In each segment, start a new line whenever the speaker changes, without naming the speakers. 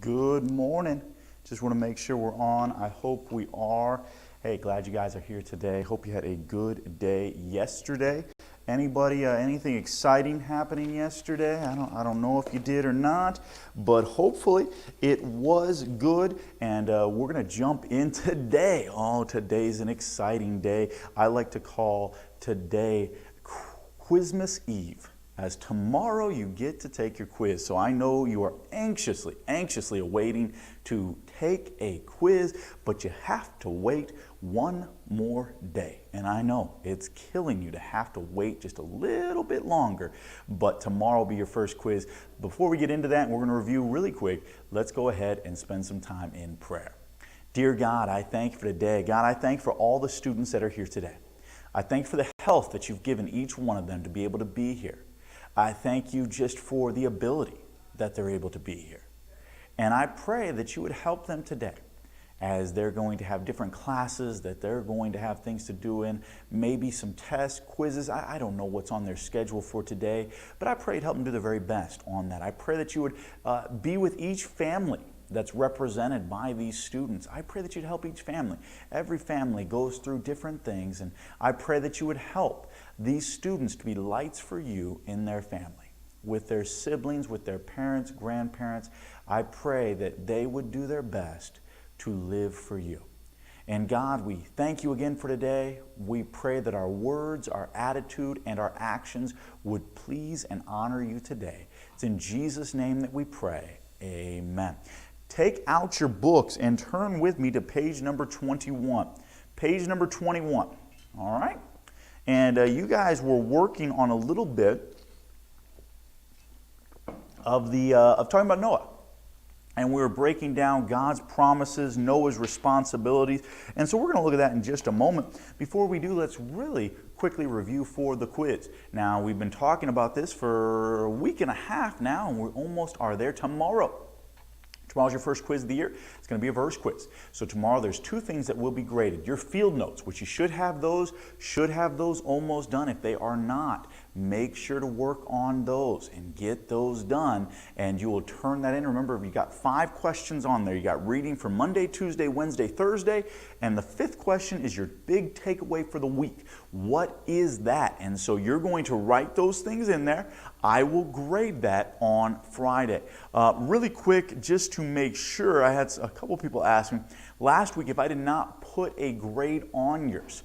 Good morning. Just want to make sure we're on. I hope we are. Hey, glad you guys are here today. Hope you had a good day yesterday. Anybody, anything exciting happening yesterday? I don't know if you did or not, but hopefully it was good. And we're going to jump in today. Oh, today's an exciting day. I like to call today Quizmas Eve, as tomorrow you get to take your quiz. So I know you are anxiously awaiting to take a quiz, but you have to wait one more day. And I know it's killing you to have to wait just a little bit longer, but tomorrow will be your first quiz. Before we get into that, we're going to review really quick. Let's go ahead and spend some time in prayer. Dear God, I thank you for today. God, I thank you for all the students that are here today. I thank you for the health that you've given each one of them to be able to be here. I thank you just for the ability that they're able to be here. And I pray that you would help them today as they're going to have different classes, that they're going to have things to do in, maybe some tests, quizzes. I don't know what's on their schedule for today, but I pray you'd help them do their very best on that. I pray that you would be with each family that's represented by these students. I pray that you'd help each family. Every family goes through different things, and I pray that you would help these students to be lights for you in their family, with their siblings, with their parents, grandparents. I pray that they would do their best to live for you. And God, we thank you again for today. We pray that our words, our attitude, and our actions would please and honor you today. It's in Jesus' name that we pray. Amen. Take out your books and turn with me to page number 21. Page number 21. All right? And you guys were working on a little bit of talking about Noah. And we were breaking down God's promises, Noah's responsibilities. And so we're going to look at that in just a moment. Before we do, let's really quickly review for the quiz. Now, we've been talking about this for a week and a half now, and we almost are there tomorrow. Tomorrow's your first quiz of the year. It's going to be a verse quiz. So tomorrow there's two things that will be graded. Your field notes, which you should have those almost done. If they are not, make sure to work on those and get those done, and you will turn that in. Remember, you got 5 questions on there. You got reading for Monday, Tuesday, Wednesday, Thursday, and the 5th question is your big takeaway for the week. What is that? And so you're going to write those things in there. I will grade that on Friday. Really quick, just to make sure, I had a couple people ask me last week if I did not put a grade on yours.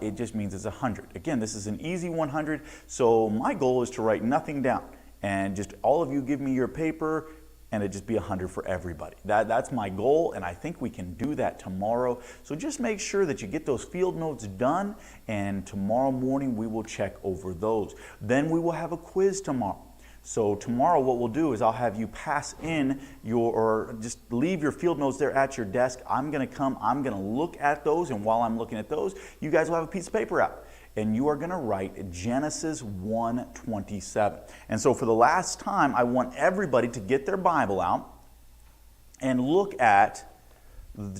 It just means it's 100. Again, this is an easy 100, so my goal is to write nothing down. And just all of you give me your paper, and it just be 100 for everybody. That's my goal, and I think we can do that tomorrow. So just make sure that you get those field notes done, and tomorrow morning we will check over those. Then we will have a quiz tomorrow. So tomorrow what we'll do is I'll have you pass in or just leave your field notes there at your desk. I'm going to come, I'm going to look at those, and while I'm looking at those, you guys will have a piece of paper out. And you are going to write Genesis 1:27. And so for the last time, I want everybody to get their Bible out and look at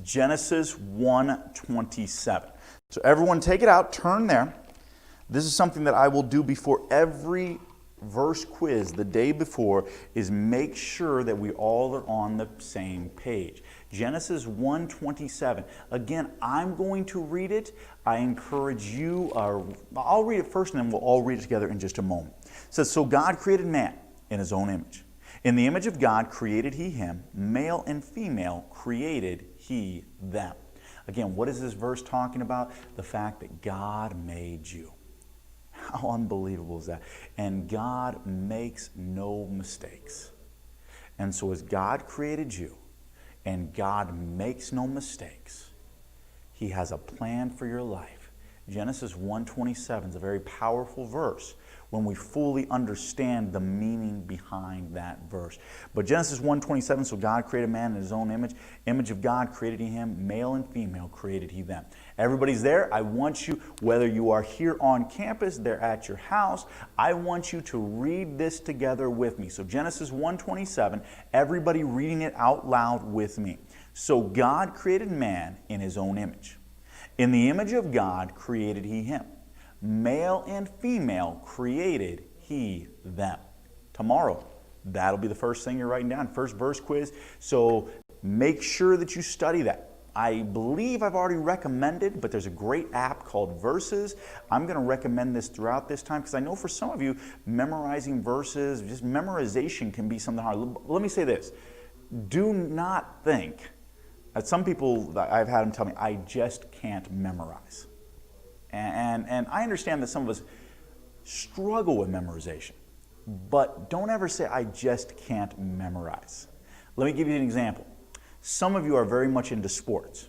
Genesis 1:27. So everyone take it out, turn there. This is something that I will do before every verse quiz the day before, is make sure that we all are on the same page. Genesis 1:27. Again, I'm going to read it. I encourage you, I'll read it first and then we'll all read it together in just a moment. It says, so God created man in his own image. In the image of God created he him, male and female created he them. Again, what is this verse talking about? The fact that God made you. How unbelievable is that? And God makes no mistakes. And so as God created you, and God makes no mistakes, he has a plan for your life. Genesis 1:27 is a very powerful verse when we fully understand the meaning behind that verse. But Genesis 1:27, so God created man in his own image. Image of God created he him, male and female created he them. Everybody's there. I want you, whether you are here on campus, they're at your house, I want you to read this together with me. So Genesis 1:27, everybody reading it out loud with me. So God created man in his own image. In the image of God created he him. Male and female created he them. Tomorrow, That'll be the first thing you're writing down, first verse quiz. So make sure that you study that. I believe I've already recommended, but there's a great app called Verses. I'm going to recommend this throughout this time because I know for some of you, memorizing verses, just memorization can be something hard. Let me say this. Do not think, some people, I've had them tell me, I just can't memorize. And I understand that some of us struggle with memorization, but don't ever say, I just can't memorize. Let me give you an example. Some of you are very much into sports.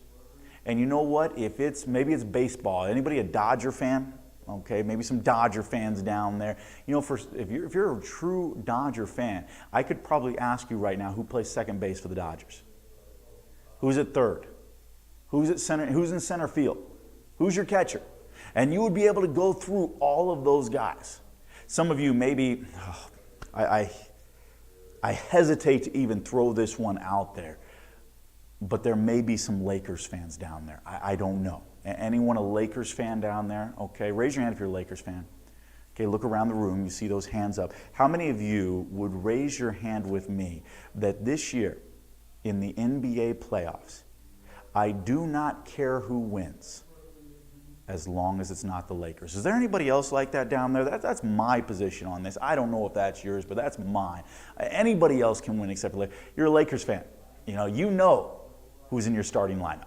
And you know what? Maybe it's baseball. Anybody a Dodger fan? Okay, maybe some Dodger fans down there. You know, if you're a true Dodger fan, I could probably ask you right now who plays second base for the Dodgers. Who's at third? Who's at center? Who's in center field? Who's your catcher? And you would be able to go through all of those guys. Some of you maybe, I hesitate to even throw this one out there, but there may be some Lakers fans down there. I don't know. Anyone a Lakers fan down there? Okay, raise your hand if you're a Lakers fan. Okay, look around the room. You see those hands up. How many of you would raise your hand with me that this year in the NBA playoffs, I do not care who wins as long as it's not the Lakers? Is there anybody else like that down there? That's my position on this. I don't know if that's yours, but that's mine. Anybody else can win except for Lakers. You're a Lakers fan. You know who's in your starting lineup.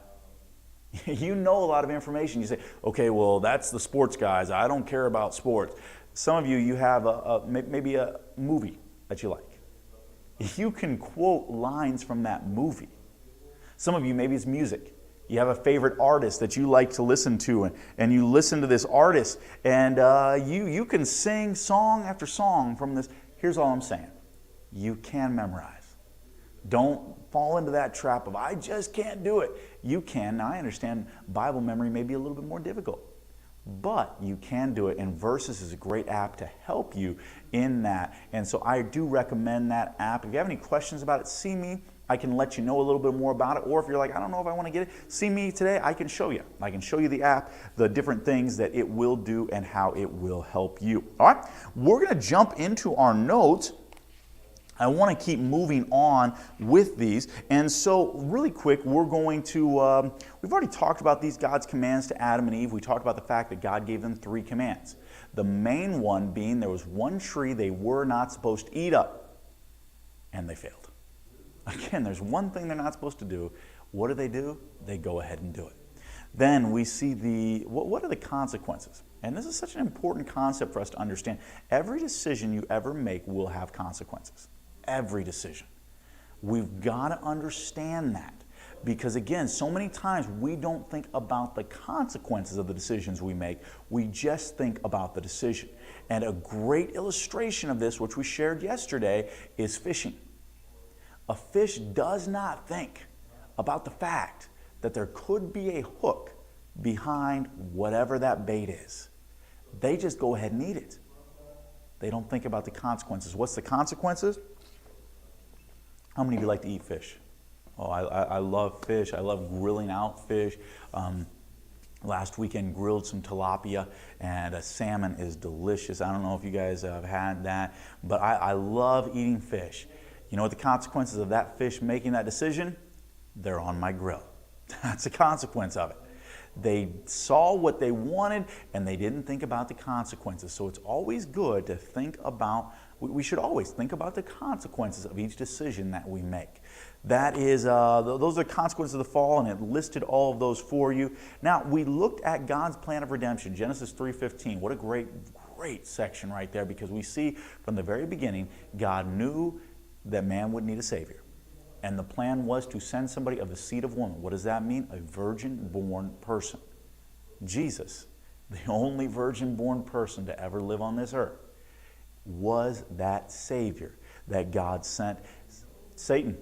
You know a lot of information. You say, okay, well, that's the sports guys. I don't care about sports. Some of you have maybe a movie that you like. You can quote lines from that movie. Some of you, maybe it's music. You have a favorite artist that you like to listen to, and you listen to this artist, and you can sing song after song from this. Here's all I'm saying. You can memorize. Don't fall into that trap of, I just can't do it. You can. Now, I understand Bible memory may be a little bit more difficult, but you can do it, and Verses is a great app to help you in that. And so I do recommend that app. If you have any questions about it, see me. I can let you know a little bit more about it. Or if you're like, I don't know if I want to get it, see me today. I can show you. I can show you the app, the different things that it will do and how it will help you. All right, we're going to jump into our notes. I want to keep moving on with these. And so really quick, we're going to, we've already talked about these God's commands to Adam and Eve. We talked about the fact that God gave them 3 commands. The main one being there was one tree they were not supposed to eat of, and they failed. Again, there's one thing they're not supposed to do. What do? They go ahead and do it. Then we see what are the consequences? And this is such an important concept for us to understand. Every decision you ever make will have consequences. Every decision. We've got to understand that, because again, so many times we don't think about the consequences of the decisions we make. We just think about the decision. And a great illustration of this, which we shared yesterday, is fishing. A fish does not think about the fact that there could be a hook behind whatever that bait is. They just go ahead and eat it. They don't think about the consequences. What's the consequences? How many of you like to eat fish? Oh, I love fish. I love grilling out fish. Last weekend grilled some tilapia, and a salmon is delicious. I don't know if you guys have had that, but I love eating fish. You know what the consequences of that fish making that decision? They're on my grill. That's a consequence of it. They saw what they wanted, and they didn't think about the consequences. So it's always good to think about, we should always think about the consequences of each decision that we make. That is, those are the consequences of the fall, and it listed all of those for you. Now, we looked at God's plan of redemption, Genesis 3:15. What a great section right there, because we see from the very beginning, God knew that man would need a Savior. And the plan was to send somebody of the seed of woman. What does that mean? A virgin-born person. Jesus, the only virgin-born person to ever live on this earth, was that Savior that God sent. Satan,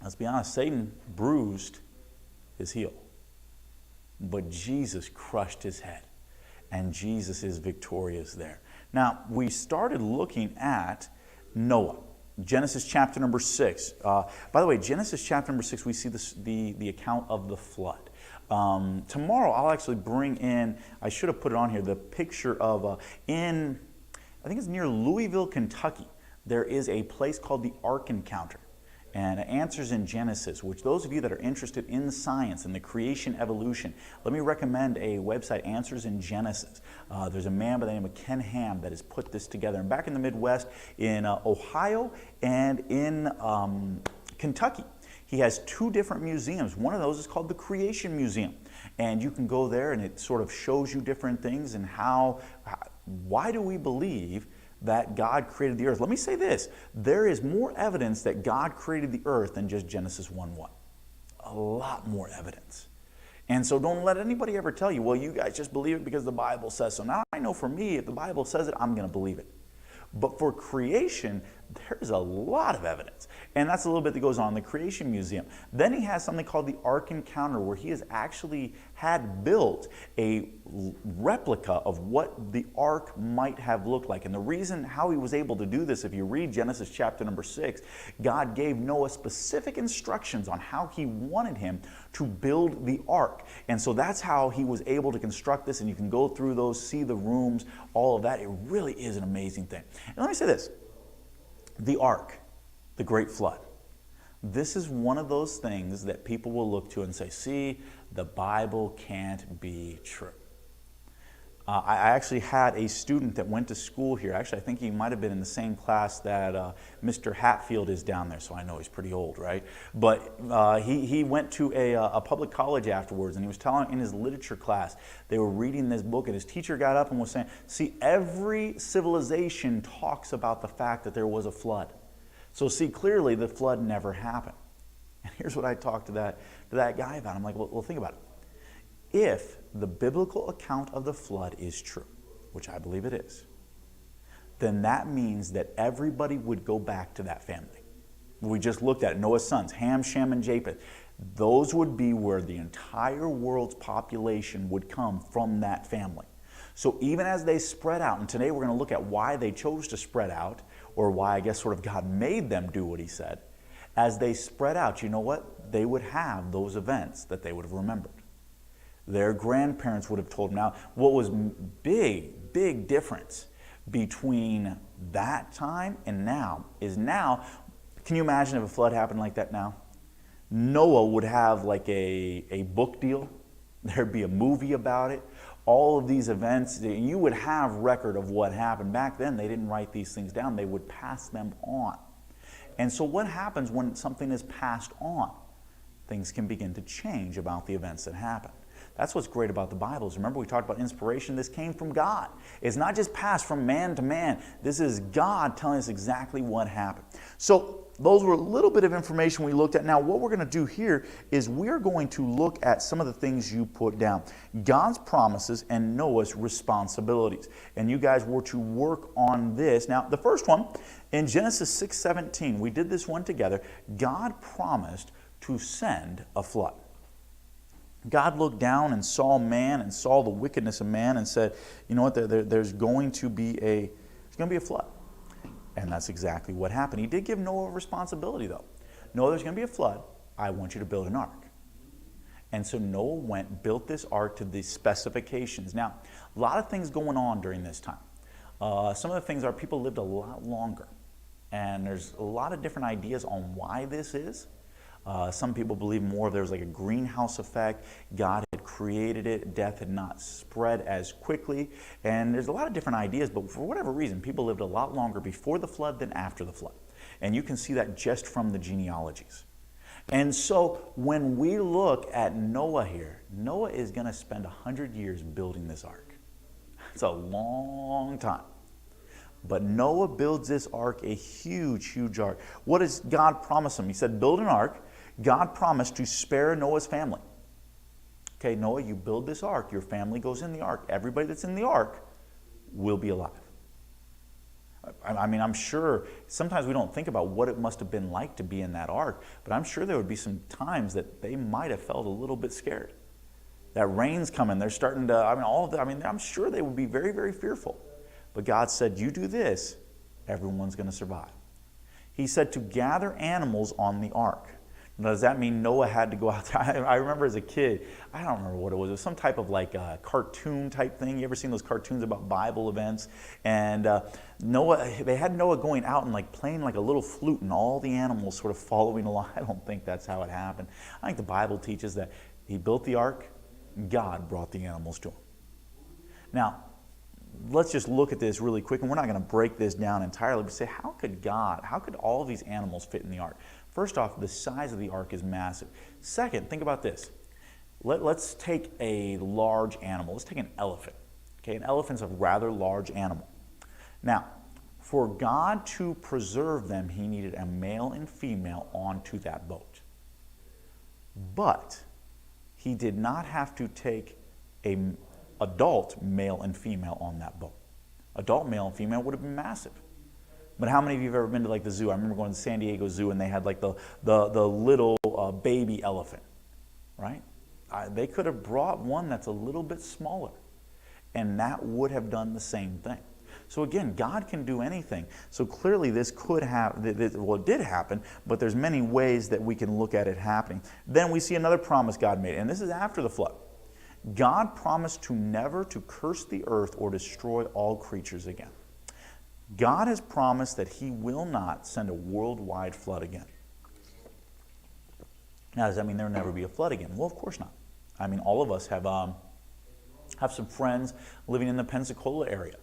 let's be honest, Satan bruised his heel. But Jesus crushed his head. And Jesus is victorious there. Now, we started looking at Noah. Genesis chapter number 6. By the way, Genesis chapter number 6, we see the account of the flood. Tomorrow, I'll actually bring in, I should have put it on here, the picture of, I think it's near Louisville, Kentucky. there is a place called the Ark Encounter. And Answers in Genesis, which those of you that are interested in science and the creation evolution, let me recommend a website, Answers in Genesis. There's a man by the name of Ken Ham that has put this together. And back in the Midwest, in Ohio and in Kentucky, he has 2 different museums. One of those is called the Creation Museum. And you can go there and it sort of shows you different things and why do we believe that God created the earth. Let me say this, there is more evidence that God created the earth than just Genesis 1:1. A lot more evidence. And so don't let anybody ever tell you, well, you guys just believe it because the Bible says so. Now I know for me, if the Bible says it, I'm going to believe it. But for creation, there's a lot of evidence. And that's a little bit that goes on in the Creation Museum. Then he has something called the Ark Encounter, where he has actually had built a replica of what the ark might have looked like. And the reason how he was able to do this, if you read Genesis chapter number 6, God gave Noah specific instructions on how he wanted him to build the ark. And so that's how he was able to construct this. And you can go through those, see the rooms, all of that. It really is an amazing thing. And let me say this. The ark, the great flood. This is one of those things that people will look to and say, see, the Bible can't be true. I actually had a student that went to school here. Actually, I think he might have been in the same class that Mr. Hatfield is down there, so I know he's pretty old, right? But he went to a public college afterwards, and he was telling in his literature class, they were reading this book, and his teacher got up and was saying, see, every civilization talks about the fact that there was a flood. So see, clearly the flood never happened. And here's what I talked to that guy about. I'm like, well, think about it. If the biblical account of the flood is true, which I believe it is, then that means that everybody would go back to that family. We just looked at it, Noah's sons, Ham, Shem, and Japheth. Those would be where the entire world's population would come from that family. So even as they spread out, and today we're going to look at why they chose to spread out, or why I guess sort of God made them do what he said. As they spread out, you know what? They would have those events that they would have remembered. Their grandparents would have told them. Now, what was big difference between that time and now is now, can you imagine if a flood happened like that now? Noah would have like a book deal. There'd be a movie about it. All of these events, you would have record of what happened. Back then, they didn't write these things down. They would pass them on. And so what happens when something is passed on? Things can begin to change about the events that happen. That's what's great about the Bible. Remember, we talked about inspiration. This came from God. It's not just passed from man to man. This is God telling us exactly what happened. So those were a little bit of information we looked at. Now, what we're going to do here is we're going to look at some of the things you put down. God's promises and Noah's responsibilities. And you guys were to work on this. Now, the first one, in Genesis 6:17, we did this one together. God promised to send a flood. God looked down and saw man and saw the wickedness of man and said, you know what, there's going to be a flood. And that's exactly what happened. He did give Noah a responsibility though. Noah, there's going to be a flood. I want you to build an ark. And so Noah went, built this ark to the specifications. Now, a lot of things going on during this time. Some of the things are people lived a lot longer. And there's a lot of different ideas on why this is. Some people believe more there was like a greenhouse effect. God had created it. Death had not spread as quickly. And there's a lot of different ideas, but for whatever reason, people lived a lot longer before the flood than after the flood. And you can see that just from the genealogies. And so when we look at Noah here, Noah is going to spend 100 years building this ark. It's a long time. But Noah builds this ark, a huge ark. What does God promise him? He said, build an ark. God promised to spare Noah's family. Okay, Noah, you build this ark. Your family goes in the ark. Everybody that's in the ark will be alive. I mean, I'm sure sometimes we don't think about what it must have been like to be in that ark, but I'm sure there would be some times that they might have felt a little bit scared. That rain's coming. They're starting to, I'm sure they would be very fearful. But God said, you do this, everyone's going to survive. He said to gather animals on the ark. Does that mean Noah had to go out there? I remember as a kid, I don't remember what it was. It was some type of like cartoon type thing. You ever seen those cartoons about Bible events? And they had Noah going out and like playing like a little flute and all the animals sort of following along. I don't think that's how it happened. I think the Bible teaches that he built the ark, God brought the animals to him. Now, let's just look at this really quick, and we're not going to break this down entirely, but say, how could all of these animals fit in the ark? First off, the size of the ark is massive. Second, think about this. Let's take a large animal. Let's take an elephant. Okay, an elephant's a rather large animal. Now, for God to preserve them, he needed a male and female onto that boat. But he did not have to take an adult male and female on that boat. Adult male and female would have been massive. But how many of you have ever been to like the zoo? I remember going to San Diego Zoo and they had like the little baby elephant, right? They could have brought one that's a little bit smaller, and that would have done the same thing. So again, God can do anything. So clearly this could have, well, it did happen, but there's many ways that we can look at it happening. Then we see another promise God made, and this is after the flood. God promised to never to curse the earth or destroy all creatures again. God has promised that he will not send a worldwide flood again. Now, does that mean there will never be a flood again? Well, of course not. I mean, all of us have some friends living in the Pensacola area.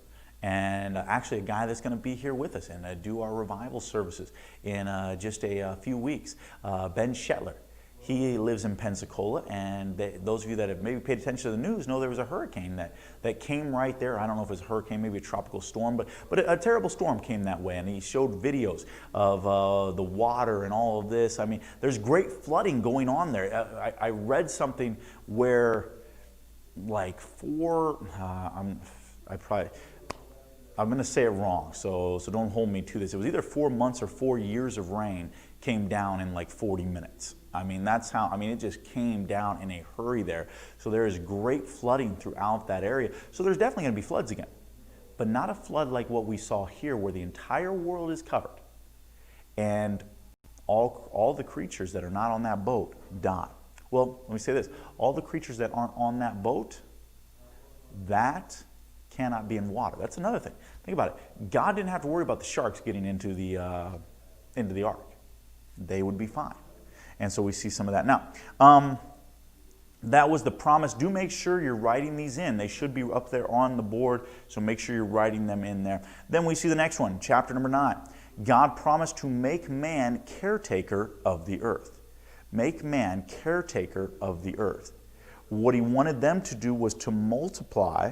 And actually a guy that's going to be here with us and do our revival services in just a few weeks, Ben Shetler. He lives in Pensacola, and those of you that have maybe paid attention to the news know there was a hurricane that came right there. I don't know if it was a hurricane, maybe a tropical storm, but a terrible storm came that way, and he showed videos of the water and all of this. I mean, there's great flooding going on there. I read something where like I'm going to say it wrong, so don't hold me to this. It was either 4 months or 4 years of rain came down in like 40 minutes. I mean, it just came down in a hurry there. So there is great flooding throughout that area. So there's definitely going to be floods again. But not a flood like what we saw here where the entire world is covered. And all the creatures that are not on that boat die. Well, let me say this. All the creatures that aren't on that boat, that cannot be in water. That's another thing. Think about it. God didn't have to worry about the sharks getting into the ark. They would be fine. And so we see some of that. Now, that was the promise. Do make sure you're writing these in. They should be up there on the board, so make sure you're writing them in there. Then we see the next one, chapter number 9. God promised to make man caretaker of the earth. Make man caretaker of the earth. What he wanted them to do was to multiply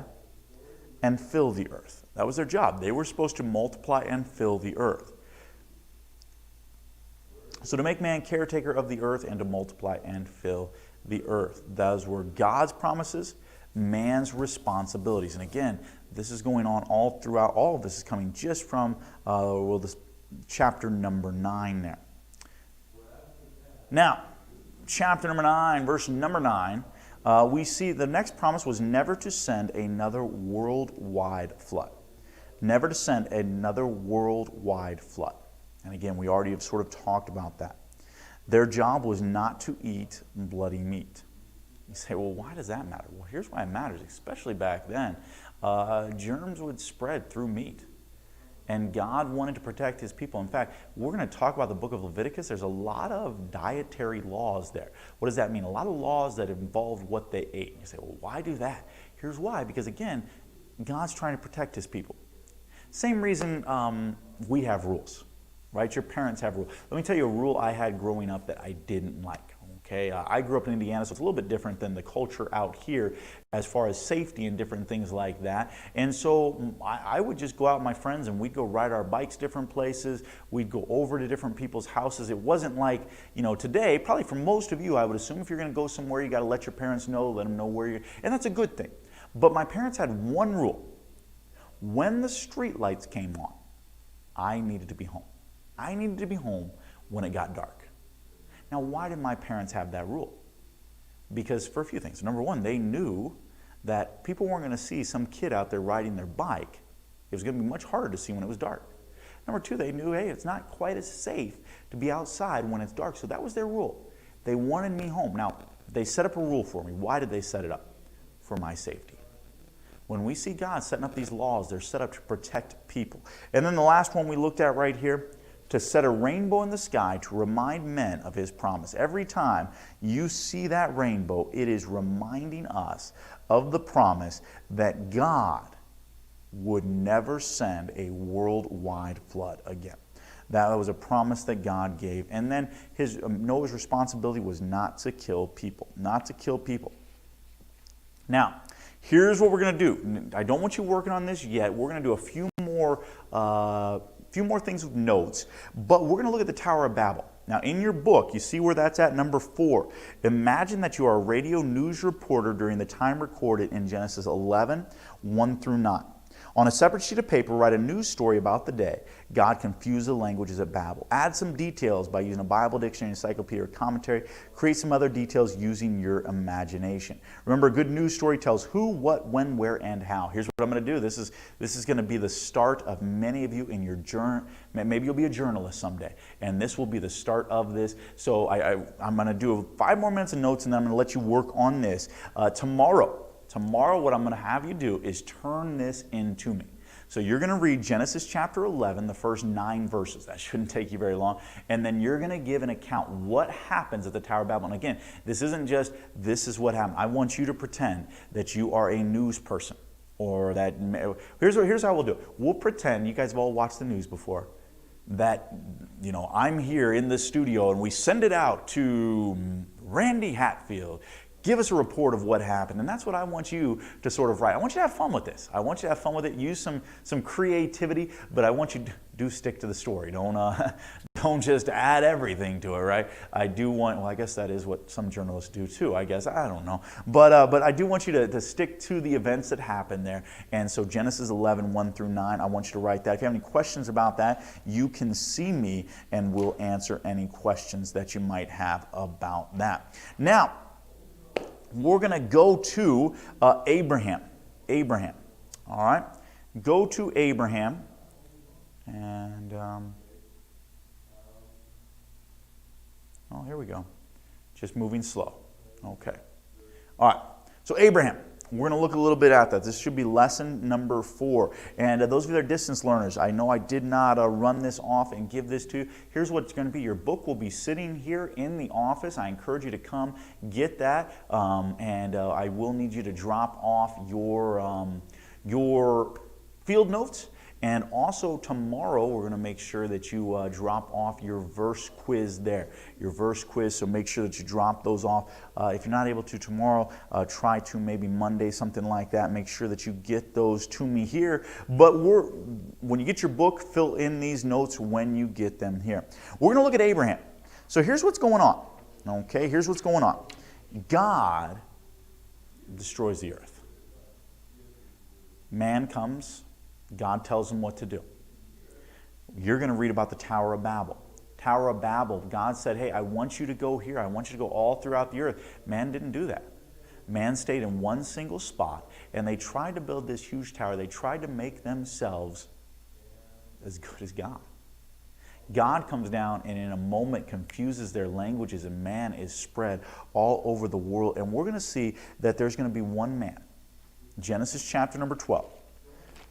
and fill the earth. That was their job. They were supposed to multiply and fill the earth. So to make man caretaker of the earth and to multiply and fill the earth. Those were God's promises, man's responsibilities. And again, this is going on all throughout. All of this is coming just from this chapter number 9 there. Now, chapter number 9, verse number 9, we see the next promise was never to send another worldwide flood. Never to send another worldwide flood. And again, we already have sort of talked about that. Their job was not to eat bloody meat. You say, well, why does that matter? Well, here's why it matters, especially back then. Germs would spread through meat. And God wanted to protect his people. In fact, we're going to talk about the book of Leviticus. There's a lot of dietary laws there. What does that mean? A lot of laws that involve what they ate. You say, well, why do that? Here's why. Because again, God's trying to protect his people. Same reason we have rules, right? Your parents have rules. Let me tell you a rule I had growing up that I didn't like. Okay, I grew up in Indiana, so it's a little bit different than the culture out here as far as safety and different things like that. And so I would just go out with my friends and we'd go ride our bikes different places. We'd go over to different people's houses. It wasn't like, today, probably for most of you, I would assume if you're going to go somewhere, you got to let your parents know, let them know where you're, and that's a good thing. But my parents had one rule. When the street lights came on, I needed to be home. I needed to be home when it got dark. Now, why did my parents have that rule? Because for a few things. Number one, they knew that people weren't going to see some kid out there riding their bike. It was going to be much harder to see when it was dark. Number two, they knew, hey, it's not quite as safe to be outside when it's dark. So that was their rule. They wanted me home. Now, they set up a rule for me. Why did they set it up? For my safety. When we see God setting up these laws, they're set up to protect people. And then the last one we looked at right here, to set a rainbow in the sky to remind men of his promise. Every time you see that rainbow, it is reminding us of the promise that God would never send a worldwide flood again. That was a promise that God gave. And then Noah's responsibility was not to kill people. Not to kill people. Now, here's what we're going to do. I don't want you working on this yet. We're going to do a few more things with notes, but we're going to look at the Tower of Babel. Now, in your book, you see where that's at, number 4. Imagine that you are a radio news reporter during the time recorded in Genesis 11, 1 through 9. On a separate sheet of paper, write a news story about the day God confused the languages at Babel. Add some details by using a Bible dictionary, encyclopedia, or commentary. Create some other details using your imagination. Remember, a good news story tells who, what, when, where, and how. Here's what I'm going to do. This is going to be the start of many of you in your journey. Maybe you'll be a journalist someday, and this will be the start of this. So I'm going to do 5 more minutes of notes, and then I'm going to let you work on this. Tomorrow, what I'm going to have you do is turn this into me. So you're going to read Genesis chapter 11, the first 9 verses. That shouldn't take you very long. And then you're going to give an account what happens at the Tower of Babel. And again, this isn't just, this is what happened. I want you to pretend that you are a news person. Or that, here's how we'll do it. We'll pretend, you guys have all watched the news before, that, I'm here in the studio and we send it out to Randy Hatfield. Give us a report of what happened. And that's what I want you to sort of write. I want you to have fun with this. I want you to have fun with it. Use some creativity, but I want you to stick to the story. Don't just add everything to it, right? I do want, well, I guess that is what some journalists do too, I guess. I don't know. But I do want you to stick to the events that happened there. And so Genesis 11, 1 through 9, I want you to write that. If you have any questions about that, you can see me and we'll answer any questions that you might have about that. Now, we're going to go to Abraham. Abraham. All right? Go to Abraham. And, here we go. Just moving slow. Okay. All right. So Abraham. We're going to look a little bit at that. This should be lesson number 4. And those of you that are distance learners, I know I did not run this off and give this to you. Here's what it's going to be. Your book will be sitting here in the office. I encourage you to come get that. And I will need you to drop off your field notes. And also tomorrow, we're going to make sure that you drop off your verse quiz there. Your verse quiz, so make sure that you drop those off. If you're not able to tomorrow, try to maybe Monday, something like that. Make sure that you get those to me here. But when you get your book, fill in these notes when you get them here. We're going to look at Abraham. So here's what's going on. Okay, here's what's going on. God destroys the earth. Man comes. God tells him what to do. You're going to read about the Tower of Babel. Tower of Babel, God said, hey, I want you to go here. I want you to go all throughout the earth. Man didn't do that. Man stayed in one single spot, and they tried to build this huge tower. They tried to make themselves as good as God. God comes down and in a moment confuses their languages, and man is spread all over the world. And we're going to see that there's going to be one man. Genesis chapter number 12.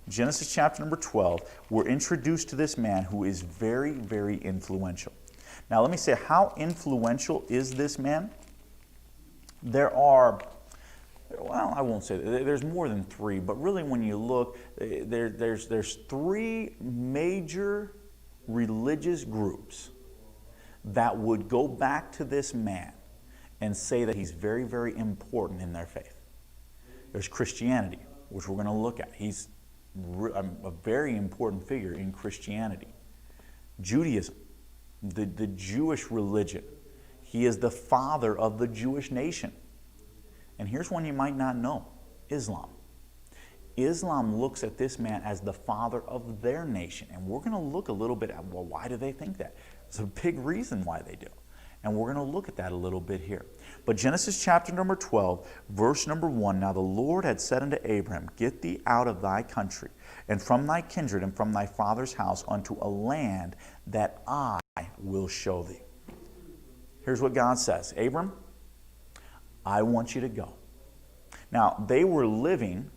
Genesis chapter number 12, we're introduced to this man who is very, very influential. Now let me say, how influential is this man? There are, well, I won't say that. There's more than 3, but really when you look, there's 3 major religious groups that would go back to this man and say that he's very, very important in their faith. There's Christianity, which we're going to look at. He's a very important figure in Christianity. Judaism, the Jewish religion. He is the father of the Jewish nation. And here's one you might not know. Islam. Islam looks at this man as the father of their nation. And we're going to look a little bit at, well, why do they think that? There's a big reason why they do. And we're going to look at that a little bit here. But Genesis chapter number 12, verse number 1, Now the Lord had said unto Abraham, Get thee out of thy country, and from thy kindred, and from thy father's house, unto a land that I I will show thee. Here's what God says. Abram, I want you to go. Now, they were living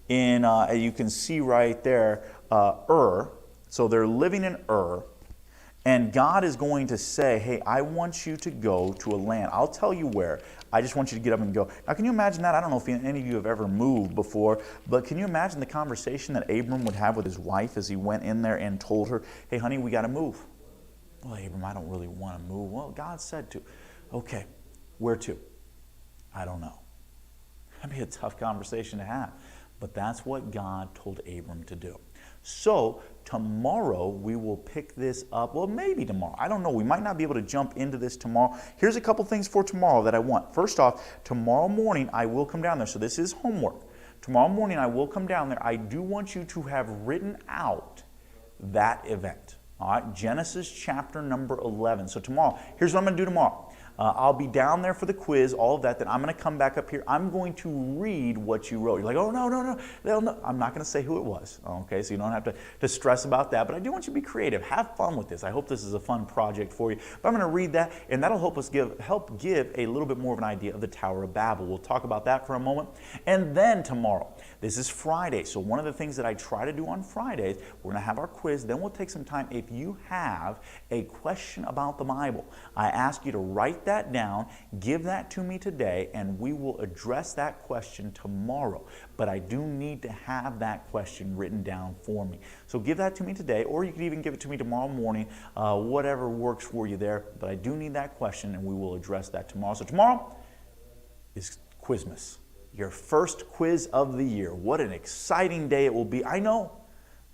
in, you can see right there, Ur. So they're living in Ur. And God is going to say, hey, I want you to go to a land. I'll tell you where. I just want you to get up and go. Now, can you imagine that? I don't know if any of you have ever moved before, but can you imagine the conversation that Abram would have with his wife as he went in there and told her, hey, honey, we got to move. Well, Abram, I don't really want to move. Well, God said to. Okay, where to? I don't know. That'd be a tough conversation to have. But that's what God told Abram to do. So tomorrow we will pick this up. Well, maybe tomorrow. I don't know. We might not be able to jump into this tomorrow. Here's a couple things for tomorrow that I want. First off, tomorrow morning I will come down there. So this is homework. Tomorrow morning I will come down there. I do want you to have written out that event. All right, Genesis chapter number 11. So tomorrow, here's what I'm going to do tomorrow. I'll be down there for the quiz, all of that. Then I'm going to come back up here. I'm going to read what you wrote. You're like, oh, no. I'm not going to say who it was. Okay, so you don't have to stress about that. But I do want you to be creative. Have fun with this. I hope this is a fun project for you. But I'm going to read that, and that'll help us help give a little bit more of an idea of the Tower of Babel. We'll talk about that for a moment. And then tomorrow, this is Friday. So one of the things that I try to do on Fridays, we're going to have our quiz. Then we'll take some time. If you have a question about the Bible, I ask you to write that down, give that to me today, and we will address that question tomorrow. But I do need to have that question written down for me. So give that to me today, or you can even give it to me tomorrow morning, whatever works for you there. But I do need that question, and we will address that tomorrow. So tomorrow is Quizmas, your first quiz of the year. What an exciting day it will be. I know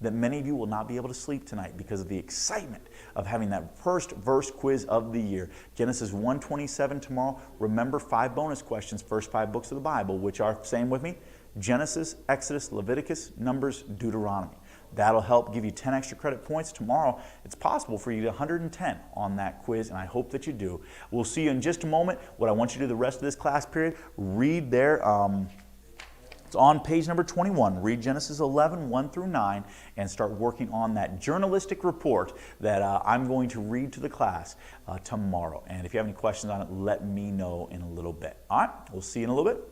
that many of you will not be able to sleep tonight because of the excitement of having that first verse quiz of the year. Genesis 1:27 tomorrow. Remember 5 bonus questions, first 5 books of the Bible, which are, say them with me, Genesis, Exodus, Leviticus, Numbers, Deuteronomy. That'll help give you 10 extra credit points. Tomorrow, it's possible for you to 110 on that quiz, and I hope that you do. We'll see you in just a moment. What I want you to do the rest of this class period, read there. It's on page number 21. Read Genesis 11, 1 through 9, and start working on that journalistic report that I'm going to read to the class tomorrow. And if you have any questions on it, let me know in a little bit. All right, we'll see you in a little bit.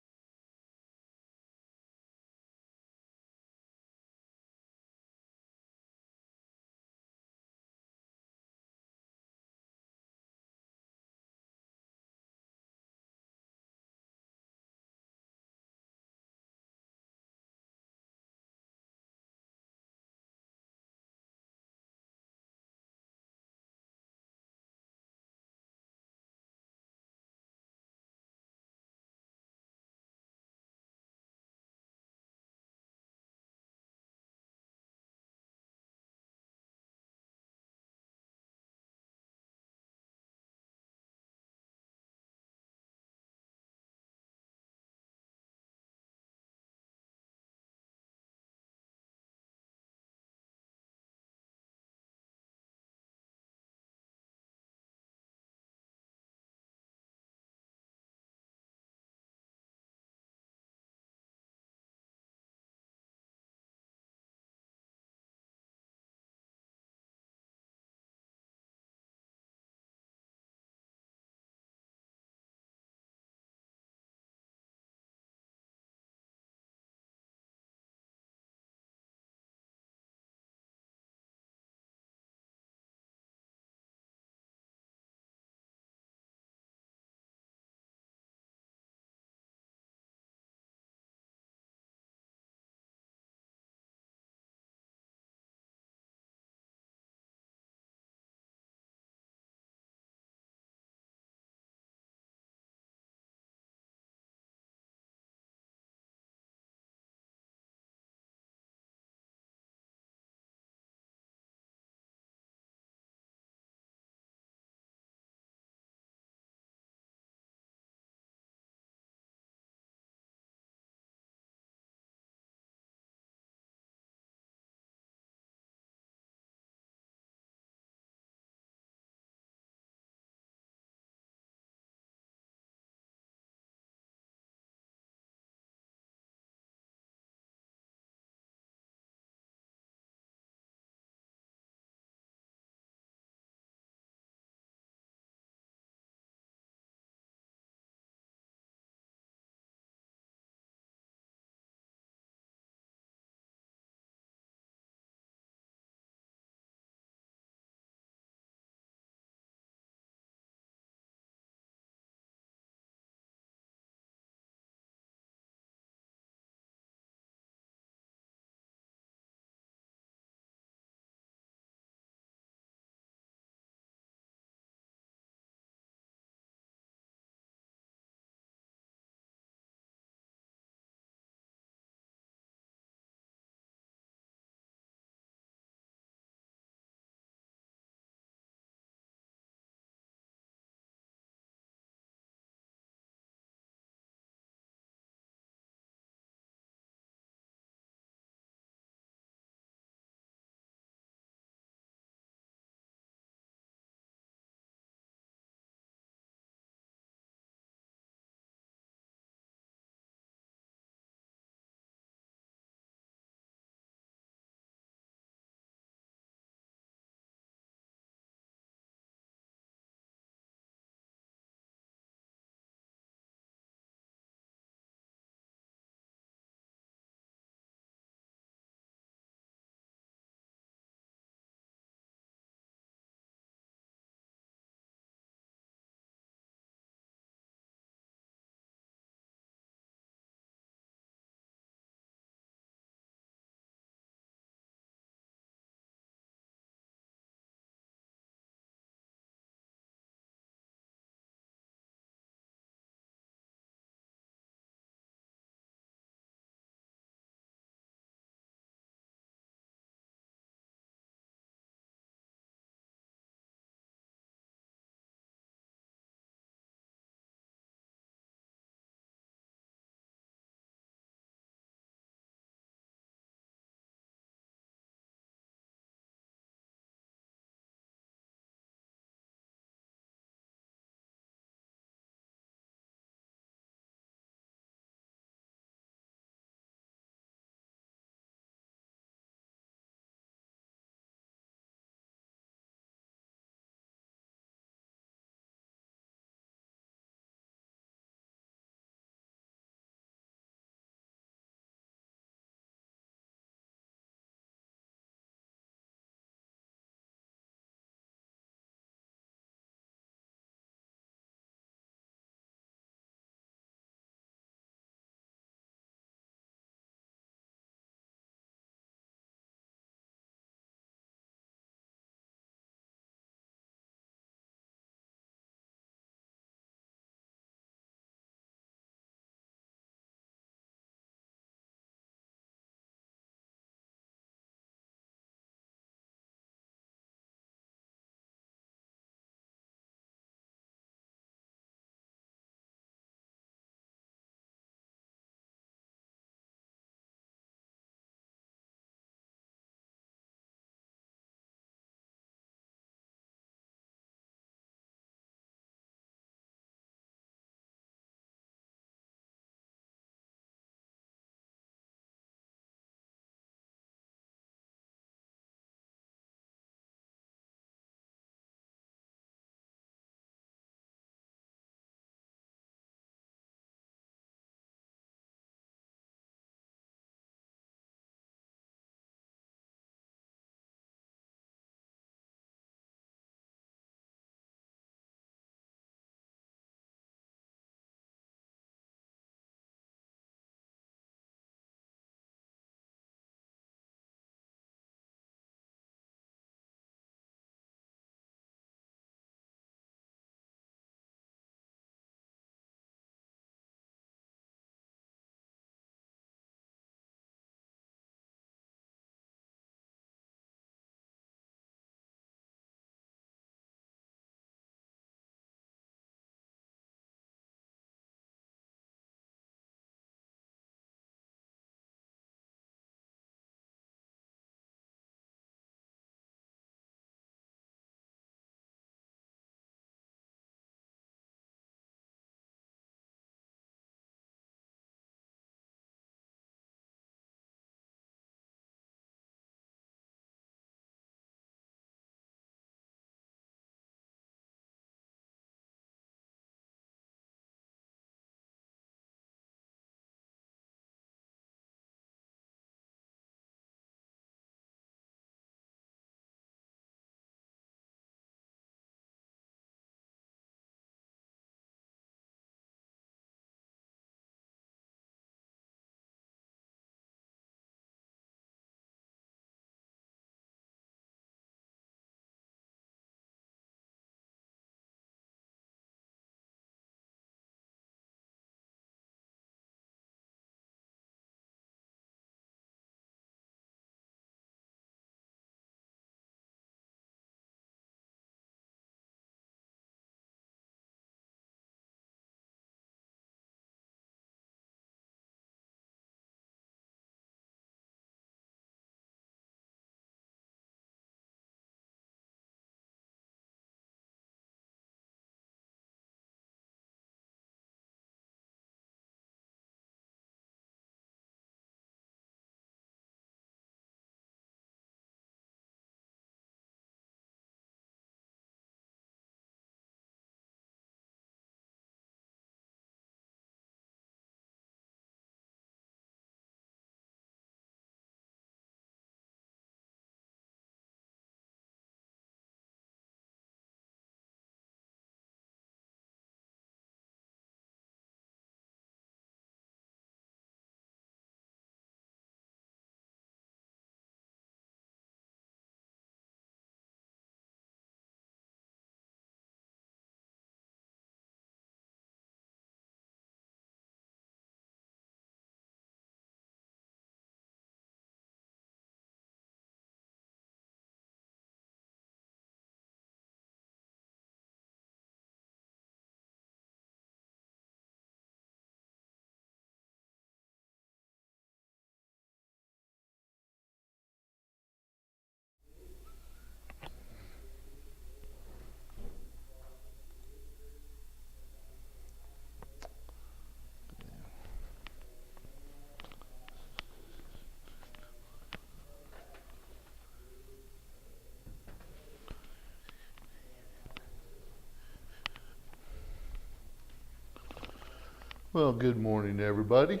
Well, good morning, everybody.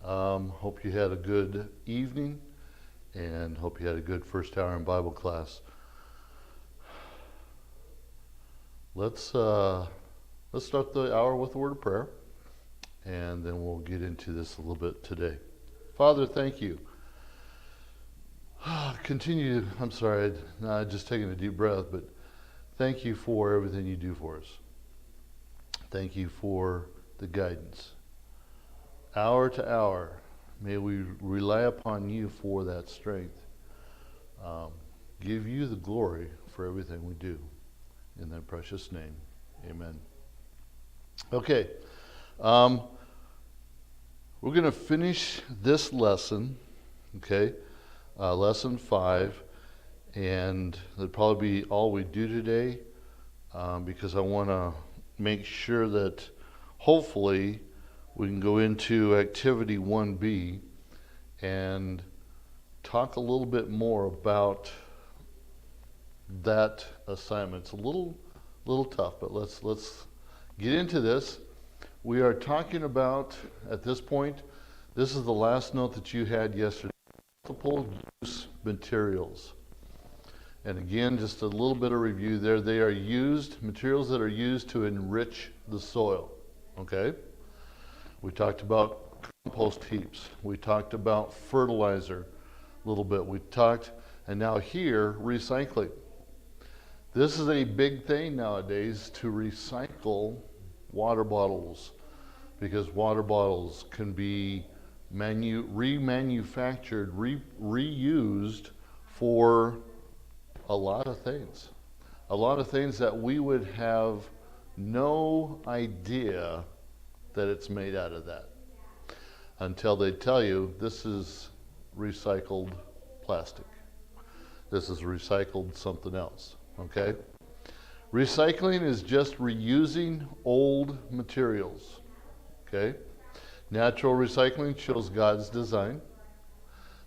Hope you had a good evening and hope you had a good first hour in Bible class. Let's start the hour with a word of prayer, and then we'll get into this a little bit today. Father, thank you. I'm sorry, just taking a deep breath, but thank you for everything you do for us. Thank you for the guidance. Hour to hour, may we rely upon you for that strength. Give you the glory for everything we do. In that precious name, amen. Okay, we're going to finish this lesson, okay, lesson 5, and that'll probably be all we do today, because I want to make sure that hopefully we can go into activity 1B and talk a little bit more about that assignment. It's a little tough, but let's get into this. We are talking about, at this point, this is the last note that you had yesterday, multiple use materials. And again, just a little bit of review there. They are materials that are used to enrich the soil, okay? We talked about compost heaps. We talked about fertilizer a little bit. And now here, recycling. This is a big thing nowadays to recycle water bottles, because water bottles can be remanufactured, reused for a lot of things. A lot of things that we would have no idea that it's made out of that until they tell you this is recycled plastic. This is recycled something else, okay? Recycling is just reusing old materials, okay? Natural recycling shows God's design.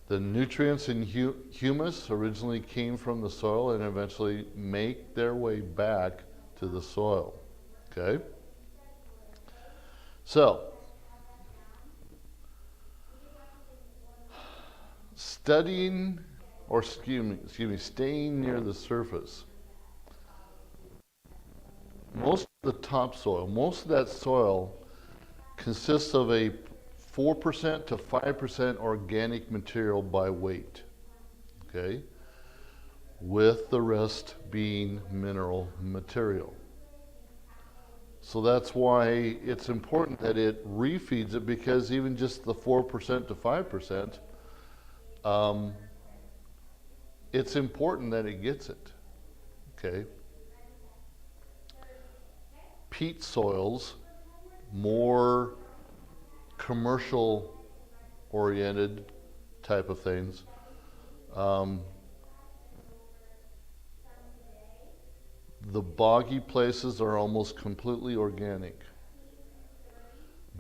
The nutrients in humus originally came from the soil and eventually make their way back to the soil, okay? So, staying near the surface. Most of the topsoil, most of that soil consists of a 4% to 5% organic material by weight, okay? With the rest being mineral material. So that's why it's important that it refeeds it, because even just the 4% to 5%, it's important that it gets it, okay? Peat soils, more commercial oriented type of things, the boggy places are almost completely organic.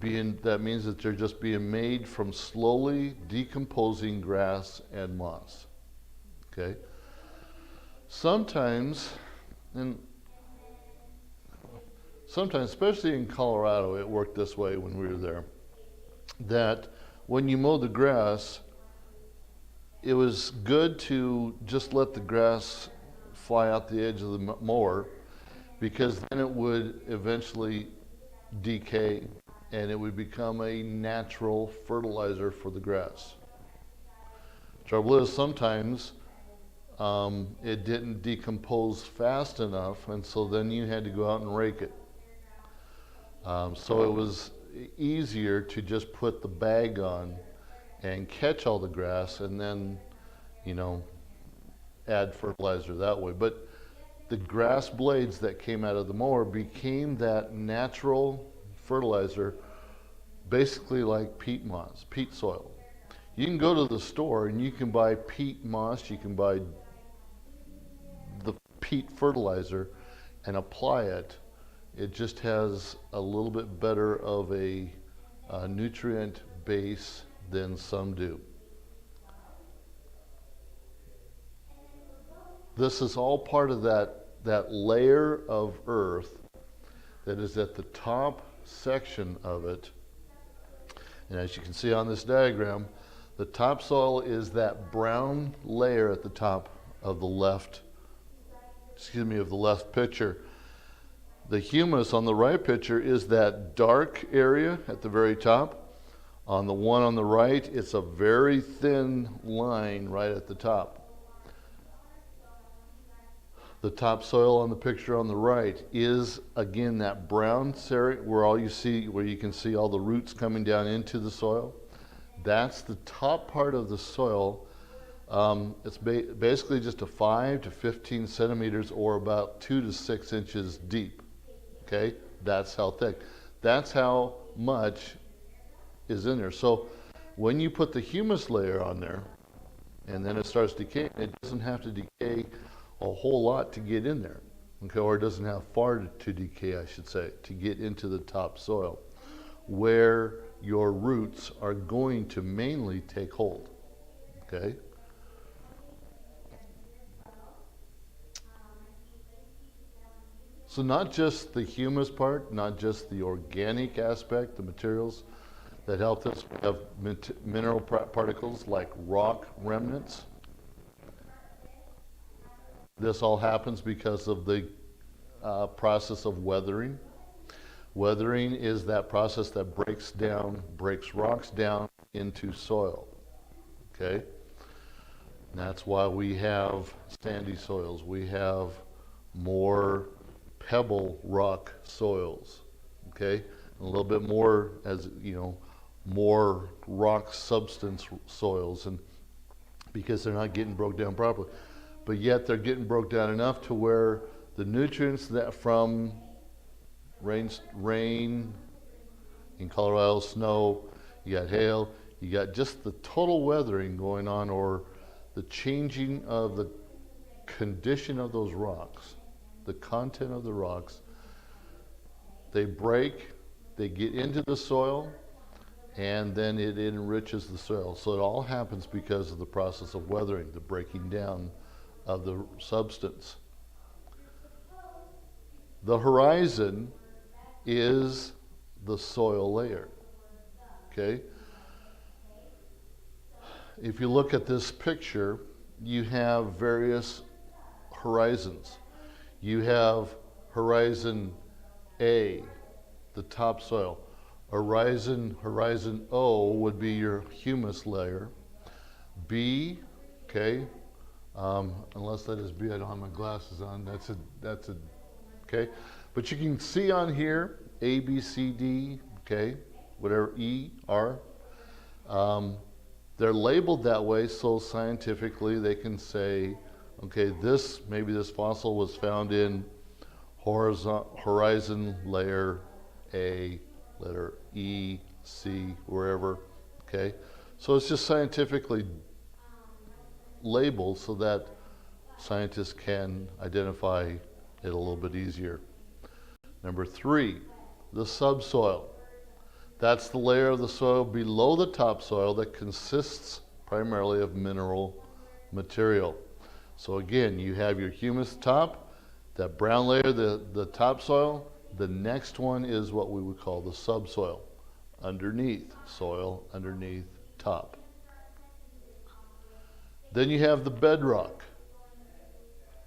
That means that they're just being made from slowly decomposing grass and moss. Okay? Sometimes, especially in Colorado, it worked this way when we were there, that when you mow the grass, it was good to just let the grass fly out the edge of the mower, because then it would eventually decay and it would become a natural fertilizer for the grass. Trouble is, sometimes it didn't decompose fast enough, and so then you had to go out and rake it. So it was easier to just put the bag on and catch all the grass and then, add fertilizer that way. But the grass blades that came out of the mower became that natural fertilizer, basically like peat moss, peat soil. You can go to the store and you can buy peat moss, you can buy the peat fertilizer and apply it. It just has a little bit better of a nutrient base than some do. This is all part of that layer of earth that is at the top section of it. And as you can see on this diagram, the topsoil is that brown layer at the top of the left, of the left picture. The humus on the right picture is that dark area at the very top. On the one on the right, it's a very thin line right at the top. The topsoil on the picture on the right is again that brown area where you can see all the roots coming down into the soil. That's the top part of the soil. It's basically just a 5 to 15 centimeters or about 2 to 6 inches deep. Okay, that's how thick. That's how much is in there. So when you put the humus layer on there and then it starts decaying, it doesn't have to decay a whole lot to get in there. Okay, or it doesn't have far to decay, I should say, to get into the topsoil where your roots are going to mainly take hold. Okay? So not just the humus part, not just the organic aspect, the materials that help us. We have mineral particles like rock remnants. This all happens because of the process of weathering. Weathering is that process that breaks rocks down into soil. Okay? And that's why we have sandy soils. We have more pebble rock soils, okay? A little bit more, as you know, more rock substance soils, and because they're not getting broke down properly, but yet they're getting broke down enough to where the nutrients that from rain in Colorado, snow, you got hail, you got just the total weathering going on, or the changing of the condition of those rocks, the content of the rocks. They break, they get into the soil, and then it enriches the soil. So it all happens because of the process of weathering, the breaking down of the substance. The horizon is the soil layer, okay? If you look at this picture, you have various horizons. You have horizon A, the topsoil. Horizon O would be your humus layer. B, okay, unless that is B, I don't have my glasses on. That's a, okay. But you can see on here, A, B, C, D, okay, whatever, E, R. They're labeled that way so scientifically they can say, okay, maybe this fossil was found in horizon layer A, letter E, C, wherever, okay? So it's just scientifically labeled so that scientists can identify it a little bit easier. Number 3, the subsoil. That's the layer of the soil below the topsoil that consists primarily of mineral material. So again, you have your humus top, that brown layer, the topsoil. The next one is what we would call the subsoil, underneath, soil underneath top. Then you have the bedrock,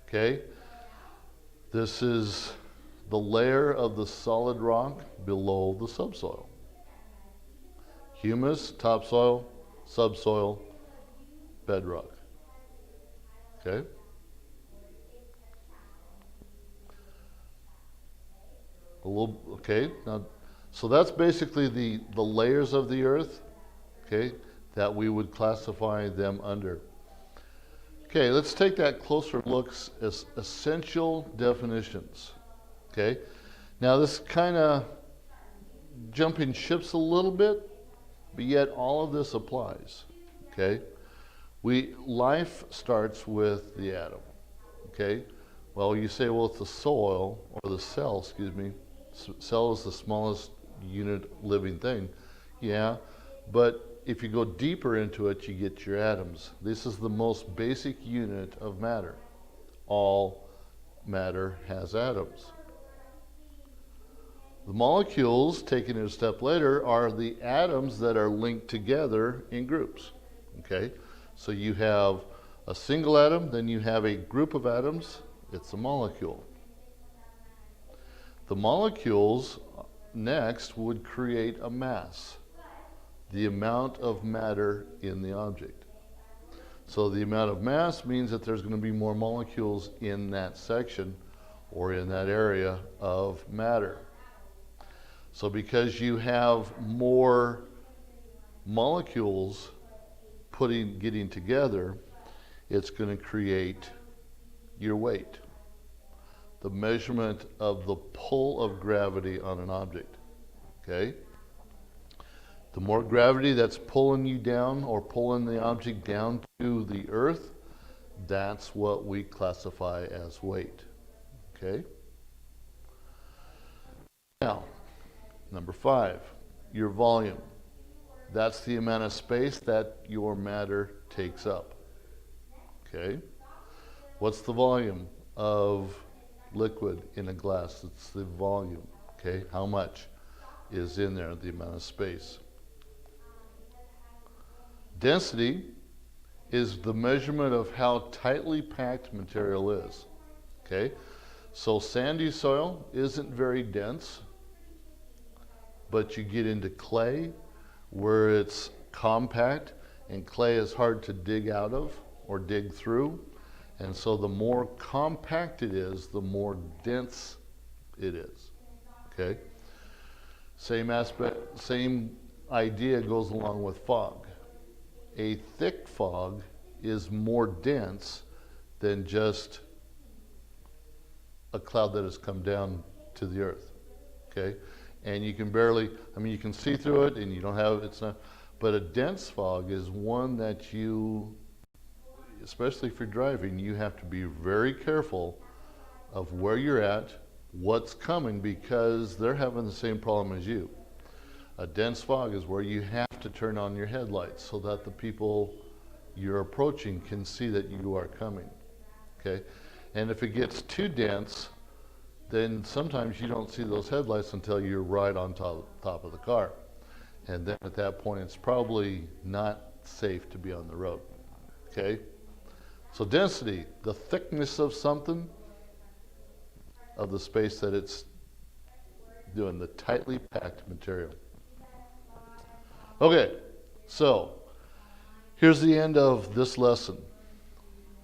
okay? This is the layer of the solid rock below the subsoil. Humus, topsoil, subsoil, bedrock, okay? Okay, now, so that's basically the layers of the earth, okay, that we would classify them under. Okay, let's take that closer looks as essential definitions, okay? Now this kind of jumping ships a little bit, but yet all of this applies, okay? Life starts with the atom, okay? Well, you say, well, it's the soil, or the cell, excuse me. Cell is the smallest unit living thing. Yeah, but if you go deeper into it, you get your atoms. This is the most basic unit of matter. All matter has atoms. The molecules, taking it a step later, are the atoms that are linked together in groups. Okay? So you have a single atom, then you have a group of atoms, it's a molecule. The molecules next would create a mass, the amount of matter in the object. So the amount of mass means that there's going to be more molecules in that section or in that area of matter. So because you have more molecules getting together, it's going to create your weight, the measurement of the pull of gravity on an object. Okay? The more gravity that's pulling you down or pulling the object down to the earth, that's what we classify as weight. Okay? Now, number 5, your volume. That's the amount of space that your matter takes up. Okay? What's the volume of liquid in a glass? It's the volume. Okay? How much is in there, the amount of space. Density is the measurement of how tightly packed material is. Okay? So sandy soil isn't very dense, but you get into clay where it's compact, and clay is hard to dig out of or dig through. And so the more compact it is, the more dense it is. Okay? Same aspect, same idea goes along with fog. A thick fog is more dense than just a cloud that has come down to the earth. Okay? And you can barely, you can see through it and you don't have, it's not, but a dense fog is one that you, especially if you're driving, you have to be very careful of where you're at, what's coming, because they're having the same problem as you. A dense fog is where you have to turn on your headlights so that the people you're approaching can see that you are coming. Okay? And if it gets too dense, then sometimes you don't see those headlights until you're right on top of the car. And then at that point, it's probably not safe to be on the road. Okay? So density, the thickness of something, of the space that it's doing, the tightly packed material. Okay, so here's the end of this lesson,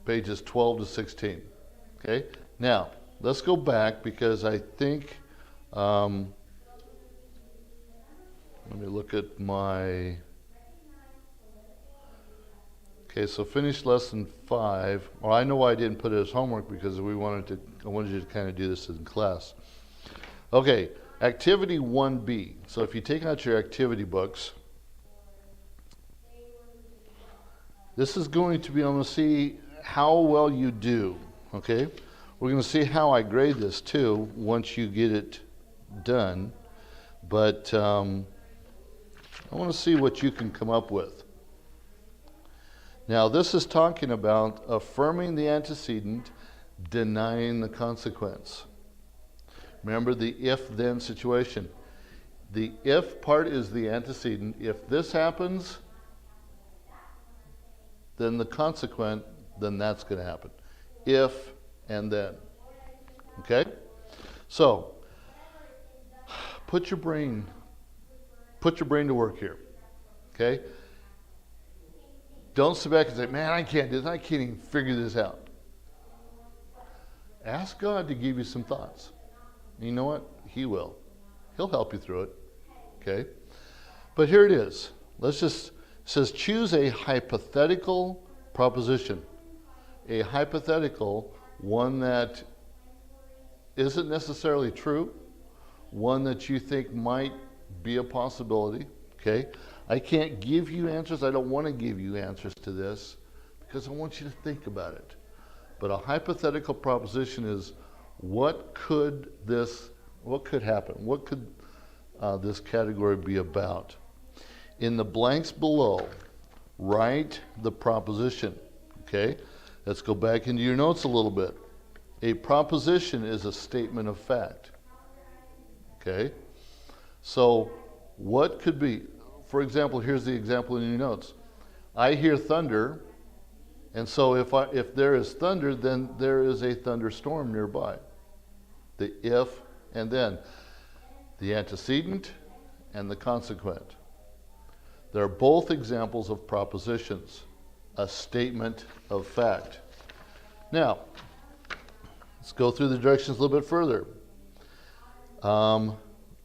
pages 12 to 16. Okay, now let's go back because I think, let me look at my, okay, so finish lesson 5. Well, I know why I didn't put it as homework because I wanted you to kind of do this in class. Okay, activity 1B. So if you take out your activity books, this is going to be, I'm going to see how well you do, okay? We're going to see how I grade this too once you get it done. But I want to see what you can come up with. Now, this is talking about affirming the antecedent, denying the consequence. Remember the if-then situation. The if part is the antecedent. If this happens, then the consequent, then that's going to happen. If and then. Okay? So, put your brain to work here. Okay? Don't sit back and say, man, I can't do this. I can't even figure this out. Ask God to give you some thoughts. And you know what? He will. He'll help you through it. Okay? But here it is. It says choose a hypothetical proposition. A hypothetical, one that isn't necessarily true, one that you think might be a possibility. Okay? I can't give you answers. I don't want to give you answers to this because I want you to think about it. But a hypothetical proposition is what could happen? What could this category be about? In the blanks below, write the proposition. Okay? Let's go back into your notes a little bit. A proposition is a statement of fact. Okay? So what could be, for example, here's the example in your notes. I hear thunder, and so if there is thunder, then there is a thunderstorm nearby. The if and then. The antecedent and the consequent. They're both examples of propositions, a statement of fact. Now, let's go through the directions a little bit further.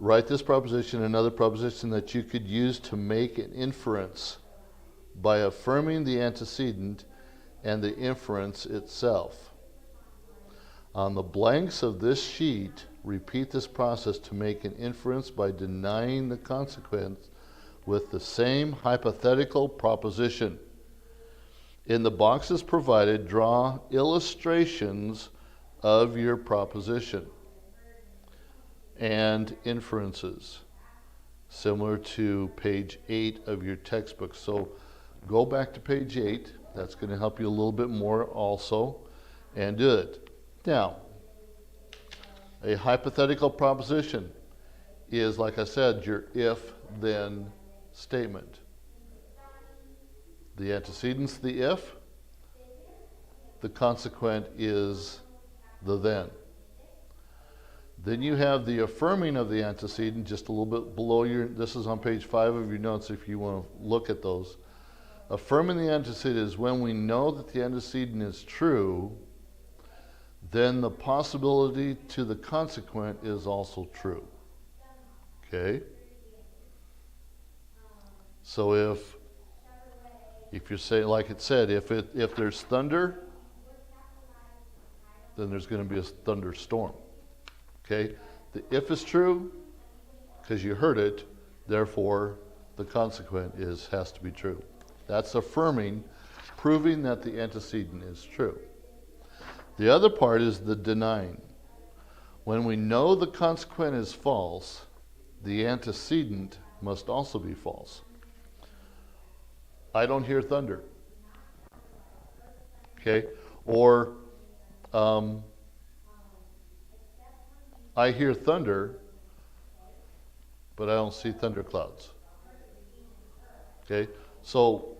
Write this proposition, another proposition that you could use to make an inference by affirming the antecedent and the inference itself. On the blanks of this sheet, repeat this process to make an inference by denying the consequence with the same hypothetical proposition. In the boxes provided, draw illustrations of your proposition and inferences, similar to page 8 of your textbook. So go back to page 8. That's going to help you a little bit more also, and do it. Now, a hypothetical proposition is, like I said, your if-then statement. The antecedent's the if, the consequent is the then. Then you have the affirming of the antecedent just a little bit below this is on page 5 of your notes if you want to look at those. Affirming the antecedent is when we know that the antecedent is true, then the possibility to the consequent is also true. Okay? So if you're saying, like it said, if there's thunder, then there's going to be a thunderstorm. Okay? The if is true because you heard it, therefore the consequent has to be true. That's affirming, proving that the antecedent is true. The other part is the denying. When we know the consequent is false, the antecedent must also be false. I don't hear thunder. Okay? Or I hear thunder, but I don't see thunderclouds. Okay? So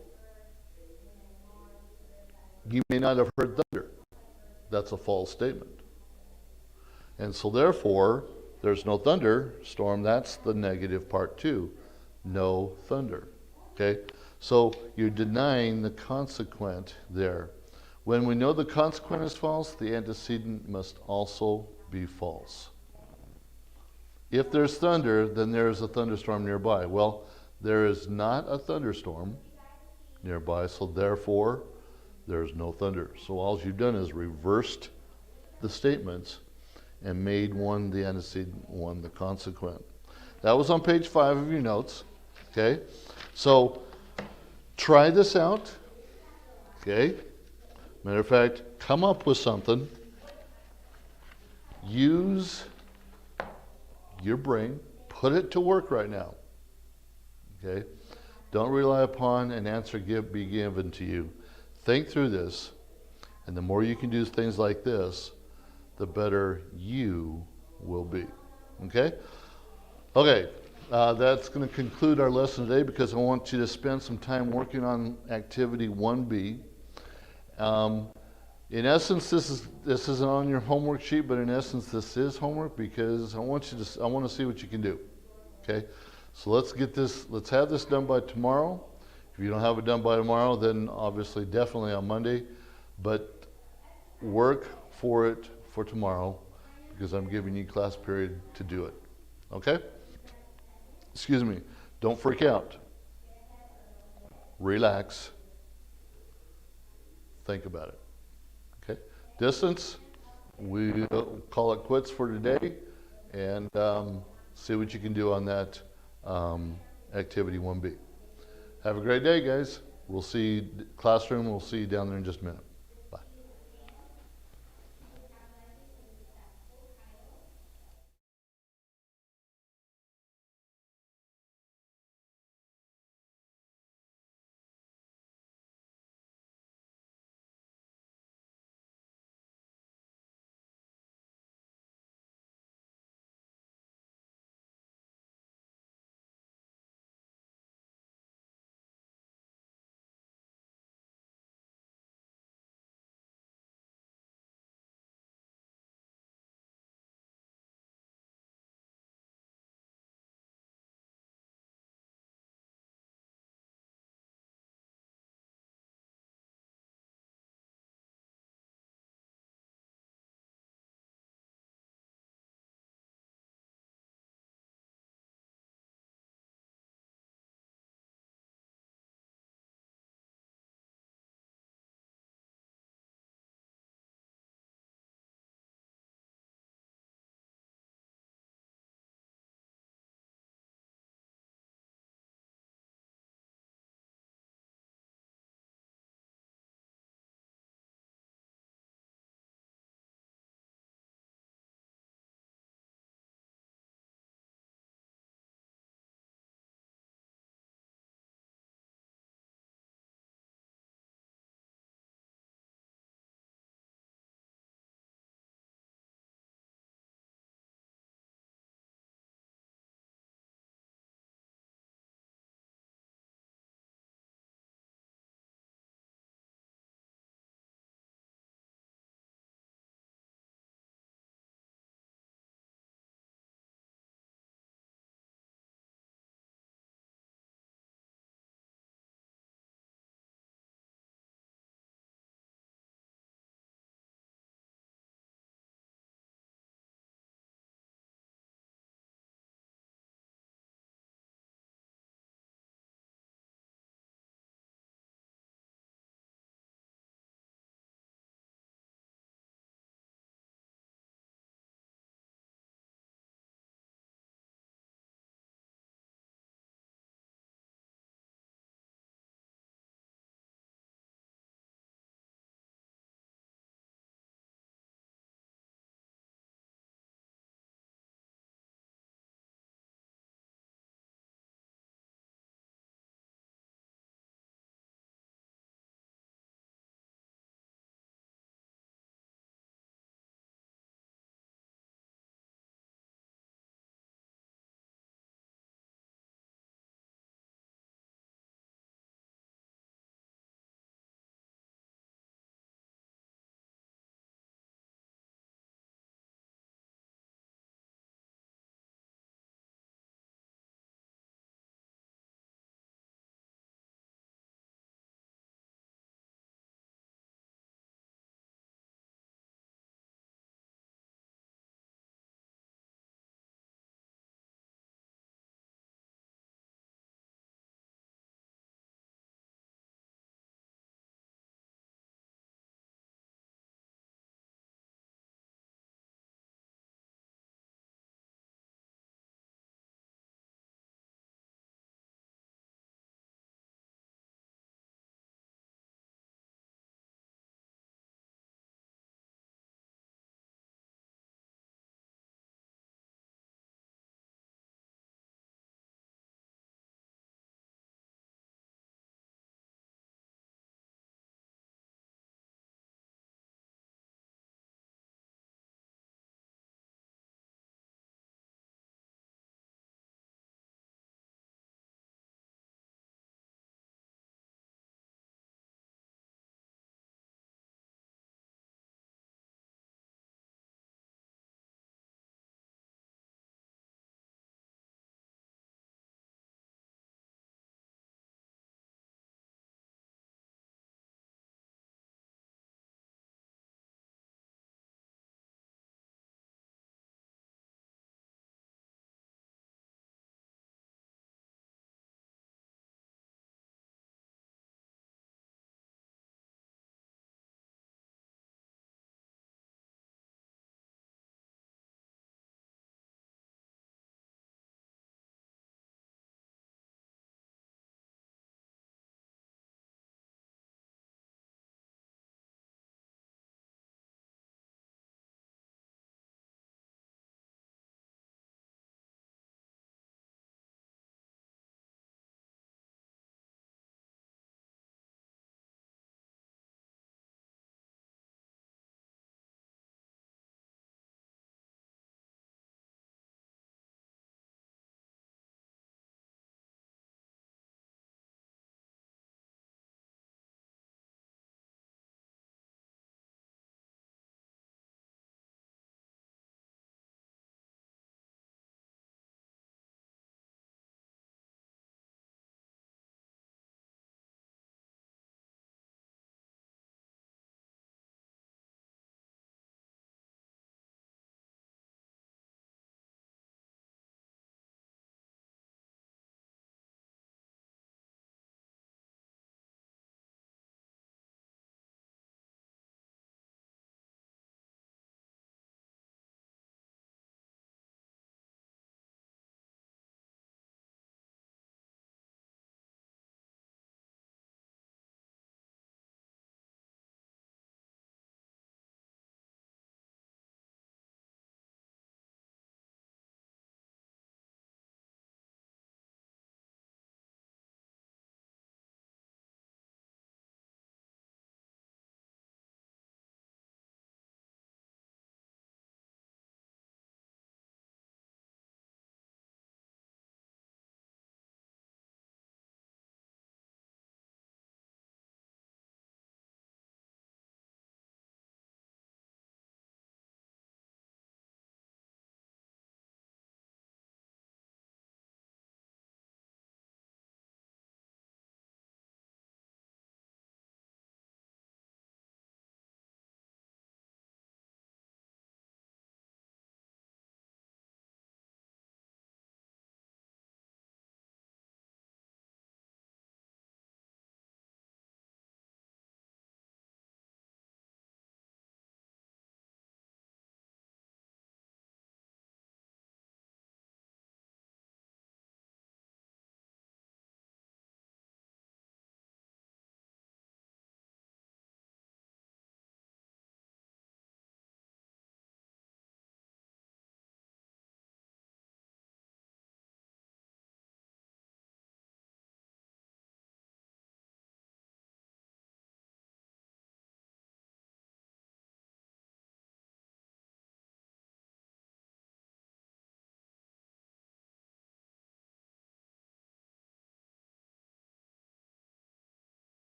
you may not have heard thunder. That's a false statement. And so therefore, there's no thunderstorm. That's the negative part too. No thunder. Okay? So you're denying the consequent there. When we know the consequent is false, the antecedent must also be false. If there's thunder, then there's a thunderstorm nearby. Well, there is not a thunderstorm nearby, so therefore there's no thunder. So all you've done is reversed the statements and made one the antecedent, one the consequent. That was on page 5 of your notes. Okay? So try this out. Okay? Matter of fact, come up with something. Use your brain. Put it to work right now. Okay? Don't rely upon an answer be given to you. Think through this, and the more you can do things like this, the better you will be. Okay? Okay, that's going to conclude our lesson today because I want you to spend some time working on activity 1B. In essence, this isn't on your homework sheet, but in essence, this is homework because I want to see what you can do. Okay? So let's have this done by tomorrow. If you don't have it done by tomorrow, then obviously definitely on Monday, but work for it for tomorrow because I'm giving you class period to do it. Okay? Excuse me. Don't freak out. Relax. Think about it. Okay? Distance, we'll call it quits for today and see what you can do on that activity 1B. Have a great day, guys. We'll see classroom. We'll see you down there in just a minute.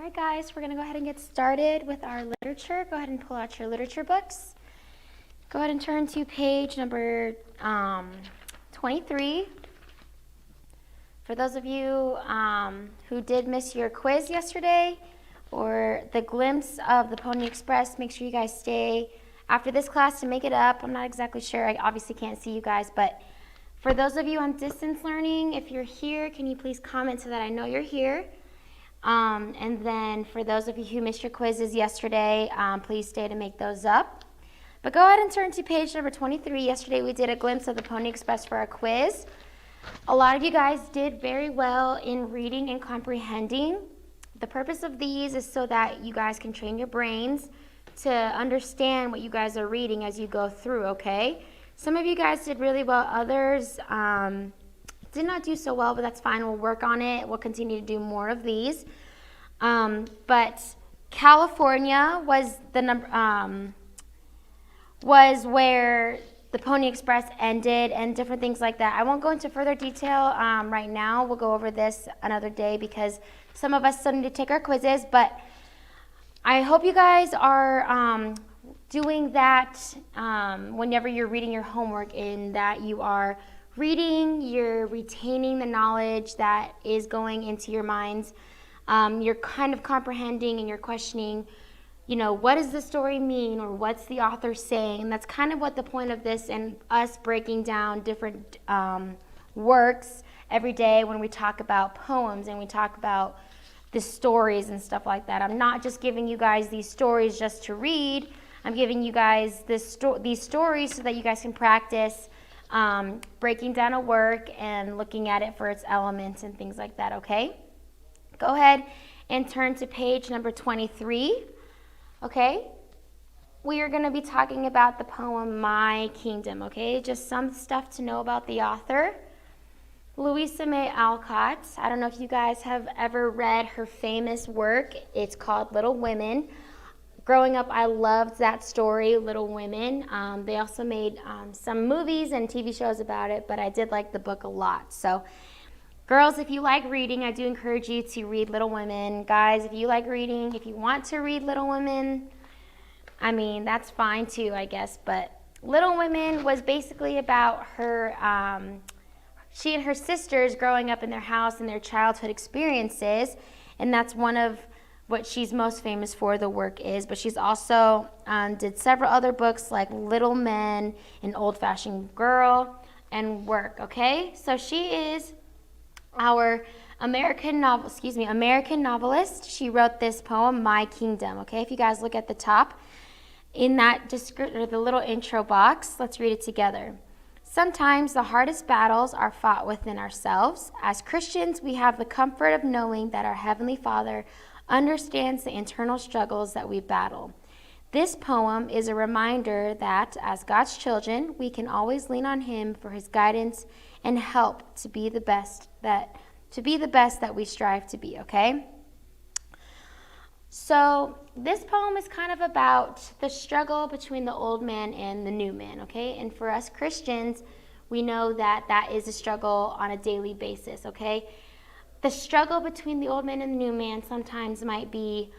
right, guys, we're going to go ahead and get started with our literature. Go ahead and pull out your literature books. Go ahead and turn to page number 23. For those of you who did miss your quiz yesterday or the glimpse of the Pony Express, make sure you guys stay after this class to make it up. I'm not exactly sure. I obviously can't see you guys, but for those of you on distance learning, if you're here, can you please comment so that I know you're here? And then for those of you who missed your quizzes yesterday, please stay to make those up. But go ahead and turn to page number 23. Yesterday we did a glimpse of the Pony Express for our quiz. A lot of you guys did very well in reading and comprehending. The purpose of these is so that you guys can train your brains to understand what you guys are reading as you go through, okay? Some of you guys did really well. Others did not do so well, but that's fine. We'll work on it. We'll continue to do more of these. But California was the was where the Pony Express ended and different things like that. I won't go into further detail right now. We'll go over this another day because some of us still need to take our quizzes. But I hope you guys are doing that whenever you're reading your homework, in that you are reading, you're retaining the knowledge that is going into your minds. You're kind of comprehending and you're questioning, you know, what does the story mean, or what's the author saying? And that's kind of what the point of this and us breaking down different works every day when we talk about poems and we talk about the stories and stuff like that. I'm not just giving you guys these stories just to read. I'm giving you guys these stories so that you guys can practice breaking down a work and looking at it for its elements and things like that, okay? Go ahead and turn to page number 23. Okay, we are going to be talking about the poem My Kingdom, okay? Just some stuff to know about the author. Louisa May Alcott. I don't know if you guys have ever read her famous work. It's called Little Women. Growing up, I loved that story, Little Women. They also made some movies and TV shows about it, but I did like the book a lot. So, girls, if you like reading, I do encourage you to read Little Women. Guys, if you like reading, if you want to read Little Women, I mean, that's fine too, I guess. But Little Women was basically about her, she and her sisters growing up in their house and their childhood experiences. And that's one of what she's most famous for, the work is. But she's also did several other books like Little Men, An Old-Fashioned Girl, and Work, okay? So she is our American novelist. She wrote this poem, My Kingdom, okay? If you guys look at the top, in that the little intro box, let's read it together. Sometimes the hardest battles are fought within ourselves. As Christians, we have the comfort of knowing that our Heavenly Father understands the internal struggles that we battle. This poem is a reminder that as God's children, we can always lean on Him for His guidance and help to be the best that we strive to be, okay? So this poem is kind of about the struggle between the old man and the new man, okay? And for us Christians, we know that that is a struggle on a daily basis, okay? The struggle between the old man and the new man sometimes might be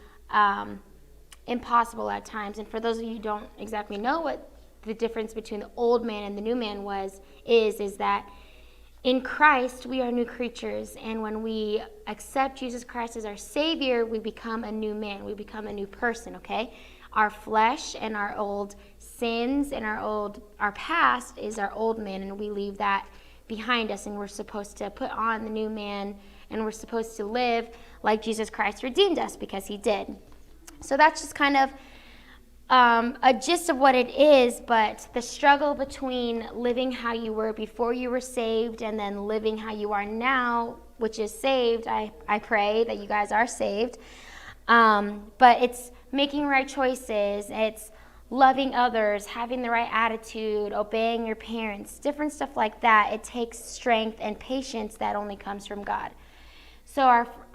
impossible at times. And for those of you who don't exactly know what the difference between the old man and the new man is that in Christ, we are new creatures, and when we accept Jesus Christ as our Savior, we become a new man. We become a new person, okay? Our flesh and our old sins and our past is our old man, and we leave that behind us, and we're supposed to put on the new man, and we're supposed to live like Jesus Christ redeemed us, because He did. So that's just kind of a gist of what it is, but the struggle between living how you were before you were saved and then living how you are now, which is saved. I pray that you guys are saved. But it's making right choices. It's loving others, having the right attitude, obeying your parents, different stuff like that. It takes strength and patience that only comes from God. So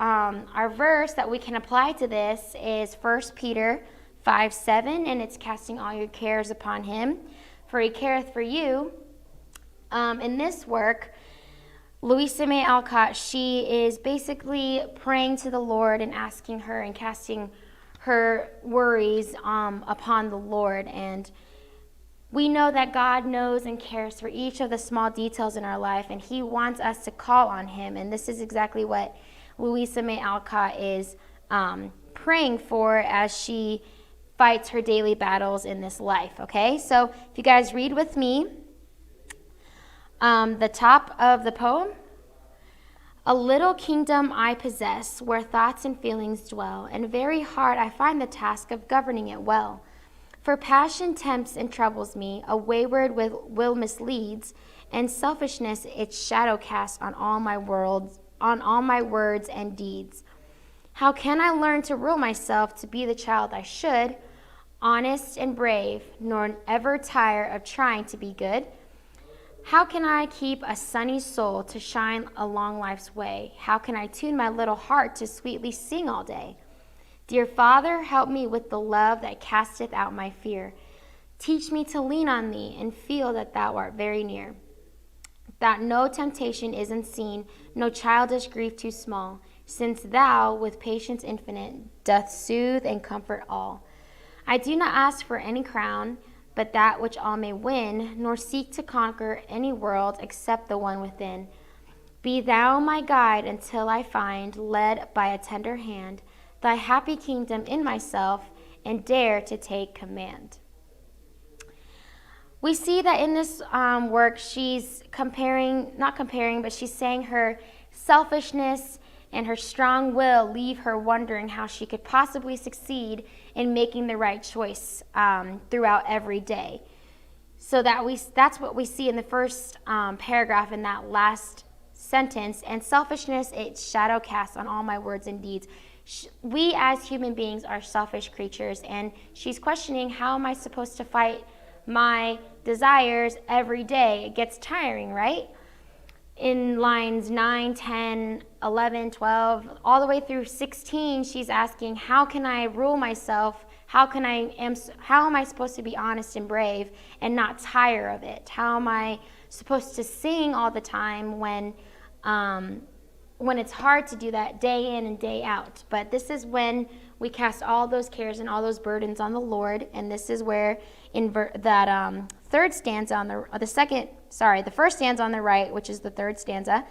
our verse that we can apply to this is 1 Peter 5:7, and it's casting all your cares upon Him, for He careth for you. In this work, Louisa May Alcott, she is basically praying to the Lord and asking her and casting her worries upon the Lord. And we know that God knows and cares for each of the small details in our life, and he wants us to call on him. And this is exactly what Louisa May Alcott is praying for as she fights her daily battles in this life, okay? So if you guys read with me, the top of the poem: a little kingdom I possess, where thoughts and feelings dwell, and very hard I find the task of governing it well. For passion tempts and troubles me, a wayward will misleads, and selfishness its shadow casts on all my words and deeds. How can I learn to rule myself to be the child I should, honest and brave, nor ever tire of trying to be good? How can I keep a sunny soul to shine along life's way? How can I tune my little heart to sweetly sing all day? Dear Father, help me with the love that casteth out my fear. Teach me to lean on thee and feel that thou art very near, that no temptation is unseen, no childish grief too small, since thou, with patience infinite, doth soothe and comfort all. I do not ask for any crown, but that which all may win, nor seek to conquer any world except the one within. Be thou my guide until I find, led by a tender hand, thy happy kingdom in myself, and dare to take command. We see that in this work, she's she's saying her selfishness and her strong will leave her wondering how she could possibly succeed in making the right choice throughout every day. So that's what we see in the first paragraph in that last sentence. And selfishness, its shadow casts on all my words and deeds. We as human beings are selfish creatures, and she's questioning, how am I supposed to fight my desires every day? It gets tiring, right? In lines 9, 10, 11, 12, all the way through 16, she's asking, how can I rule myself? How am I supposed to be honest and brave and not tire of it? How am I supposed to sing all the time when it's hard to do that day in and day out? But this is when we cast all those cares and all those burdens on the Lord, and this is where in that third stanza on the first stanza on the right, which is the third stanza,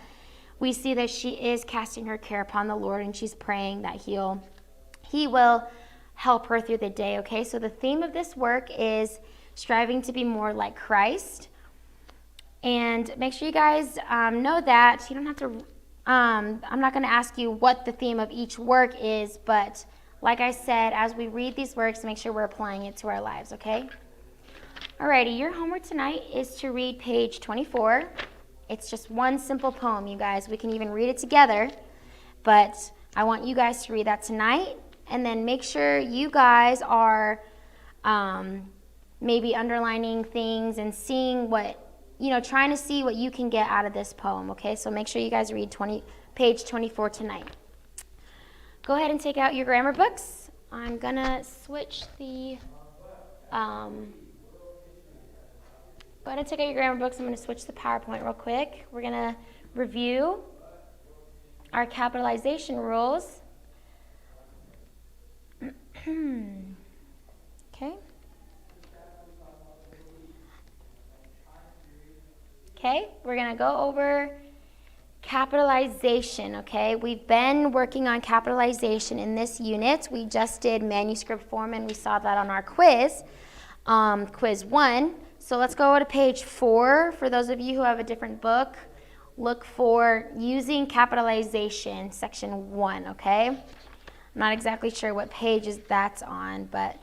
we see that she is casting her care upon the Lord, and she's praying that he will help her through the day, okay? So the theme of this work is striving to be more like Christ. And make sure you guys know that you don't have to, I'm not going to ask you what the theme of each work is, but like I said, as we read these works, make sure we're applying it to our lives, okay? Alrighty, your homework tonight is to read page 24. It's just one simple poem, you guys. We can even read it together, but I want you guys to read that tonight, and then make sure you guys are maybe underlining things and seeing trying to see what you can get out of this poem, okay? So make sure you guys read page 24 tonight. Go ahead and take out your grammar books. I'm gonna switch the, go ahead and take out your grammar books. I'm gonna switch the PowerPoint real quick. We're gonna review our capitalization rules. Okay. Okay, we're gonna go over capitalization, okay? We've been working on capitalization in this unit. We just did manuscript form, and we saw that on our quiz, quiz 1. So let's go to page 4. For those of you who have a different book, look for using capitalization, section 1, okay? I'm not exactly sure what page that's on, but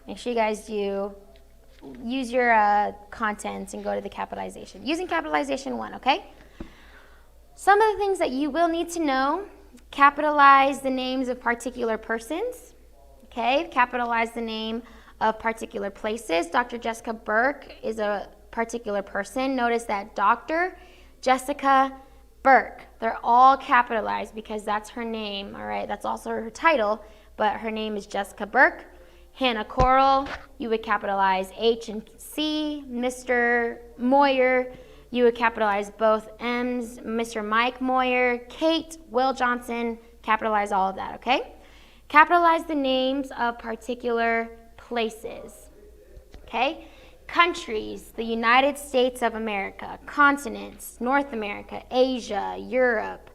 make sure you guys use your contents and go to the capitalization. Using capitalization 1, okay? Some of the things that you will need to know: capitalize the names of particular persons, okay? Capitalize the name of particular places. Dr. Jessica Burke is a particular person. Notice that Dr. Jessica Burke, they're all capitalized because that's her name, all right? That's also her title, but her name is Jessica Burke. Hannah Coral, you would capitalize H and C. Mr. Moyer, you would capitalize both M's, Mr. Mike Moyer, Kate, Will Johnson, capitalize all of that, okay? Capitalize the names of particular places, okay? Countries, the United States of America, continents, North America, Asia, Europe.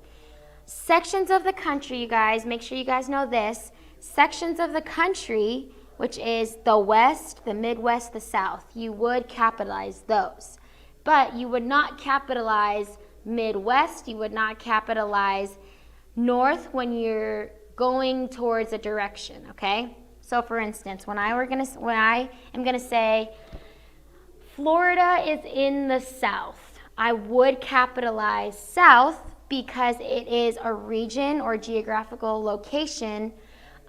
Sections of the country, you guys, make sure you guys know this. Sections of the country, which is the West, the Midwest, the South, you would capitalize those. But you would not capitalize Midwest, you would not capitalize North when you're going towards a direction, okay? So for instance, when I am gonna say Florida is in the South, I would capitalize South because it is a region or geographical location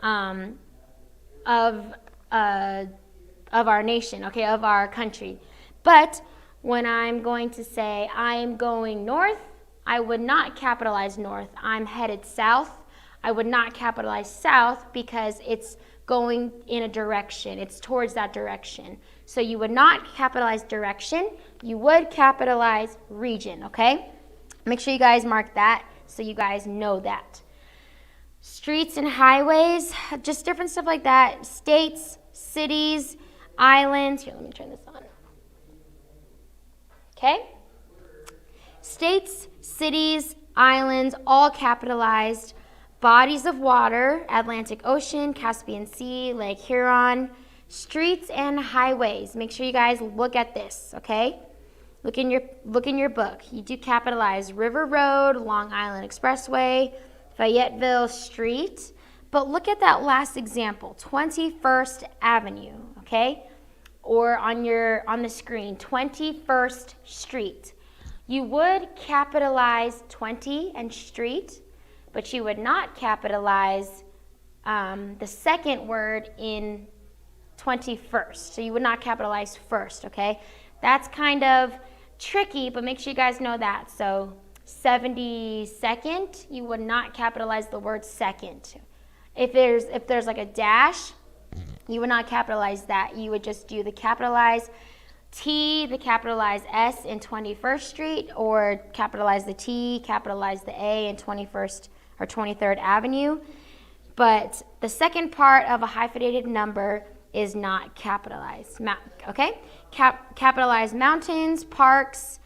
of our nation, okay, of our country. But when I'm going to say I'm going north, I would not capitalize north. I'm headed south. I would not capitalize south because it's going in a direction. It's towards that direction. So you would not capitalize direction. You would capitalize region, okay? Make sure you guys mark that so you guys know that. Streets and highways, just different stuff like that. States, cities, islands. Here, let me turn this on. Okay? States, cities, islands, all capitalized. Bodies of water, Atlantic Ocean, Caspian Sea, Lake Huron. Streets and highways. Make sure you guys look at this, okay? Look in your book. You do capitalize River Road, Long Island Expressway, Fayetteville Street. But look at that last example, 21st Avenue, okay? Or on the screen, 21st Street. You would capitalize 20 and street, but you would not capitalize the second word in 21st. So you would not capitalize first, okay? That's kind of tricky, but make sure you guys know that. So 72nd, you would not capitalize the word second. If there's like a dash, you would not capitalize that. You would just do the capitalized T, the capitalized S in 21st Street, or capitalize the T, capitalize the A in 21st or 23rd Avenue. But the second part of a hyphenated number is not capitalized, okay? Capitalize mountains, parks.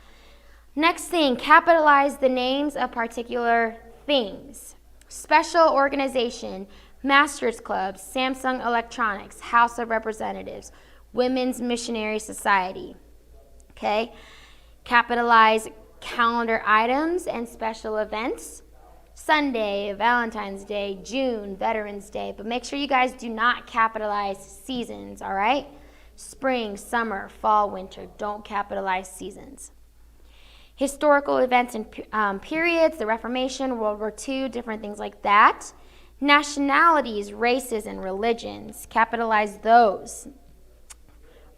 Next thing, capitalize the names of particular things. Special organization, Masters Club, Samsung Electronics, House of Representatives, Women's Missionary Society, okay? Capitalize calendar items and special events. Sunday, Valentine's Day, June, Veterans Day, but make sure you guys do not capitalize seasons, all right? Spring, summer, fall, winter, don't capitalize seasons. Historical events and periods, the Reformation, World War II, different things like that. Nationalities, races, and religions, capitalize those.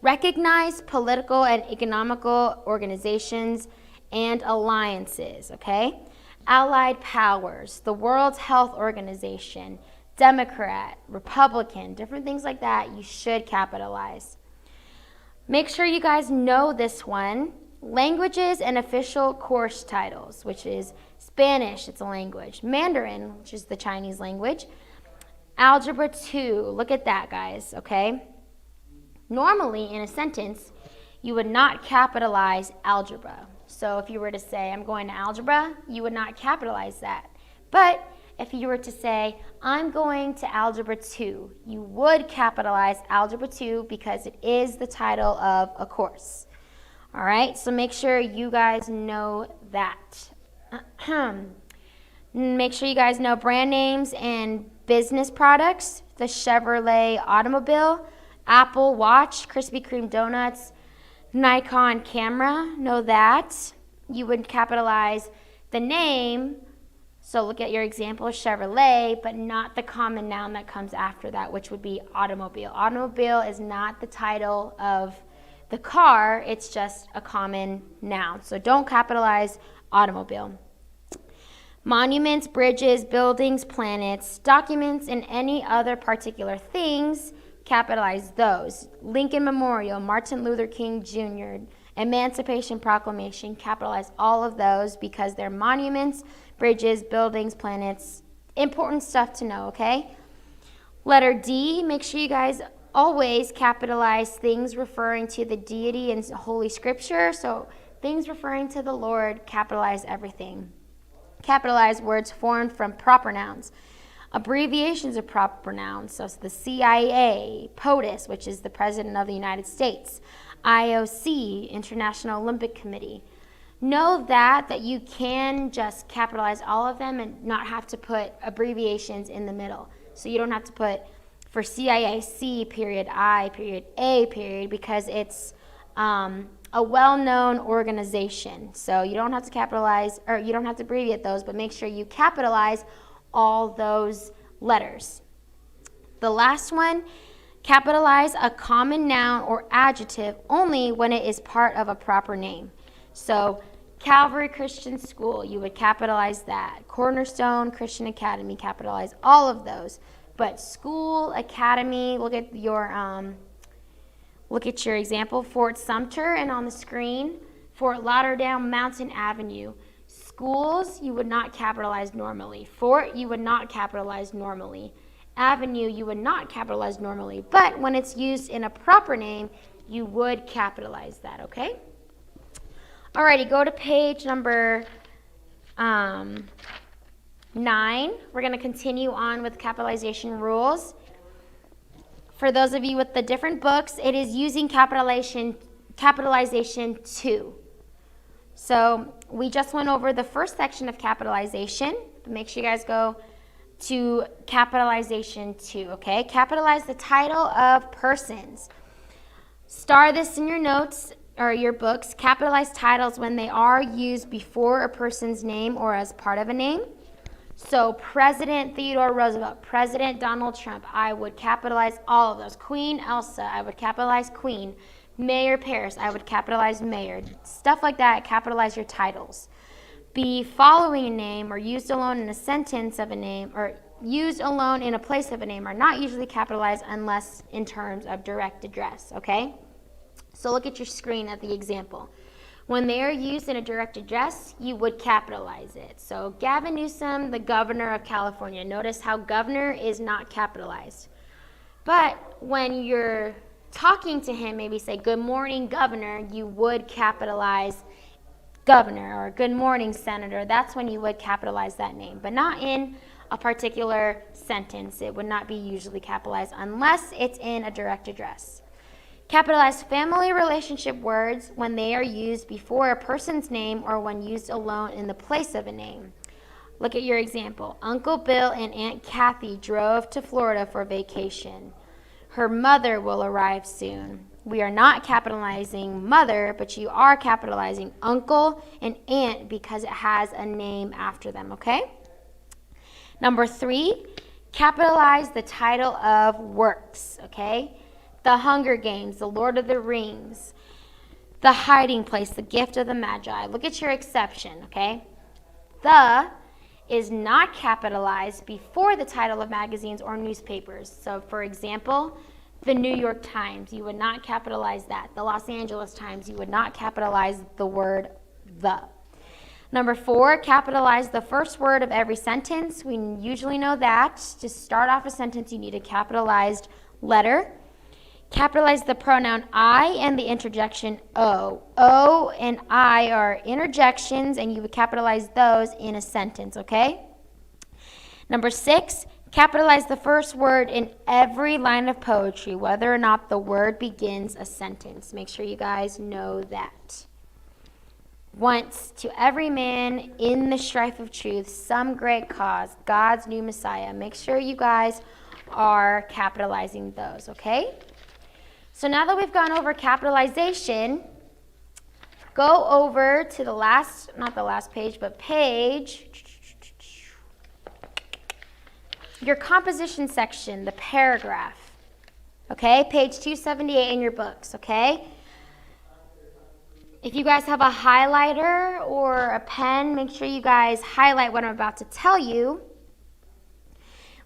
Recognize political and economical organizations and alliances, okay? Allied powers, the World Health Organization, Democrat, Republican, different things like that, you should capitalize. Make sure you guys know this one. Languages and official course titles, which is Spanish, it's a language. Mandarin, which is the Chinese language. Algebra 2, look at that, guys, okay? Normally, in a sentence, you would not capitalize algebra. So if you were to say, I'm going to algebra, you would not capitalize that. But if you were to say, I'm going to Algebra 2, you would capitalize Algebra 2 because it is the title of a course. All right, so make sure you guys know that. Make sure you guys know brand names and business products. The Chevrolet automobile, Apple Watch, Krispy Kreme donuts, Nikon camera, know that. You would capitalize the name, so look at your example, Chevrolet, but not the common noun that comes after that, which would be automobile. Automobile is not the title of the car, it's just a common noun. So don't capitalize automobile. Monuments, bridges, buildings, planets, documents, and any other particular things, capitalize those. Lincoln Memorial, Martin Luther King Jr., Emancipation Proclamation, capitalize all of those because they're monuments, bridges, buildings, planets, important stuff to know, okay? Letter D, make sure you guys always capitalize things referring to the deity in Holy Scripture. So things referring to the Lord, capitalize everything. Capitalize words formed from proper nouns. Abbreviations of proper nouns, so it's the CIA, POTUS, which is the President of the United States, IOC, International Olympic Committee. Know that you can just capitalize all of them and not have to put abbreviations in the middle. So you don't have to put for CIA, C, period, I, period, A, period, because it's a well-known organization. So you don't have to capitalize, or you don't have to abbreviate those, but make sure you capitalize all those letters. The last one, capitalize a common noun or adjective only when it is part of a proper name. So Calvary Christian School, you would capitalize that. Cornerstone Christian Academy, capitalize all of those. But school, academy, look at your example. Fort Sumter, and on the screen, Fort Lauderdale Mountain Avenue. Schools, you would not capitalize normally. Fort, you would not capitalize normally. Avenue, you would not capitalize normally. But when it's used in a proper name, you would capitalize that, okay? Alrighty, go to page number 9. We're going to continue on with capitalization rules. For those of you with the different books, it is using capitalization 2. So we just went over the first section of capitalization. Make sure you guys go to capitalization 2, okay? Capitalize the title of persons. Star this in your notes or your books. Capitalize titles when they are used before a person's name or as part of a name. So President Theodore Roosevelt, President Donald Trump, I would capitalize all of those. Queen Elsa, I would capitalize Queen. Mayor Paris, I would capitalize Mayor. Stuff like that, capitalize your titles. Be following a name or used alone in a sentence of a name or used alone in a place of a name are not usually capitalized unless in terms of direct address, okay? So look at your screen at the example. When they are used in a direct address, you would capitalize it. So Gavin Newsom, the governor of California. Notice how governor is not capitalized. But when you're talking to him, maybe say, good morning, governor, you would capitalize governor, or good morning, senator. That's when you would capitalize that name, but not in a particular sentence. It would not be usually capitalized unless it's in a direct address. Capitalize family relationship words when they are used before a person's name or when used alone in the place of a name. Look at your example. Uncle Bill and Aunt Kathy drove to Florida for vacation. Her mother will arrive soon. We are not capitalizing mother, but you are capitalizing uncle and aunt because it has a name after them, okay? Number 3, capitalize the title of works, okay? The Hunger Games, The Lord of the Rings, The Hiding Place, The Gift of the Magi. Look at your exception, okay? The is not capitalized before the title of magazines or newspapers. So, for example, the New York Times, you would not capitalize that. The Los Angeles Times, you would not capitalize the word the. Number 4, capitalize the first word of every sentence. We usually know that. To start off a sentence, you need a capitalized letter. Capitalize the pronoun I and the interjection O. O and I are interjections, and you would capitalize those in a sentence, okay? Number 6, capitalize the first word in every line of poetry, whether or not the word begins a sentence. Make sure you guys know that. Once to every man in the strife of truth, some great cause, God's new Messiah. Make sure you guys are capitalizing those, okay? So now that we've gone over capitalization, go over to the last, not the last page, but page, your composition section, the paragraph, okay? Page 278 in your books, okay? If you guys have a highlighter or a pen, make sure you guys highlight what I'm about to tell you.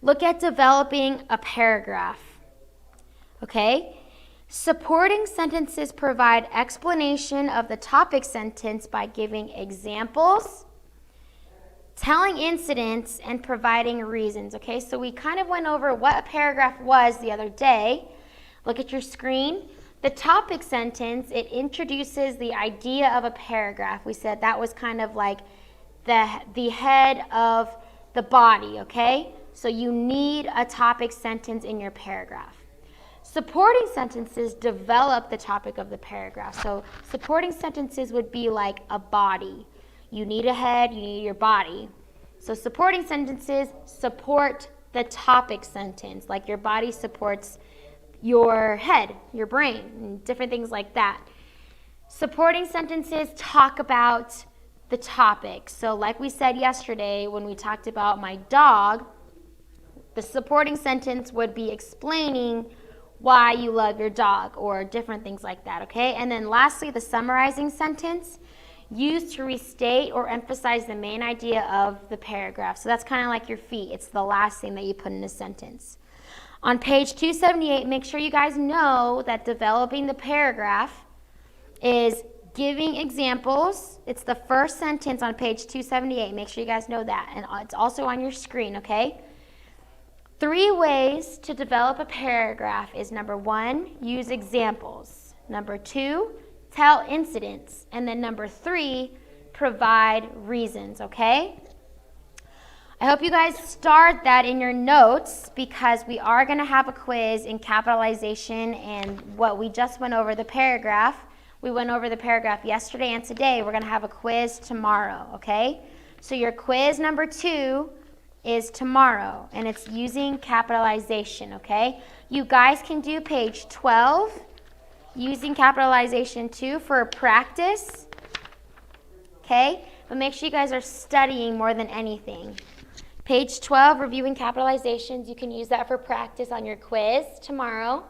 Look at developing a paragraph, okay? Supporting sentences provide explanation of the topic sentence by giving examples, telling incidents, and providing reasons. Okay, so we kind of went over what a paragraph was the other day. Look at your screen. The topic sentence, it introduces the idea of a paragraph. We said that was kind of like the head of the body, okay? So you need a topic sentence in your paragraph. Supporting sentences develop the topic of the paragraph. So supporting sentences would be like a body. You need a head, you need your body. So supporting sentences support the topic sentence, like your body supports your head, your brain, and different things like that. Supporting sentences talk about the topic. So like we said yesterday when we talked about my dog, the supporting sentence would be explaining why you love your dog or different things like that, okay? And then lastly, the summarizing sentence used to restate or emphasize the main idea of the paragraph. So that's kind of like your feet. It's the last thing that you put in a sentence. On page 278, make sure you guys know that developing the paragraph is giving examples. It's the first sentence on page 278. Make sure you guys know that. And it's also on your screen, okay? 3 ways to develop a paragraph is number 1, use examples. Number 2, tell incidents. And then number 3, provide reasons, okay? I hope you guys start that in your notes because we are going to have a quiz in capitalization and what we just went over the paragraph. We went over the paragraph yesterday and today. We're going to have a quiz tomorrow, okay? So your quiz number 2 is tomorrow, and it's using capitalization, okay? You guys can do page 12 using capitalization too for practice, okay? But make sure you guys are studying more than anything. Page 12, reviewing capitalizations, you can use that for practice on your quiz tomorrow.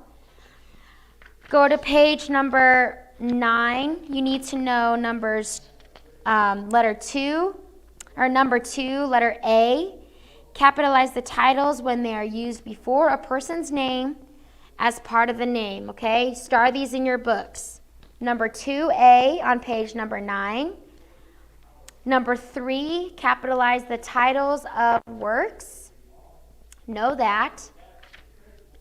Go to page number 9. You need to know numbers, number 2, letter A. Capitalize the titles when they are used before a person's name as part of the name, okay? Star these in your books. Number 2A on page number 9. Number 3, capitalize the titles of works. Know that.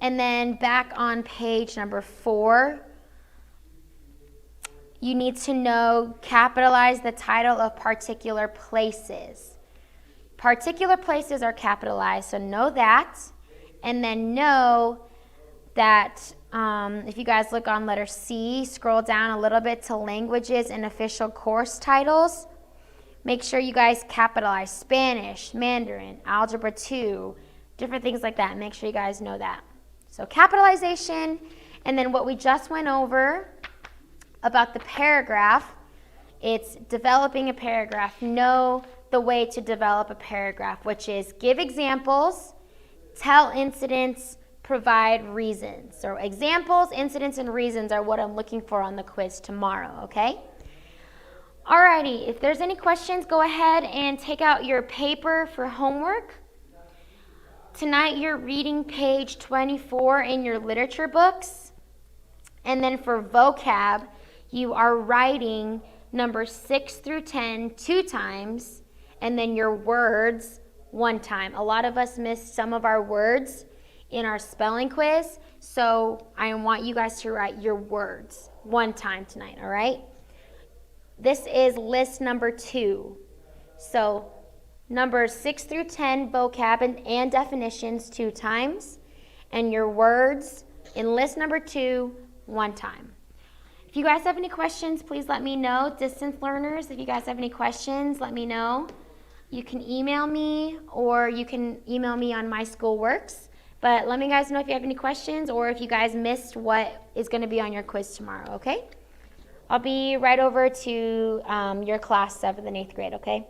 And then back on page number 4, you need to know, capitalize the title of particular places. Particular places are capitalized, so know that. And then know that if you guys look on letter C, scroll down a little bit to languages and official course titles. Make sure you guys capitalize Spanish, Mandarin, Algebra 2, different things like that. Make sure you guys know that. So capitalization, and then what we just went over about the paragraph, it's developing a paragraph. Know the way to develop a paragraph, which is give examples, tell incidents, provide reasons. So examples, incidents, and reasons are what I'm looking for on the quiz tomorrow, okay? Alrighty, if there's any questions, go ahead and take out your paper for homework. Tonight you're reading page 24 in your literature books. And then for vocab, you are writing numbers 6 through 10 2 times, and then your words 1 time. A lot of us missed some of our words in our spelling quiz, so I want you guys to write your words 1 time tonight, all right? This is list number 2. So numbers 6 through 10, vocab and definitions 2 times, and your words in list number 2 1 time. If you guys have any questions, please let me know. Distance learners, if you guys have any questions, let me know. You can email me, or you can email me on My School Works. But let me guys know if you have any questions or if you guys missed what is going to be on your quiz tomorrow, okay? I'll be right over to your class 7th and 8th grade, okay?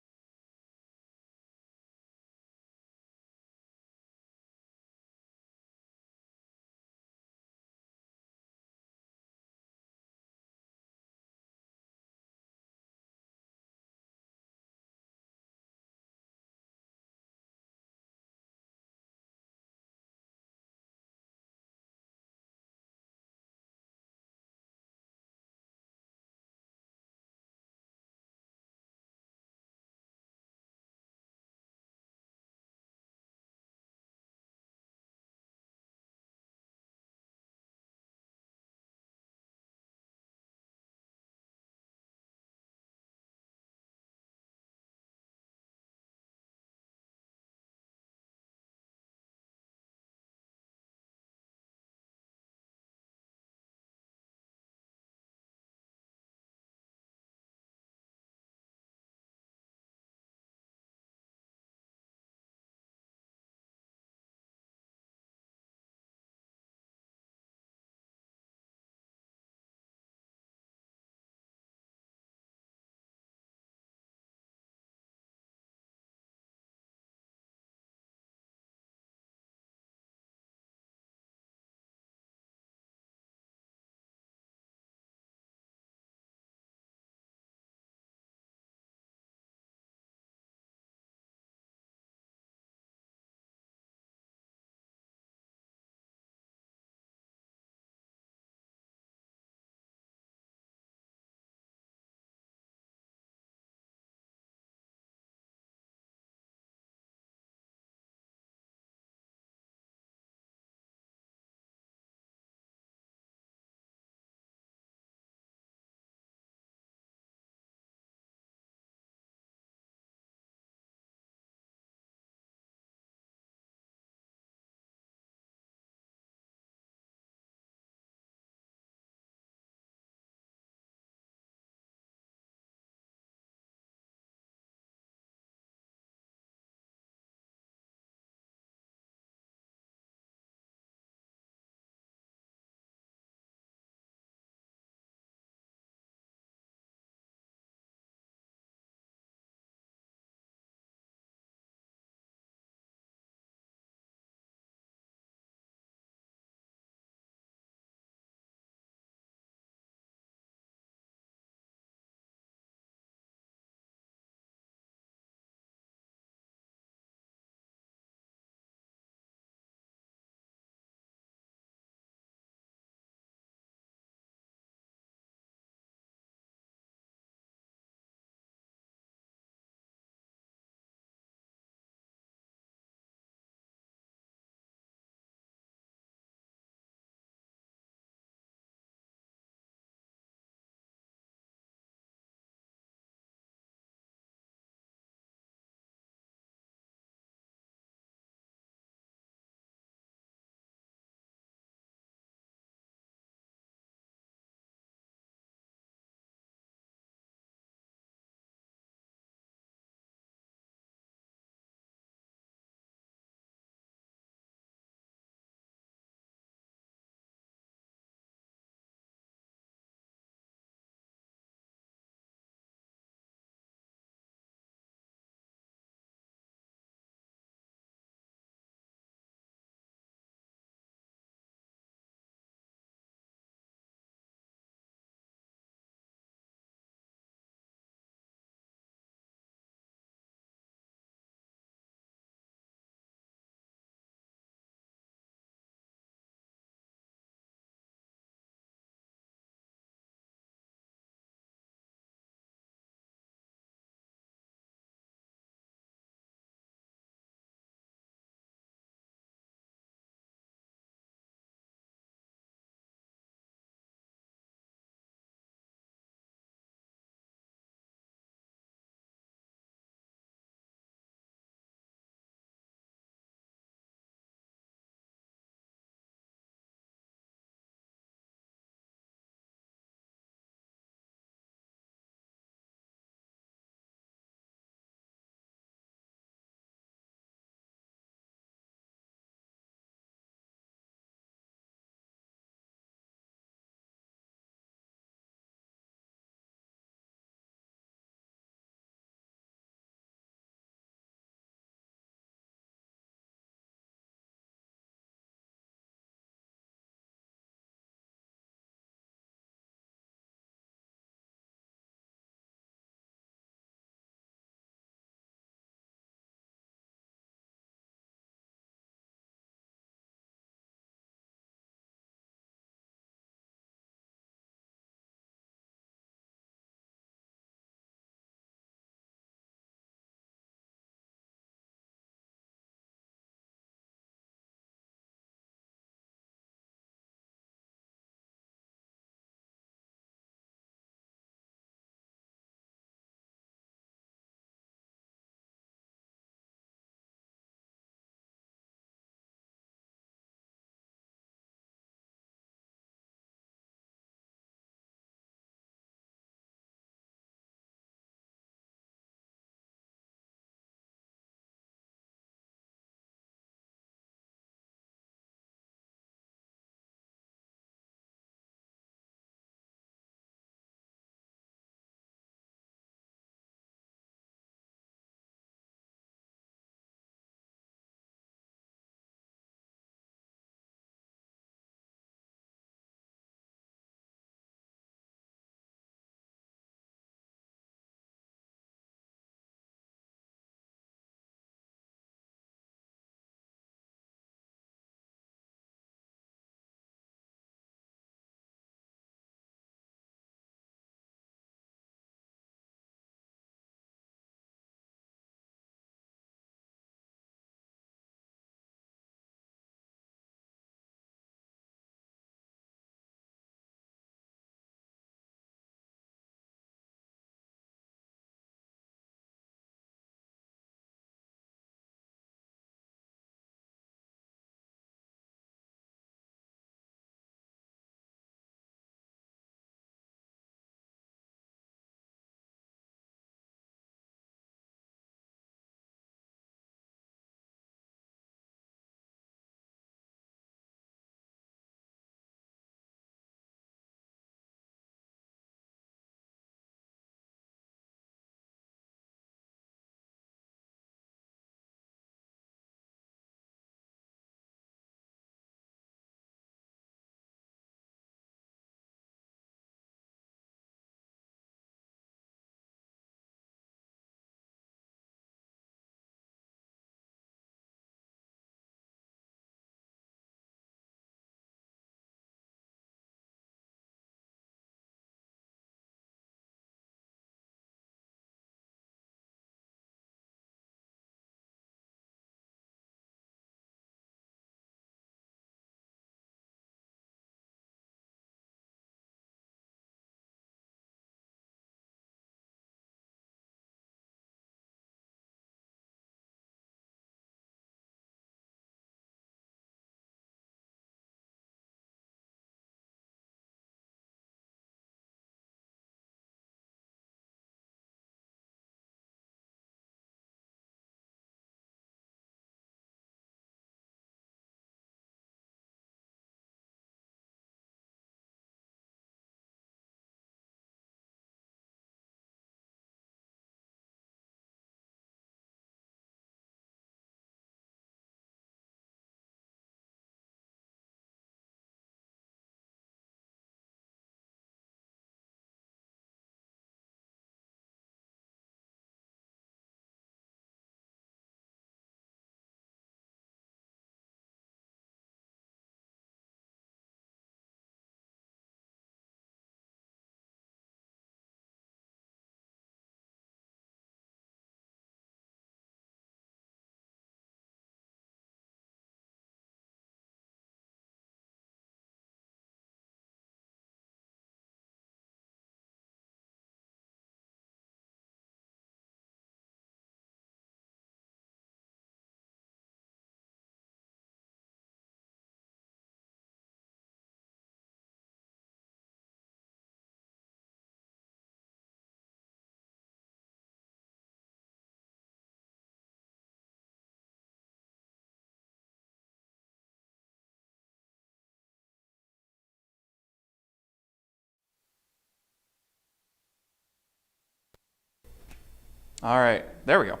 All right, there we go.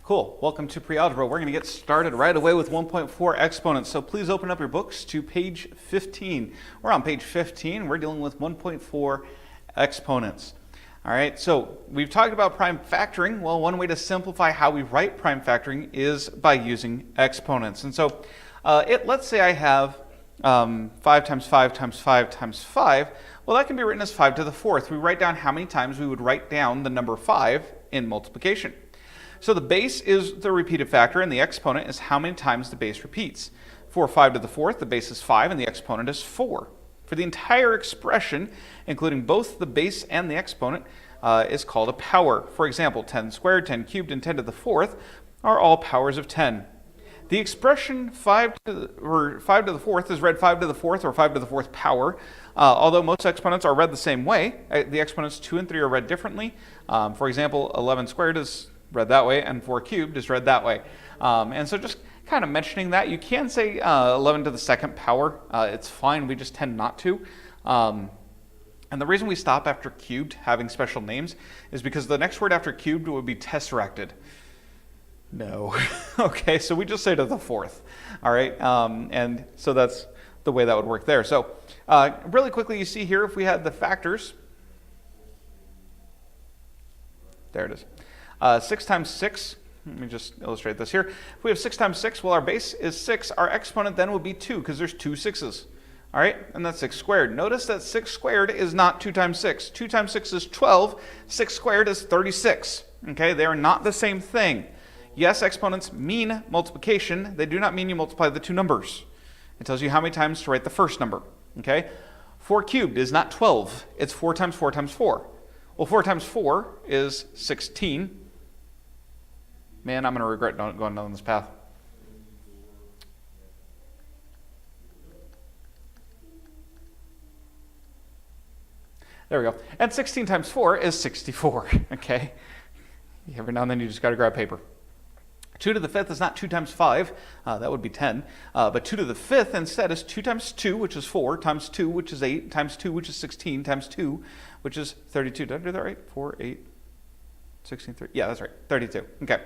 Cool. Welcome to pre-algebra. We're going to get started right away with 1.4 exponents. So please open up your books to page 15. We're on page 15. We're dealing with 1.4 exponents. All right, so we've talked about prime factoring. Well, one way to simplify how we write prime factoring is by using exponents. And so let's say I have 5 times 5 times 5 times 5. Well, that can be written as 5 to the 4th. We write down how many times we would write down the number 5 in multiplication. So the base is the repeated factor, and the exponent is how many times the base repeats. For 5 to the 4th, the base is 5, and the exponent is 4. For the entire expression, including both the base and the exponent, is called a power. For example, 10 squared, 10 cubed, and 10 to the 4th are all powers of 10. The expression 5 to the 4th is read 5 to the 4th or 5 to the 4th power. Although most exponents are read the same way, the exponents 2 and 3 are read differently. For example, 11 squared is read that way, and 4 cubed is read that way. And so just kind of mentioning that, you can say 11 to the 2nd power. It's fine, we just tend not to. And the reason we stop after cubed, having special names, is because the next word after cubed would be tesseracted. No. Okay, so we just say to the 4th. All right, and so that's the way that would work there. So really quickly, you see here, if we had the factors, there it is. 6 times 6, let me just illustrate this here. If we have 6 times 6, well, our base is 6. Our exponent then would be 2, because there's 2 6s. All right, and that's 6 squared. Notice that 6 squared is not 2 times 6. 2 times 6 is 12. 6 squared is 36. Okay, they are not the same thing. Yes, exponents mean multiplication. They do not mean you multiply the two numbers. It tells you how many times to write the first number. Okay, 4 cubed is not 12. It's 4 times 4 times 4. Well, 4 times 4 is 16. Man, I'm going to regret going down this path. There we go. And 16 times 4 is 64. Okay. Every now and then you just got to grab paper. 2 to the 5th is not 2 times 5. That would be 10. But 2 to the 5th instead is 2 times 2, which is 4, times 2, which is 8, times 2, which is 16, times 2, which is 32. Did I do that right? 4, 8, 16, 3. Yeah, that's right. 32. Okay.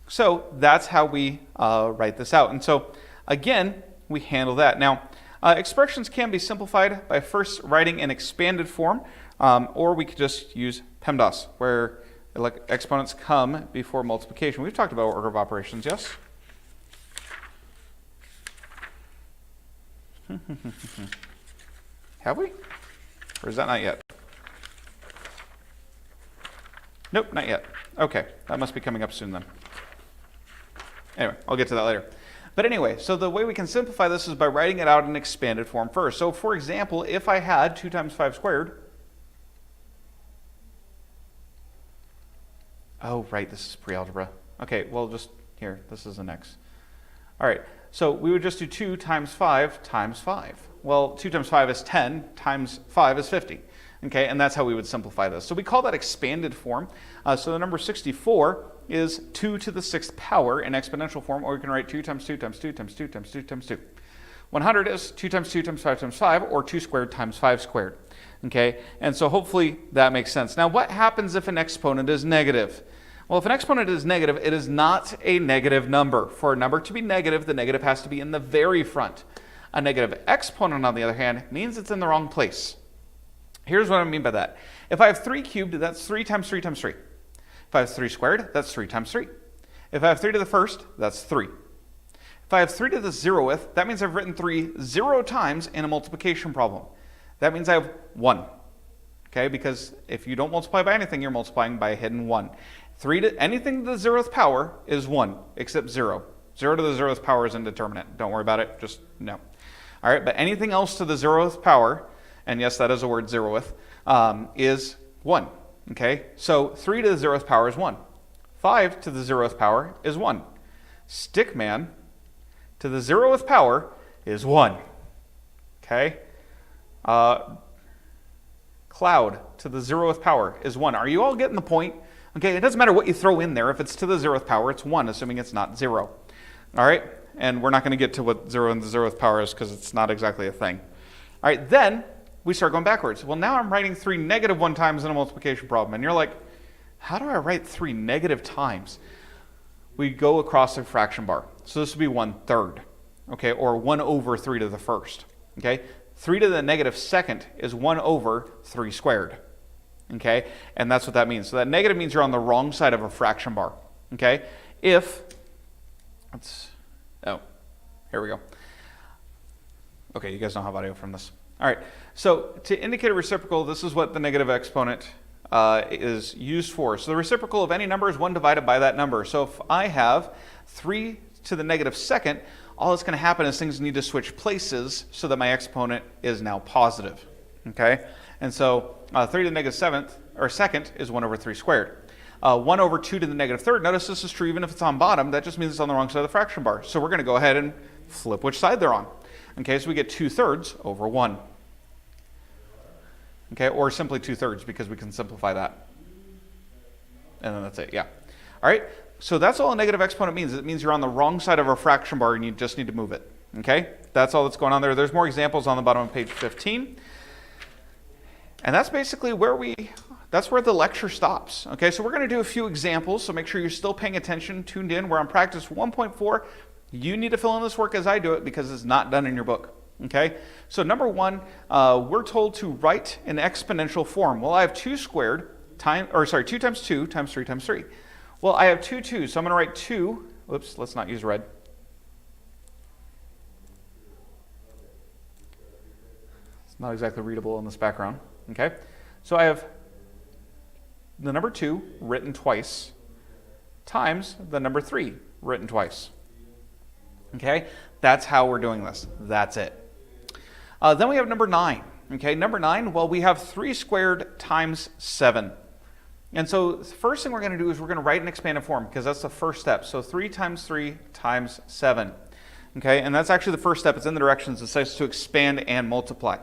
So that's how we write this out. And so, again, we handle that. Now, expressions can be simplified by first writing in expanded form, or we could just use PEMDAS, where exponents come before multiplication. We've talked about order of operations, yes? Have we? Or is that not yet? Nope, not yet. Okay, that must be coming up soon then. Anyway, I'll get to that later. But anyway, so the way we can simplify this is by writing it out in expanded form first. So for example, if I had 2 times 5 squared, oh, right, this is pre-algebra. Okay, well, just here, this is an X. All right, so we would just do 2 times 5 times 5. Well, 2 times 5 is 10, times 5 is 50. Okay, and that's how we would simplify this. So we call that expanded form. So the number 64 is 2 to the 6th power in exponential form, or we can write 2 times 2 times 2 times 2 times 2 times 2. 100 is 2 times 2 times 5 times 5, or 2 squared times 5 squared. Okay, and so hopefully that makes sense. Now, what happens if an exponent is negative? Well, if an exponent is negative, it is not a negative number. For a number to be negative, the negative has to be in the very front. A negative exponent, on the other hand, means it's in the wrong place. Here's what I mean by that. If I have 3 cubed, that's 3 times 3 times 3. If I have 3 squared, that's 3 times 3. If I have 3 to the 1st, that's 3. If I have 3 to the 0th, that means I've written 3 0 times in a multiplication problem. That means I have 1. Okay, because if you don't multiply by anything, you're multiplying by a hidden 1. Anything to the 0th power is 1, except 0. 0 to the 0th power is indeterminate. Don't worry about it, just no. All right, but anything else to the 0th power, and yes, that is a word, 0th, is 1. Okay, so 3 to the 0th power is 1. 5 to the 0th power is 1. Stickman to the 0th power is 1. Okay, cloud to the 0th power is 1. Are you all getting the point? Okay, it doesn't matter what you throw in there. If it's to the 0th power, it's 1, assuming it's not 0. All right, and we're not going to get to what 0 in the 0th power is because it's not exactly a thing. All right, then we start going backwards. Well, now I'm writing 3 negative 1 times in a multiplication problem, and you're like, how do I write 3 negative times? We go across the fraction bar. So this would be 1/3, okay, or 1 over 3 to the first, okay? 3 to the negative second is 1 over 3 squared, okay? And that's what that means. So that negative means you're on the wrong side of a fraction bar, okay? If, here we go. Okay, you guys don't have audio from this. All right, so to indicate a reciprocal, this is what the negative exponent is used for. So the reciprocal of any number is 1 divided by that number. So if I have 3 to the negative second, all that's going to happen is things need to switch places so that my exponent is now positive, okay? And so 3 to the negative second is 1 over 3 squared. 1 over 2 to the negative third, notice this is true even if it's on bottom, that just means it's on the wrong side of the fraction bar. So we're going to go ahead and flip which side they're on. Okay, so we get 2/3 over 1. Okay, or simply 2/3 because we can simplify that. And then that's it, yeah. All right, so that's all a negative exponent means. It means you're on the wrong side of a fraction bar and you just need to move it. Okay, that's all that's going on there. There's more examples on the bottom of page 15. And that's basically that's where the lecture stops. Okay, so we're going to do a few examples, so make sure you're still paying attention, tuned in. We're on practice 1.4. You need to fill in this work as I do it because it's not done in your book. Okay, so number 1, we're told to write an exponential form. Well, I have 2 times 2 times 3 times 3. Well, I have 2 2's, so I'm going to write 2. Oops, let's not use red. It's not exactly readable in this background. Okay, so I have the number 2 written twice times the number 3 written twice. Okay, that's how we're doing this. That's it. Then we have number 9. Okay, number 9, well, we have 3 squared times 7. And so the first thing we're going to do is we're going to write an expanded form because that's the first step. So 3 times 3 times 7. Okay, and that's actually the first step. It's in the directions. It says to expand and multiply.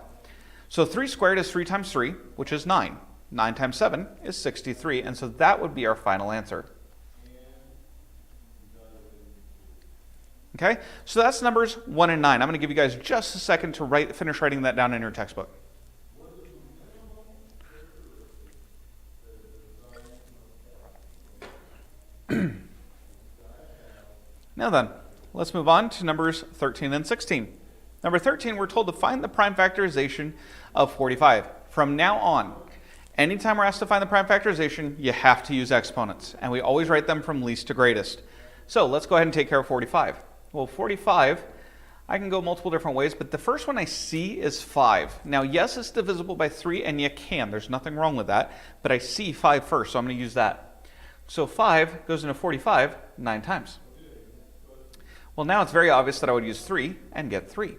So 3 squared is 3 times 3, which is 9. 9 times 7 is 63. And so that would be our final answer. Okay, so that's numbers 1 and 9. I'm going to give you guys just a second to finish writing that down in your textbook. Now then, let's move on to numbers 13 and 16. Number 13, we're told to find the prime factorization of 45. From now on, anytime we're asked to find the prime factorization, you have to use exponents. And we always write them from least to greatest. So let's go ahead and take care of 45. Well, 45, I can go multiple different ways, but the first one I see is 5. Now, yes, it's divisible by 3, and you can. There's nothing wrong with that, but I see 5 first, so I'm going to use that. So 5 goes into 45 9 times. Well, now it's very obvious that I would use 3 and get 3.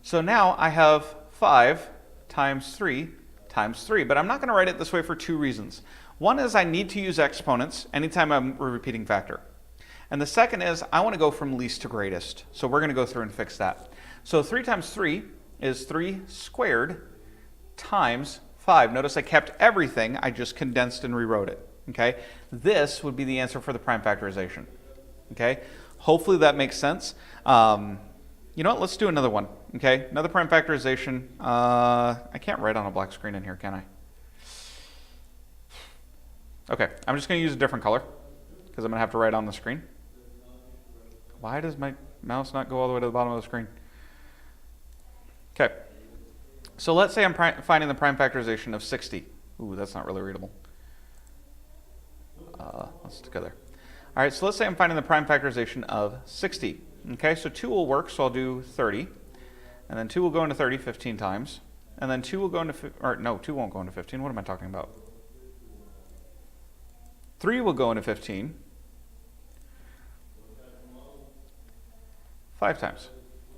So now I have 5 times 3 times 3, but I'm not going to write it this way for 2 reasons. One is I need to use exponents anytime I'm a repeating factor. And the second is I want to go from least to greatest. So we're going to go through and fix that. So 3 times 3 is 3 squared times 5. Notice I kept everything. I just condensed and rewrote it. Okay? This would be the answer for the prime factorization. Okay? Hopefully that makes sense. You know what? Let's do another one. Okay? Another prime factorization. I can't write on a black screen in here, can I? Okay. I'm just going to use a different color because I'm going to have to write on the screen. Why does my mouse not go all the way to the bottom of the screen? Okay. So let's say I'm finding the prime factorization of 60. Ooh, that's not really readable. Let's do together. All right, so let's say I'm finding the prime factorization of 60. Okay, so 2 will work, so I'll do 30. And then 2 will go into 30 15 times. And then 2 will go into, 2 won't go into 15. What am I talking about? 3 will go into 15. 5 times.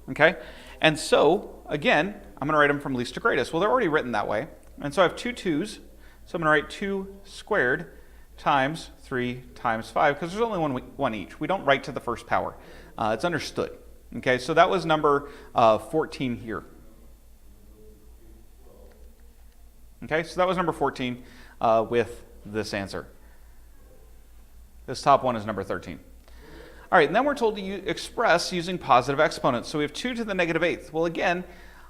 Okay? And so, again, I'm going to write them from least to greatest. Well, they're already written that way. And so I have 2 2's. So I'm going to write 2 squared times 3 times 5, because there's only one each. We don't write to the first power. It's understood. Okay, so that was number 14 here. Okay, so that was number 14 with this answer. This top one is number 13. All right, and then we're told to express using positive exponents. So we have 2 to the negative 8th. Well, again,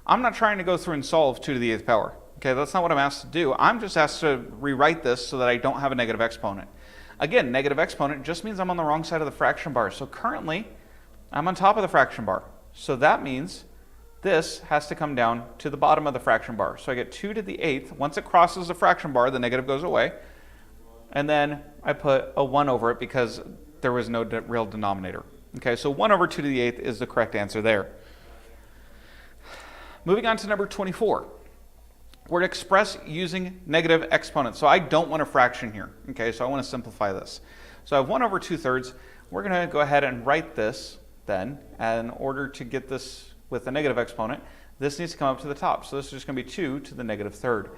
I'm not trying to go through and solve 2 to the 8th power. Okay, that's not what I'm asked to do. I'm just asked to rewrite this so that I don't have a negative exponent. Again, negative exponent just means I'm on the wrong side of the fraction bar. So currently, I'm on top of the fraction bar. So that means this has to come down to the bottom of the fraction bar. So I get 2 to the 8th. Once it crosses the fraction bar, the negative goes away. And then I put a 1 over it because there was no real denominator. Okay, so 1 over 2 to the 8th is the correct answer there. Moving on to number 24. We're to express using negative exponents. So I don't want a fraction here. Okay, so I want to simplify this. So I have 1 over 2/3. We're going to go ahead and write this then. And in order to get this with a negative exponent, this needs to come up to the top. So this is just going to be 2 to the negative third.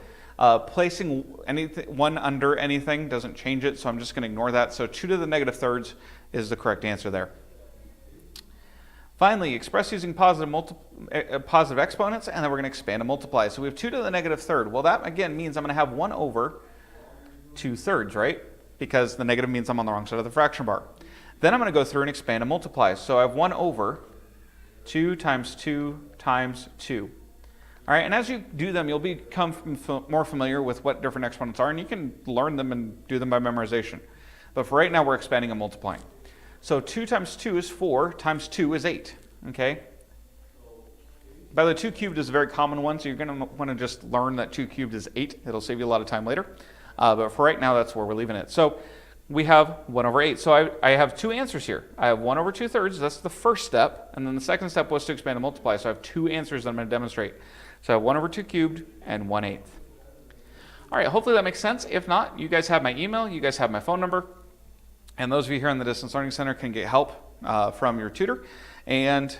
Placing anything, 1 under anything doesn't change it, so I'm just going to ignore that. So 2 to the negative thirds is the correct answer there. Finally, express using positive exponents, and then we're going to expand and multiply. So we have 2 to the negative third. Well, that again means I'm going to have 1 over 2/3, right? Because the negative means I'm on the wrong side of the fraction bar. Then I'm going to go through and expand and multiply. So I have 1 over 2 times 2 times 2. All right, and as you do them, you'll become more familiar with what different exponents are, and you can learn them and do them by memorization. But for right now, we're expanding and multiplying. So 2 times 2 is 4, times 2 is 8, okay? By the way, 2 cubed is a very common one, so you're going to want to just learn that 2 cubed is 8. It'll save you a lot of time later. But for right now, that's where we're leaving it. So we have 1 over 8. So I have 2 answers here. I have 1 over 2/3. That's the first step. And then the second step was to expand and multiply. So I have 2 answers that I'm going to demonstrate. So I have 1 over 2 cubed and 1/8. All right, hopefully that makes sense. If not, you guys have my email. You guys have my phone number. And those of you here in the Distance Learning Center can get help from your tutor. And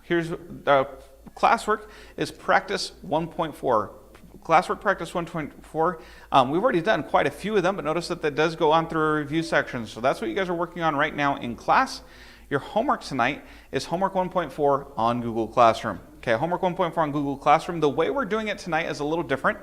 here's the classwork is practice 1.4. Classwork practice 1.4. We've already done quite a few of them, but notice that that does go on through a review section. So that's what you guys are working on right now in class. Your homework tonight is homework 1.4 on Google Classroom. Okay, homework 1.4 on Google Classroom. The way we're doing it tonight is a little different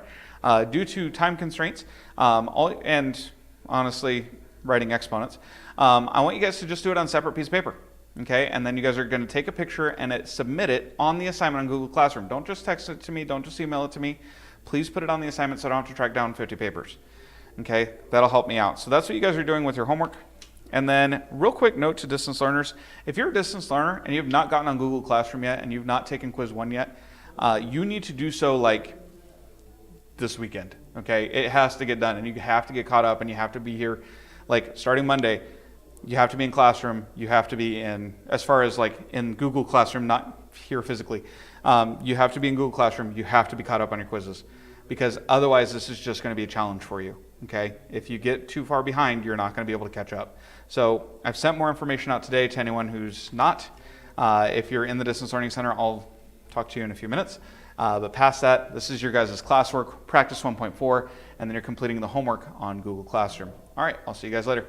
due to time constraints and honestly, writing exponents. I want you guys to just do it on a separate piece of paper. Okay, and then you guys are going to take a picture and submit it on the assignment on Google Classroom. Don't just text it to me. Don't just email it to me. Please put it on the assignment so I don't have to track down 50 papers. Okay, that'll help me out. So that's what you guys are doing with your homework. And then real quick note to distance learners. If you're a distance learner and you've not gotten on Google Classroom yet and you've not taken quiz 1 yet, you need to do so like this weekend. Okay, it has to get done and you have to get caught up and you have to be here like starting Monday. You have to be in classroom. You have to be in, as far as like in Google Classroom, not here physically. You have to be in Google Classroom. You have to be caught up on your quizzes because otherwise this is just going to be a challenge for you. Okay, if you get too far behind, you're not going to be able to catch up. So I've sent more information out today to anyone who's not. If you're in the Distance Learning Center, I'll talk to you in a few minutes. But past that, this is your guys' classwork, practice 1.4, and then you're completing the homework on Google Classroom. All right, I'll see you guys later.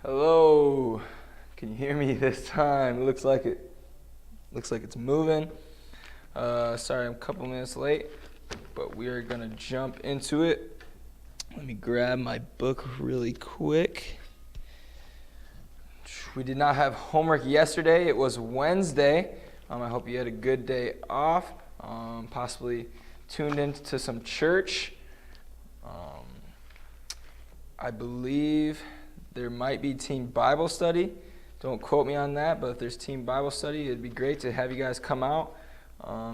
Hello. Can you hear me this time? It looks like it's moving. Sorry, I'm a couple minutes late, but we are gonna jump into it. Let me grab my book really quick. We did not have homework yesterday. It was Wednesday. I hope you had a good day off. Possibly tuned into some church. I believe there might be team Bible study. Don't quote me on that, but if there's team Bible study, it'd be great to have you guys come out,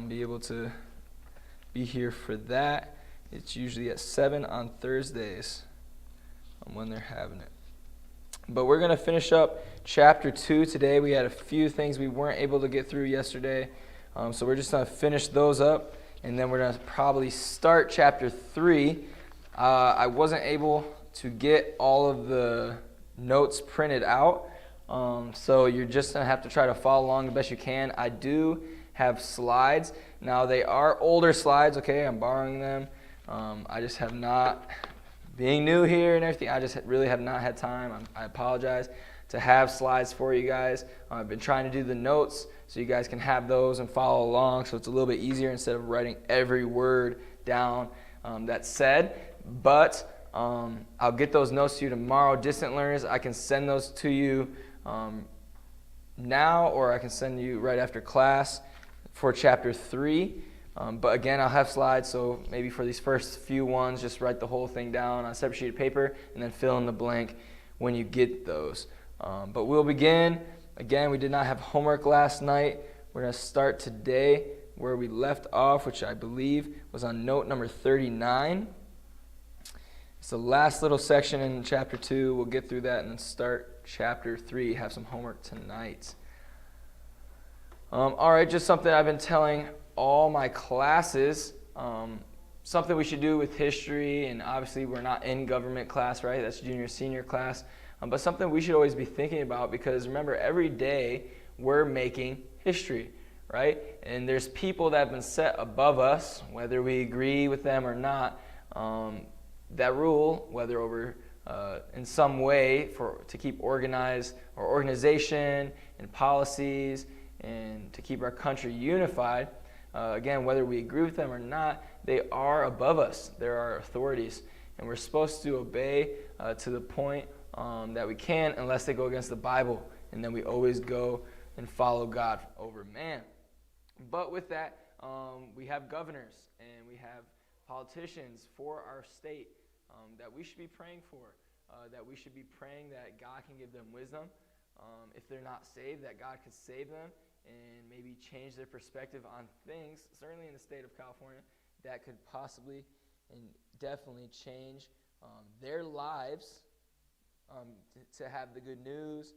be able to be here for that. It's usually at 7 on Thursdays when they're having it. But we're going to finish up chapter 2 today. We had a few things we weren't able to get through yesterday, so we're just going to finish those up, and then we're going to probably start chapter 3. I wasn't able to get all of the notes printed out, so you're just going to have to try to follow along the best you can. I do have slides. Now, they are older slides, okay? I'm borrowing them. I just have not, being new here and everything, I just really have not had time. I apologize to have slides for you guys. I've been trying to do the notes so you guys can have those and follow along, so it's a little bit easier instead of writing every word down that's said. But I'll get those notes to you tomorrow. Distant learners, I can send those to you now, or I can send you right after class for chapter 3. But again, I'll have slides, so maybe for these first few ones, just write the whole thing down on a separate sheet of paper and then fill in the blank when you get those. But we'll begin. Again, we did not have homework last night. We're going to start today where we left off, which I believe was on note number 39. It's the last little section in chapter 2. We'll get through that and then start chapter 3. Have some homework tonight. All right, just something I've been telling all my classes, something we should do with history, and obviously we're not in government class, right? That's junior, senior class. But something we should always be thinking about, because remember, every day we're making history, right? And there's people that have been set above us, whether we agree with them or not, that rule, whether over in some way to keep organized our organization and policies and to keep our country unified. Again, whether we agree with them or not, they are above us. They're our authorities, and we're supposed to obey to the point that we can, unless they go against the Bible, and then we always go and follow God over man. But with that, we have governors and we have politicians for our state that we should be praying for, that we should be praying that God can give them wisdom. If they're not saved, that God could save them and maybe change their perspective on things, certainly in the state of California, that could possibly and definitely change their lives to have the good news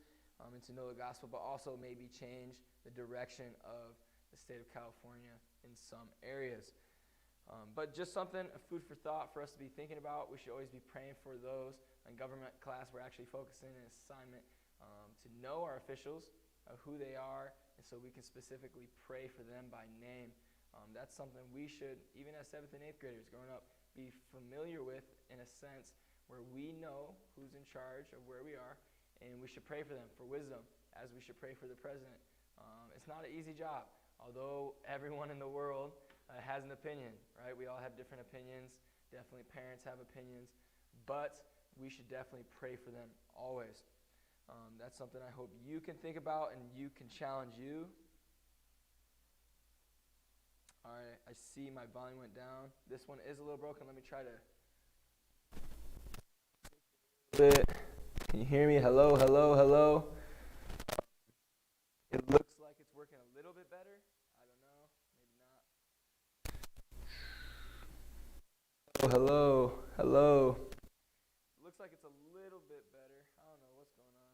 and to know the gospel, but also maybe change the direction of the state of California in some areas. But just something, a food for thought for us to be thinking about. We should always be praying for those. In government class, we're actually focusing an assignment to know our officials, who they are, and so we can specifically pray for them by name. That's something we should, even as 7th and 8th graders growing up, be familiar with in a sense where we know who's in charge of where we are, and we should pray for them for wisdom, as we should pray for the president. It's not an easy job, although everyone in the world has an opinion, right? We all have different opinions. Definitely parents have opinions, but we should definitely pray for them always. That's something I hope you can think about and you can challenge you. All right, I see my volume went down. This one is a little broken. Let me try to... Can you hear me? Hello, hello, hello. It looks like it's working a little bit better. I don't know. Maybe not. Hello, hello. Looks like it's a little bit better. I don't know what's going on.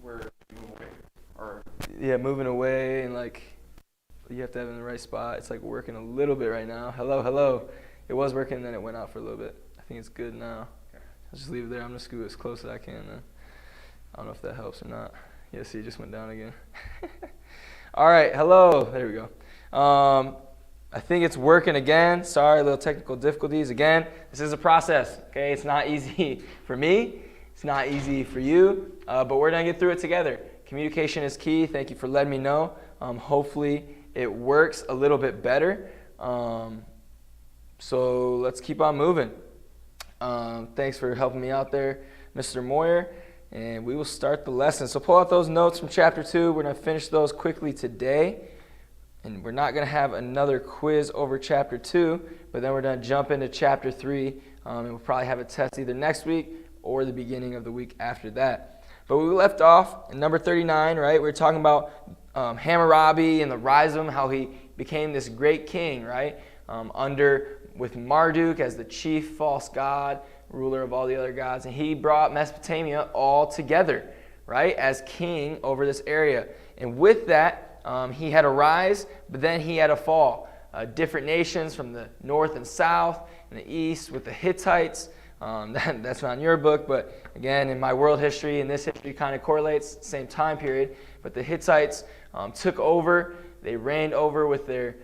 We're moving away, or
Yeah, moving away, and like you have to have it in the right spot. It's like working a little bit right now. Hello, hello. It was working, then it went out for a little bit. I think it's good now.
Okay.
I'll just leave it there. I'm gonna scoot as close as I can then. I don't know if that helps or not. Yeah, see, it just went down again. All right, hello. There we go. I think it's working again. Sorry, little technical difficulties. Again, this is a process, okay? It's not easy for me. It's not easy for you, but we're going to get through it together. Communication is key. Thank you for letting me know. Hopefully it works a little bit better. So let's keep on moving. Thanks for helping me out there, Mr. Moyer. And we will start the lesson. So pull out those notes from chapter 2. We're going to finish those quickly today. And we're not going to have another quiz over chapter 2, but then we're going to jump into chapter 3. And we'll probably have a test either next week or the beginning of the week after that. But we left off in number 39, right? We were talking about Hammurabi and the rise of him, how he became this great king, right? With Marduk as the chief false god, ruler of all the other gods. And he brought Mesopotamia all together, right, as king over this area. And with that, he had a rise, but then he had a fall. Different nations from the north and south and the east with the Hittites. That's not in your book, but again, in my world history, and this history kind of correlates, same time period. But the Hittites took over. They reigned over with their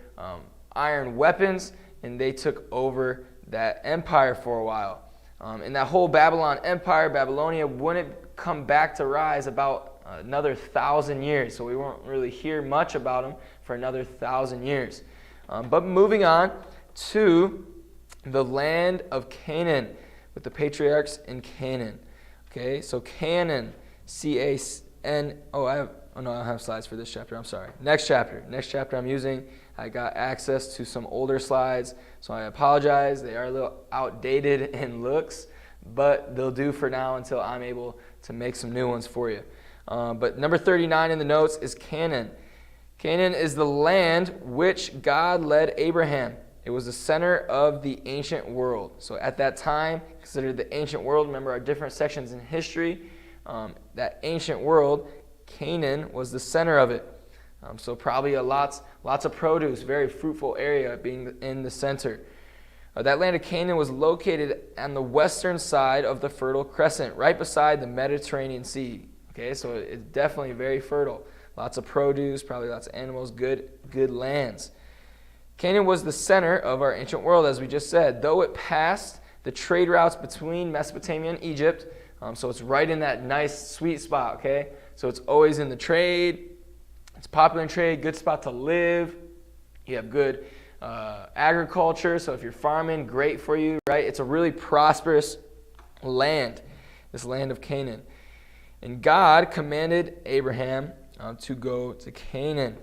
iron weapons, and they took over that empire for a while. And that whole Babylon empire, Babylonia, wouldn't come back to rise about another 1,000 years. So we won't really hear much about them for another 1,000 years. But moving on to the land of Canaan, with the patriarchs in Canaan. Okay, so Canaan, C-A-N, I don't have slides for this chapter, I'm sorry. Next chapter I'm using, I got access to some older slides, so I apologize. They are a little outdated in looks, but they'll do for now until I'm able to make some new ones for you. But number 39 in the notes is Canaan. Canaan is the land which God led Abraham. It was the center of the ancient world. So at that time, considered the ancient world, remember our different sections in history, that ancient world, Canaan was the center of it. So probably lots of produce, very fruitful area being in the center. That land of Canaan was located on the western side of the Fertile Crescent, right beside the Mediterranean Sea. Okay, so it's definitely very fertile. Lots of produce, probably lots of animals, good lands. Canaan was the center of our ancient world, as we just said, though it passed the trade routes between Mesopotamia and Egypt. So it's right in that nice, sweet spot, okay? So it's always in the trade. It's popular in trade, good spot to live. You have good agriculture, so if you're farming, great for you, right? It's a really prosperous land, this land of Canaan. And God commanded Abraham to go to Canaan.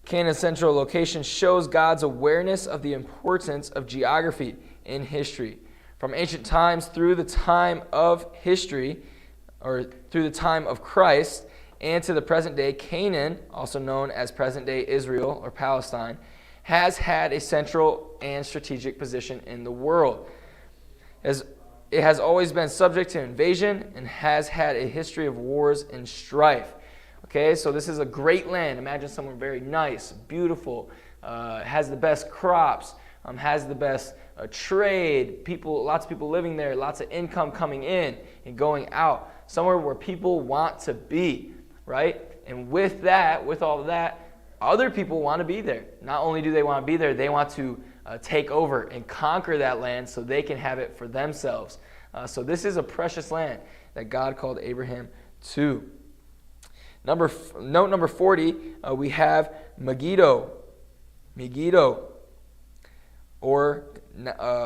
Canaan's central location shows God's awareness of the importance of geography in history. From ancient times through the time of history, or through the time of Christ, and to the present day, Canaan, also known as present-day Israel or Palestine, has had a central and strategic position in the world. It has always been subject to invasion and has had a history of wars and strife. Okay, so this is a great land. Imagine somewhere very nice, beautiful, has the best crops, has the best trade, lots of people living there, lots of income coming in and going out. Somewhere where people want to be, right? And with all of that, other people want to be there. Not only do they want to be there, they want to take over and conquer that land so they can have it for themselves. So this is a precious land that God called Abraham to. Note number 40, we have Megiddo. Megiddo, or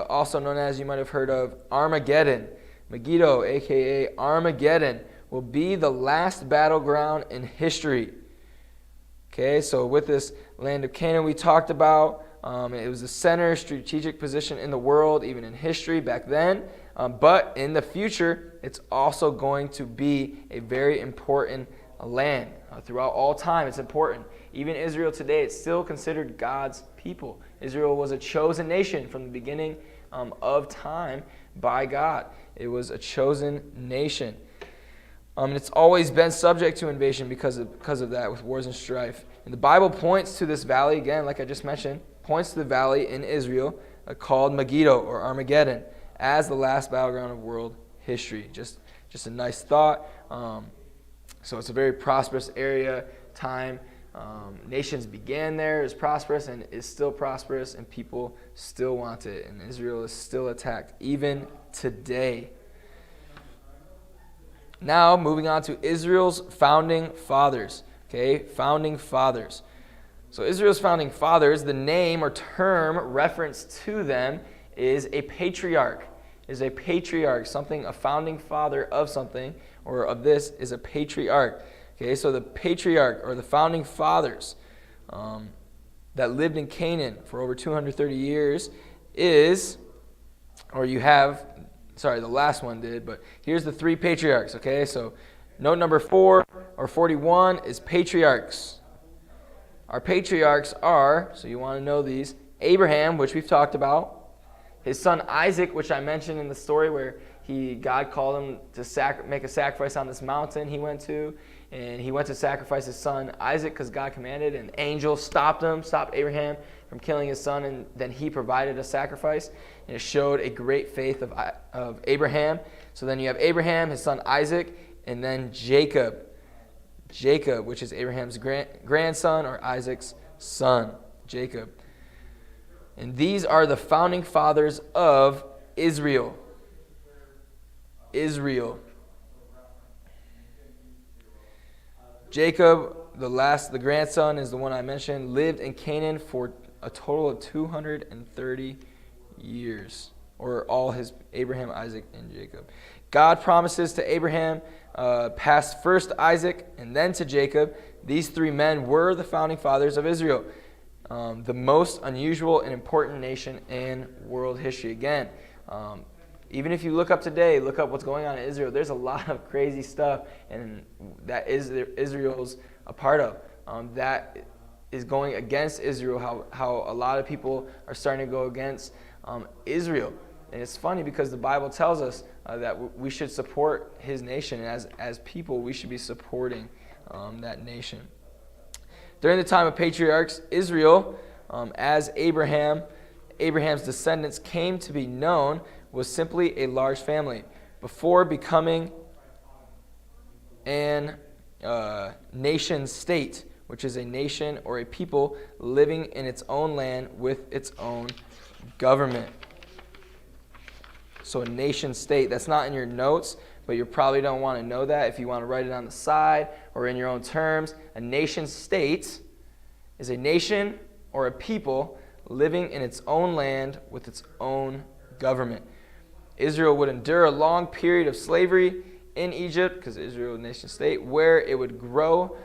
also known as, you might have heard of, Armageddon. Megiddo, a.k.a. Armageddon, will be the last battleground in history. Okay, so with this land of Canaan we talked about, it was the center, strategic position in the world, even in history back then. But in the future, it's also going to be a very important land. Throughout all time, it's important. Even Israel today, it's still considered God's people. Israel was a chosen nation from the beginning of time by God. It was a chosen nation. And it's always been subject to invasion because of that, with wars and strife. And the Bible points to this valley, again, like I just mentioned, points to the valley in Israel called Megiddo or Armageddon as the last battleground of world history. Just a nice thought. So it's a very prosperous area, time Nations began there, is prosperous, and is still prosperous, and people still want it. And Israel is still attacked, even today. Now, moving on to Israel's founding fathers. Okay, founding fathers. So Israel's founding fathers, the name or term reference to them is a patriarch. Is a patriarch, something, a founding father of something, or of this, is a patriarch. Okay, so the patriarch, or the founding fathers that lived in Canaan for over 230 years is, or you have, sorry, the last one did, but here's the three patriarchs, okay? So note number 4 or 41 is patriarchs. Our patriarchs are, so you want to know these, Abraham, which we've talked about, his son Isaac, which I mentioned in the story where God called him to make a sacrifice on this mountain he went to, and he went to sacrifice his son Isaac because God commanded, and angels stopped Abraham from killing his son, and then he provided a sacrifice, and it showed a great faith of Abraham. So then you have Abraham, his son Isaac, and then Jacob, which is Abraham's grandson, or Isaac's son, Jacob. And these are the founding fathers of Israel. Jacob, the grandson, is the one I mentioned, lived in Canaan for a total of 230 years, or all his Abraham, Isaac, and Jacob. God promises to Abraham, past first Isaac and then to Jacob. These three men were the founding fathers of Israel, the most unusual and important nation in world history. Again, even if you look up today, look up what's going on in Israel, there's a lot of crazy stuff and that Israel's a part of. That is going against Israel, how a lot of people are starting to go against Israel. And it's funny because the Bible tells us that we should support his nation. And as people, we should be supporting that nation. During the time of patriarchs, Israel, as Abraham's descendants came to be known, was simply a large family. Before becoming an nation state, which is a nation or a people living in its own land with its own government. So a nation state, that's not in your notes, but you probably don't want to know that if you want to write it on the side or in your own terms. A nation state is a nation or a people living in its own land with its own government. Israel would endure a long period of slavery in Egypt, because Israel is a nation state, where it would grow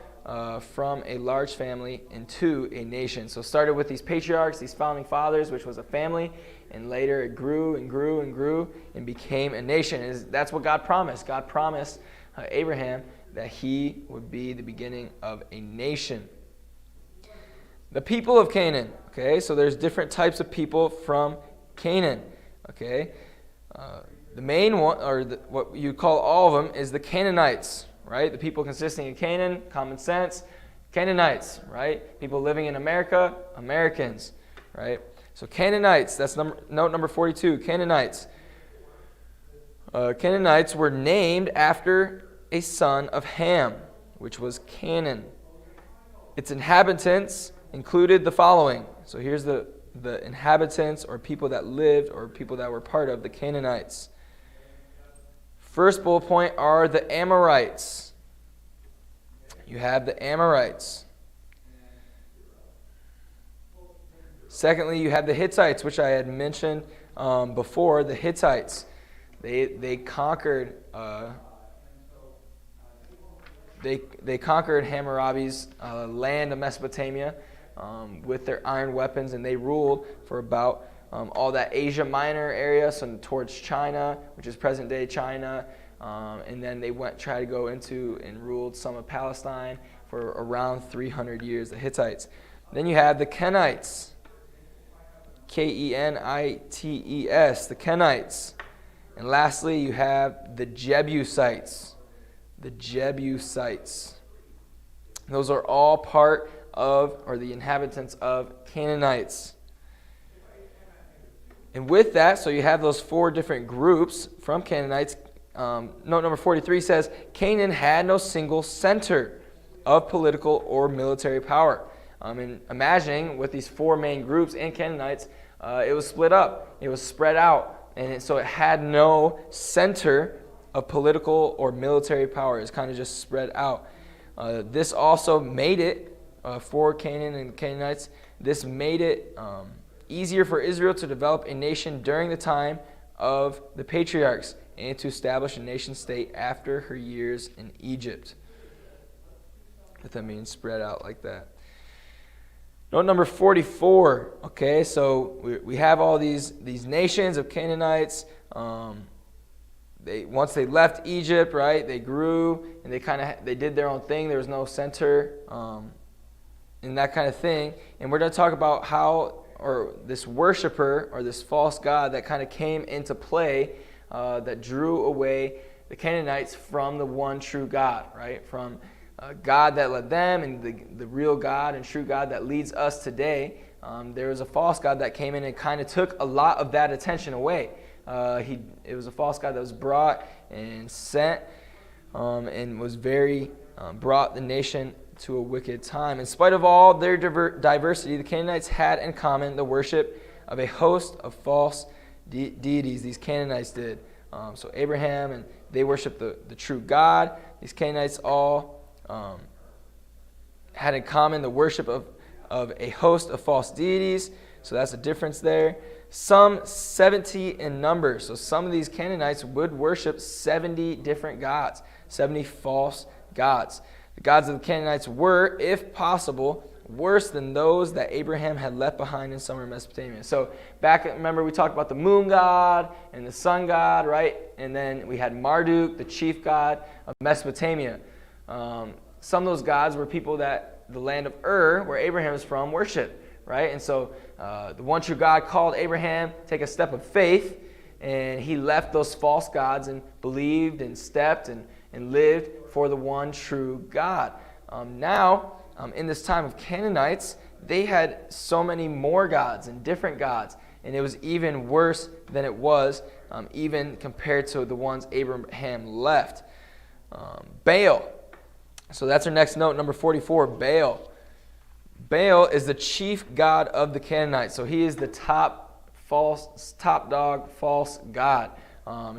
from a large family into a nation. So it started with these patriarchs, these founding fathers, which was a family, and later it grew and grew and grew and became a nation. That's what God promised. God promised Abraham that he would be the beginning of a nation. The people of Canaan. Okay, so there's different types of people from Canaan. Okay, the main one, or what you call all of them, is the Canaanites. Right, the people consisting of Canaan, common sense, Canaanites. Right, people living in America, Americans. Right. So Canaanites, that's note number 42, Canaanites. Canaanites were named after a son of Ham, which was Canaan. Its inhabitants included the following. So here's the inhabitants, or people that lived, or people that were part of the Canaanites. First bullet point are the Amorites. You have the Amorites. Secondly, you have the Hittites, which I had mentioned before. The Hittites, they conquered they conquered Hammurabi's land of Mesopotamia with their iron weapons, and they ruled for about all that Asia Minor area, so towards China, which is present-day China, and then they tried to go into and ruled some of Palestine for around 300 years. The Hittites. Then you have the Kenites. Kenites, the Kenites. And lastly, you have the Jebusites. The Jebusites. Those are all part of, or the inhabitants of, Canaanites. And with that, so you have those four different groups from Canaanites. Note number 43 says, Canaan had no single center of political or military power. And imagining with these four main groups and Canaanites, it was split up. It was spread out. And so it had no center of political or military power. It's kind of just spread out. This also made it, for Canaan and Canaanites, this made it easier for Israel to develop a nation during the time of the patriarchs and to establish a nation state after her years in Egypt. With them being spread out like that. Note number 44. Okay, so we have all these nations of Canaanites. Once they left Egypt, right? They grew and they did their own thing. There was no center, and that kind of thing. And we're going to talk about how, or this worshiper or this false god that kind of came into play, that drew away the Canaanites from the one true God, right? From God that led them and the real God and true God that leads us today. There was a false god that came in and kind of took a lot of that attention away. It was a false god that was brought and sent and was brought the nation to a wicked time. In spite of all their diversity, the Canaanites had in common the worship of a host of false deities. These Canaanites did. So Abraham, and they worshiped the true God. These Canaanites all had in common the worship of a host of false deities. So that's a difference there. Some 70 in number. So some of these Canaanites would worship 70 different gods, 70 false gods. The gods of the Canaanites were, if possible, worse than those that Abraham had left behind in summer Mesopotamia. So remember we talked about the moon god and the sun god, right? And then we had Marduk, the chief god of Mesopotamia. Some of those gods were people that the land of Ur, where Abraham is from, worshiped, right? And so the one true God called Abraham take a step of faith, and he left those false gods and believed and stepped and lived for the one true God. Now, in this time of Canaanites, they had so many more gods and different gods, and it was even worse than it was even compared to the ones Abraham left. Baal. So that's our next note, number 44, Baal. Baal is the chief god of the Canaanites. So he is the top dog, false god.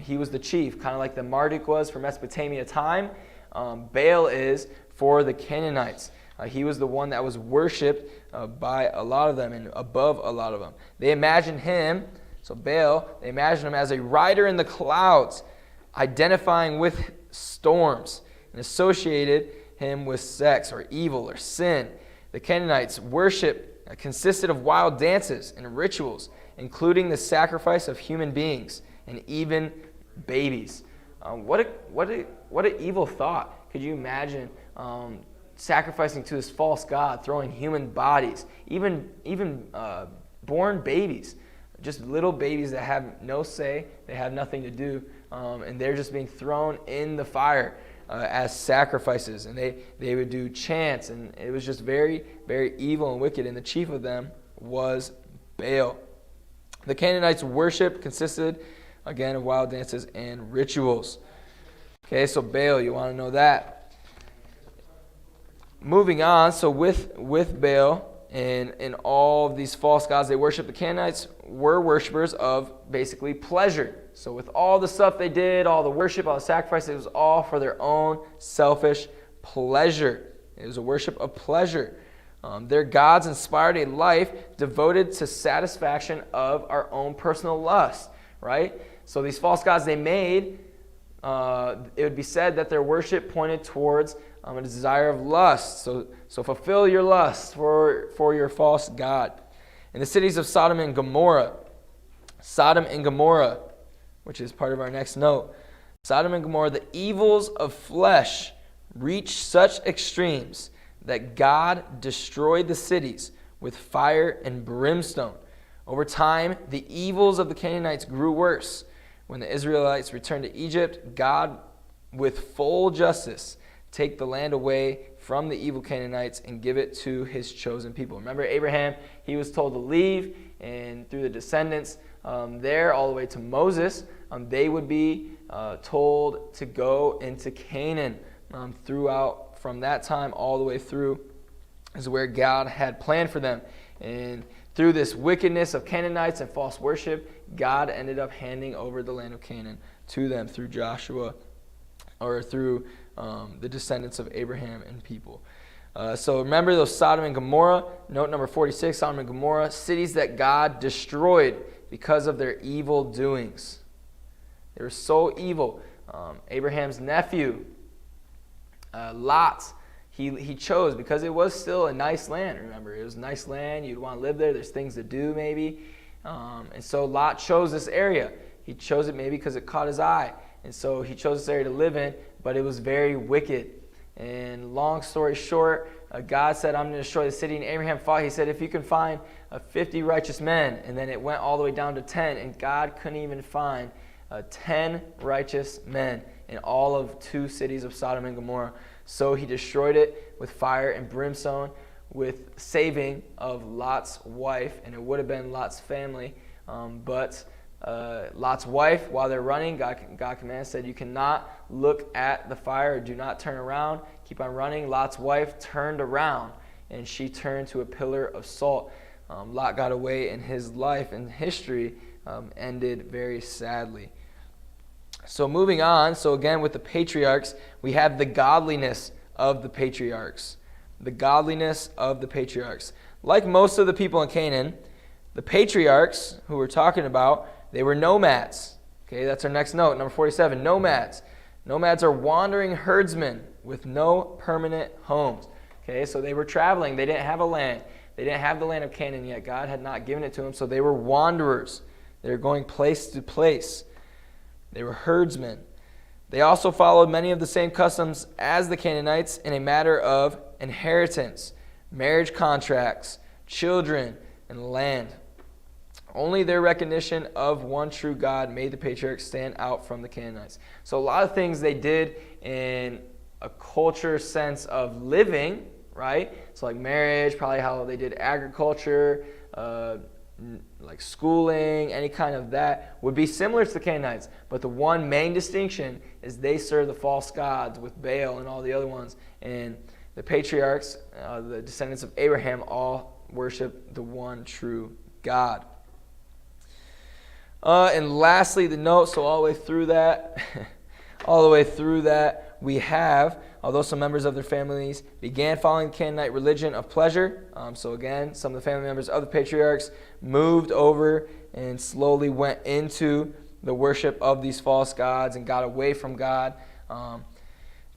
He was the chief, kind of like the Marduk was for Mesopotamia time. Baal is for the Canaanites. He was the one that was worshipped by a lot of them and above a lot of them. They imagined him, so Baal, they imagined him as a rider in the clouds, identifying with storms, and associated him with sex or evil or sin. The Canaanites' worship consisted of wild dances and rituals, including the sacrifice of human beings and even babies. What an evil thought. Could you imagine sacrificing to this false god, throwing human bodies, even born babies, just little babies that have no say, they have nothing to do, and they're just being thrown in the fire as sacrifices, and they would do chants, and it was just very, very evil and wicked, and the chief of them was Baal. The Canaanites' worship consisted, again, of wild dances and rituals. Okay, so Baal, you want to know that. Moving on, so with Baal and all of these false gods they worship, the Canaanites were worshipers of basically pleasure. So with all the stuff they did, all the worship, all the sacrifice, it was all for their own selfish pleasure. It was a worship of pleasure. Their gods inspired a life devoted to satisfaction of our own personal lust, right? So these false gods they made, it would be said that their worship pointed towards a desire of lust. So fulfill your lust for your false god. In the cities of Sodom and Gomorrah, which is part of our next note, Sodom and Gomorrah, the evils of flesh reached such extremes that God destroyed the cities with fire and brimstone. Over time, the evils of the Canaanites grew worse. When the Israelites returned to Egypt, God, with full justice, take the land away from the evil Canaanites and give it to his chosen people. Remember Abraham, he was told to leave, and through the descendants there all the way to Moses, they would be told to go into Canaan throughout from that time all the way through is where God had planned for them. And through this wickedness of Canaanites and false worship, God ended up handing over the land of Canaan to them through Joshua, or through the descendants of Abraham and people. So remember those Sodom and Gomorrah. Note number 46, Sodom and Gomorrah, cities that God destroyed because of their evil doings. They were so evil. Abraham's nephew, Lot, he chose, because it was still a nice land. Remember, it was a nice land. You'd want to live there. There's things to do maybe. And so Lot chose this area. He chose it maybe because it caught his eye. And so he chose this area to live in, but it was very wicked. And long story short, God said, I'm going to destroy the city. And Abraham fought. He said, if you can find 50 righteous men. And then it went all the way down to 10. And God couldn't even find 10 righteous men in all of 2 cities of Sodom and Gomorrah. So he destroyed it with fire and brimstone, with saving of Lot's wife. And it would have been Lot's family. But Lot's wife, while they're running, God commanded, said, you cannot look at the fire, or do not turn around. Keep on running. Lot's wife turned around, and she turned to a pillar of salt. Lot got away, and his life and history ended very sadly. So moving on, so again with the patriarchs, we have the godliness of the patriarchs. The godliness of the patriarchs. Like most of the people in Canaan, the patriarchs who we're talking about, they were nomads. Okay, that's our next note, number 47, nomads. Nomads are wandering herdsmen with no permanent homes. Okay, so they were traveling. They didn't have a land. They didn't have the land of Canaan yet. God had not given it to them, so they were wanderers. They were going place to place. They were herdsmen. They also followed many of the same customs as the Canaanites in a matter of inheritance, marriage contracts, children, and land. Only their recognition of one true God made the patriarchs stand out from the Canaanites. So a lot of things they did in a culture sense of living, right? So like marriage, probably how they did agriculture, like schooling, any kind of that, would be similar to the Canaanites. But the one main distinction is they serve the false gods with Baal and all the other ones. And the patriarchs, the descendants of Abraham, all worship the one true God. And lastly, the note, so all the way through that, we have, although some members of their families began following the Canaanite religion of pleasure, so again, some of the family members of the patriarchs moved over and slowly went into the worship of these false gods and got away from God.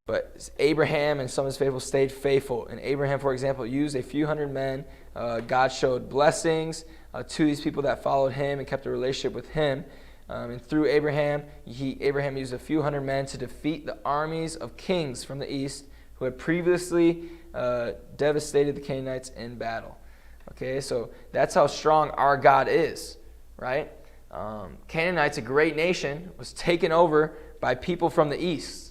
But Abraham and some of his faithful stayed faithful. And Abraham, for example, used a few hundred men. God showed blessings to these people that followed him and kept a relationship with him. And through Abraham, Abraham used a few hundred men to defeat the armies of kings from the east who had previously devastated the Canaanites in battle. Okay, so that's how strong our God is, right? Canaanites, a great nation, was taken over by people from the east.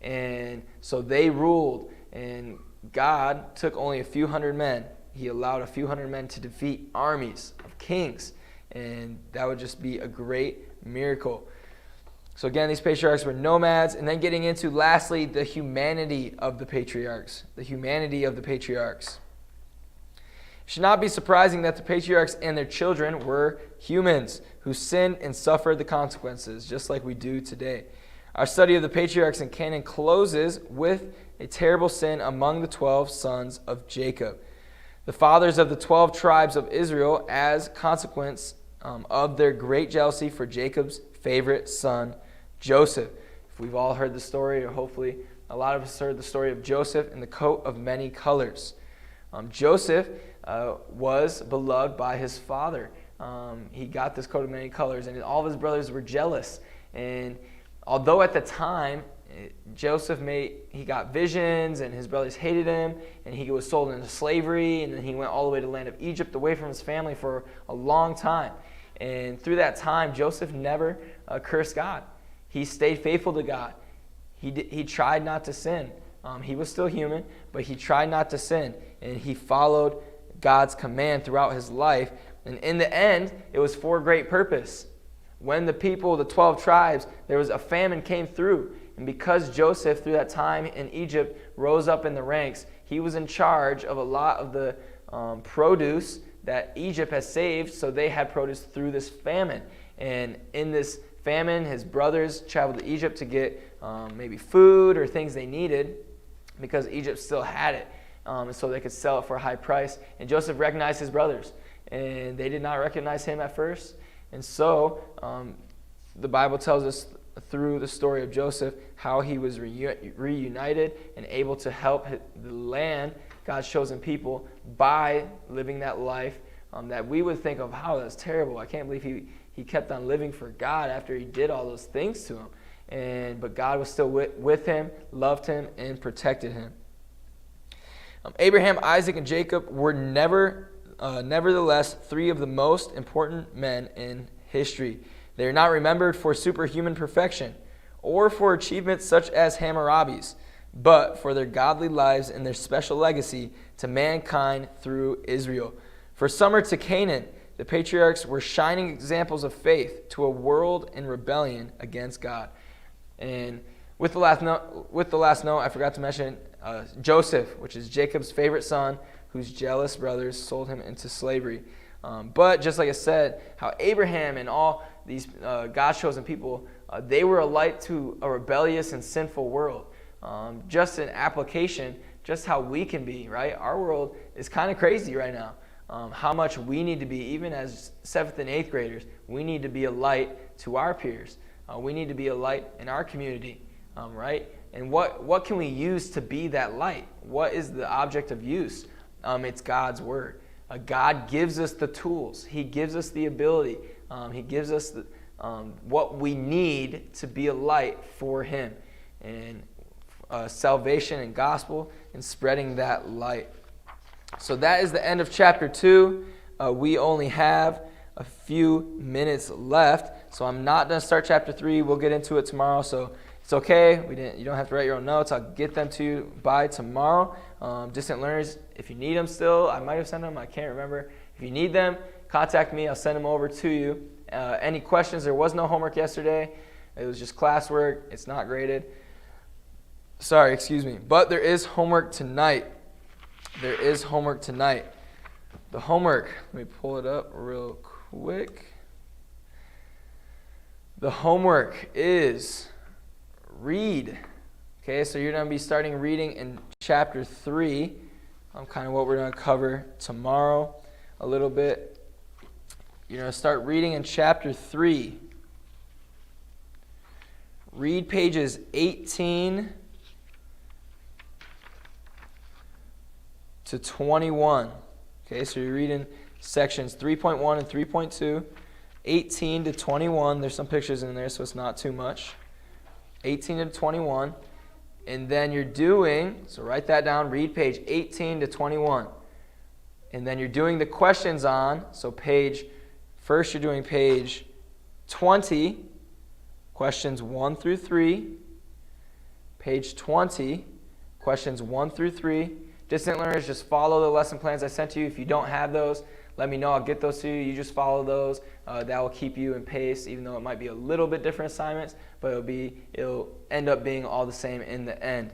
And so they ruled, and God took only a few hundred men. He allowed a few hundred men to defeat armies of kings. And that would just be a great miracle. So again, these patriarchs were nomads. And then getting into, lastly, the humanity of the patriarchs. The humanity of the patriarchs. It should not be surprising that the patriarchs and their children were humans who sinned and suffered the consequences, just like we do today. Our study of the patriarchs in Canaan closes with a terrible sin among the 12 sons of Jacob. The fathers of the 12 tribes of Israel, as consequence of their great jealousy for Jacob's favorite son, Joseph. If we've all heard the story, or hopefully a lot of us heard the story of Joseph in the coat of many colors. Joseph was beloved by his father. He got this coat of many colors, and all of his brothers were jealous. And although at the time, Joseph he got visions, and his brothers hated him, and he was sold into slavery, and then he went all the way to the land of Egypt, away from his family for a long time. And through that time, Joseph never cursed God. He stayed faithful to God. He tried not to sin. He was still human, but he tried not to sin, and he followed God's command throughout his life. And in the end, it was for a great purpose. When the people, the 12 tribes, there was a famine came through, And because Joseph, through that time in Egypt, rose up in the ranks, he was in charge of a lot of the produce that Egypt has saved, so they had produce through this famine. And in this famine, his brothers traveled to Egypt to get maybe food or things they needed because Egypt still had it, and so they could sell it for a high price. And Joseph recognized his brothers, and they did not recognize him at first. And so the Bible tells us through the story of Joseph how he was reunited and able to help the land, God's chosen people, by living that life that we would think of, how that's terrible. I can't believe he kept on living for God after he did all those things to him. But God was still with him, loved him, and protected him. Abraham, Isaac, and Jacob were nevertheless three of the most important men in history. They are not remembered for superhuman perfection or for achievements such as Hammurabi's, but for their godly lives and their special legacy to mankind through Israel. For summer to Canaan, the patriarchs were shining examples of faith to a world in rebellion against God. And with the last note, I forgot to mention Joseph, which is Jacob's favorite son, whose jealous brothers sold him into slavery. But just like I said, how Abraham and all these God's chosen people, they were a light to a rebellious and sinful world. Just an application, just how we can be, right? Our world is kind of crazy right now. How much we need to be, even as 7th and 8th graders, we need to be a light to our peers. We need to be a light in our community, right? And what can we use to be that light? What is the object of use? It's God's word. God gives us the tools. He gives us the ability. He gives us what we need to be a light for him. And salvation and gospel and spreading that light. So that is the end of chapter 2. We only have a few minutes left. So I'm not going to start chapter 3. We'll get into it tomorrow. So it's okay. You don't have to write your own notes. I'll get them to you by tomorrow. Distant learners, if you need them still, I might have sent them. I can't remember. If you need them, contact me. I'll send them over to you. Any questions? There was no homework yesterday. It was just classwork. It's not graded. Sorry, excuse me. But there is homework tonight. There is homework tonight. The homework, let me pull it up real quick. The homework is read. Okay, so you're going to be starting reading in chapter 3. Kind of what we're going to cover tomorrow a little bit. You're going to start reading in chapter 3. Read pages 18 to 21. Okay, so you're reading sections 3.1 and 3.2, 18 to 21. There's some pictures in there, so it's not too much. 18 to 21. And then you're doing, so write that down, read page 18 to 21. And then you're doing the questions on, so first you're doing page 20, questions 1 through 3. Page 20, questions 1 through 3. Distant learners, just follow the lesson plans I sent to you. If you don't have those, let me know. I'll get those to you. You just follow those. That will keep you in pace, even though it might be a little bit different assignments, but it'll end up being all the same in the end.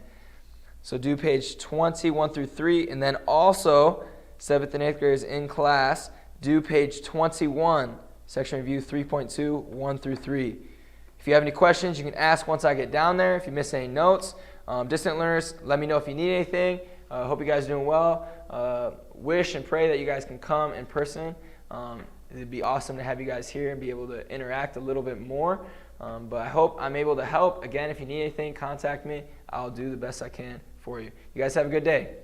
So do page 20, 1 through 3, and then also 7th and 8th graders in class, do page 21, section review 3.2, 1 through 3. If you have any questions, you can ask once I get down there. If you miss any notes, distant learners, let me know if you need anything. Hope you guys are doing well. Wish and pray that you guys can come in person. It'd be awesome to have you guys here and be able to interact a little bit more. But I hope I'm able to help. Again, if you need anything, contact me. I'll do the best I can for you. You guys have a good day.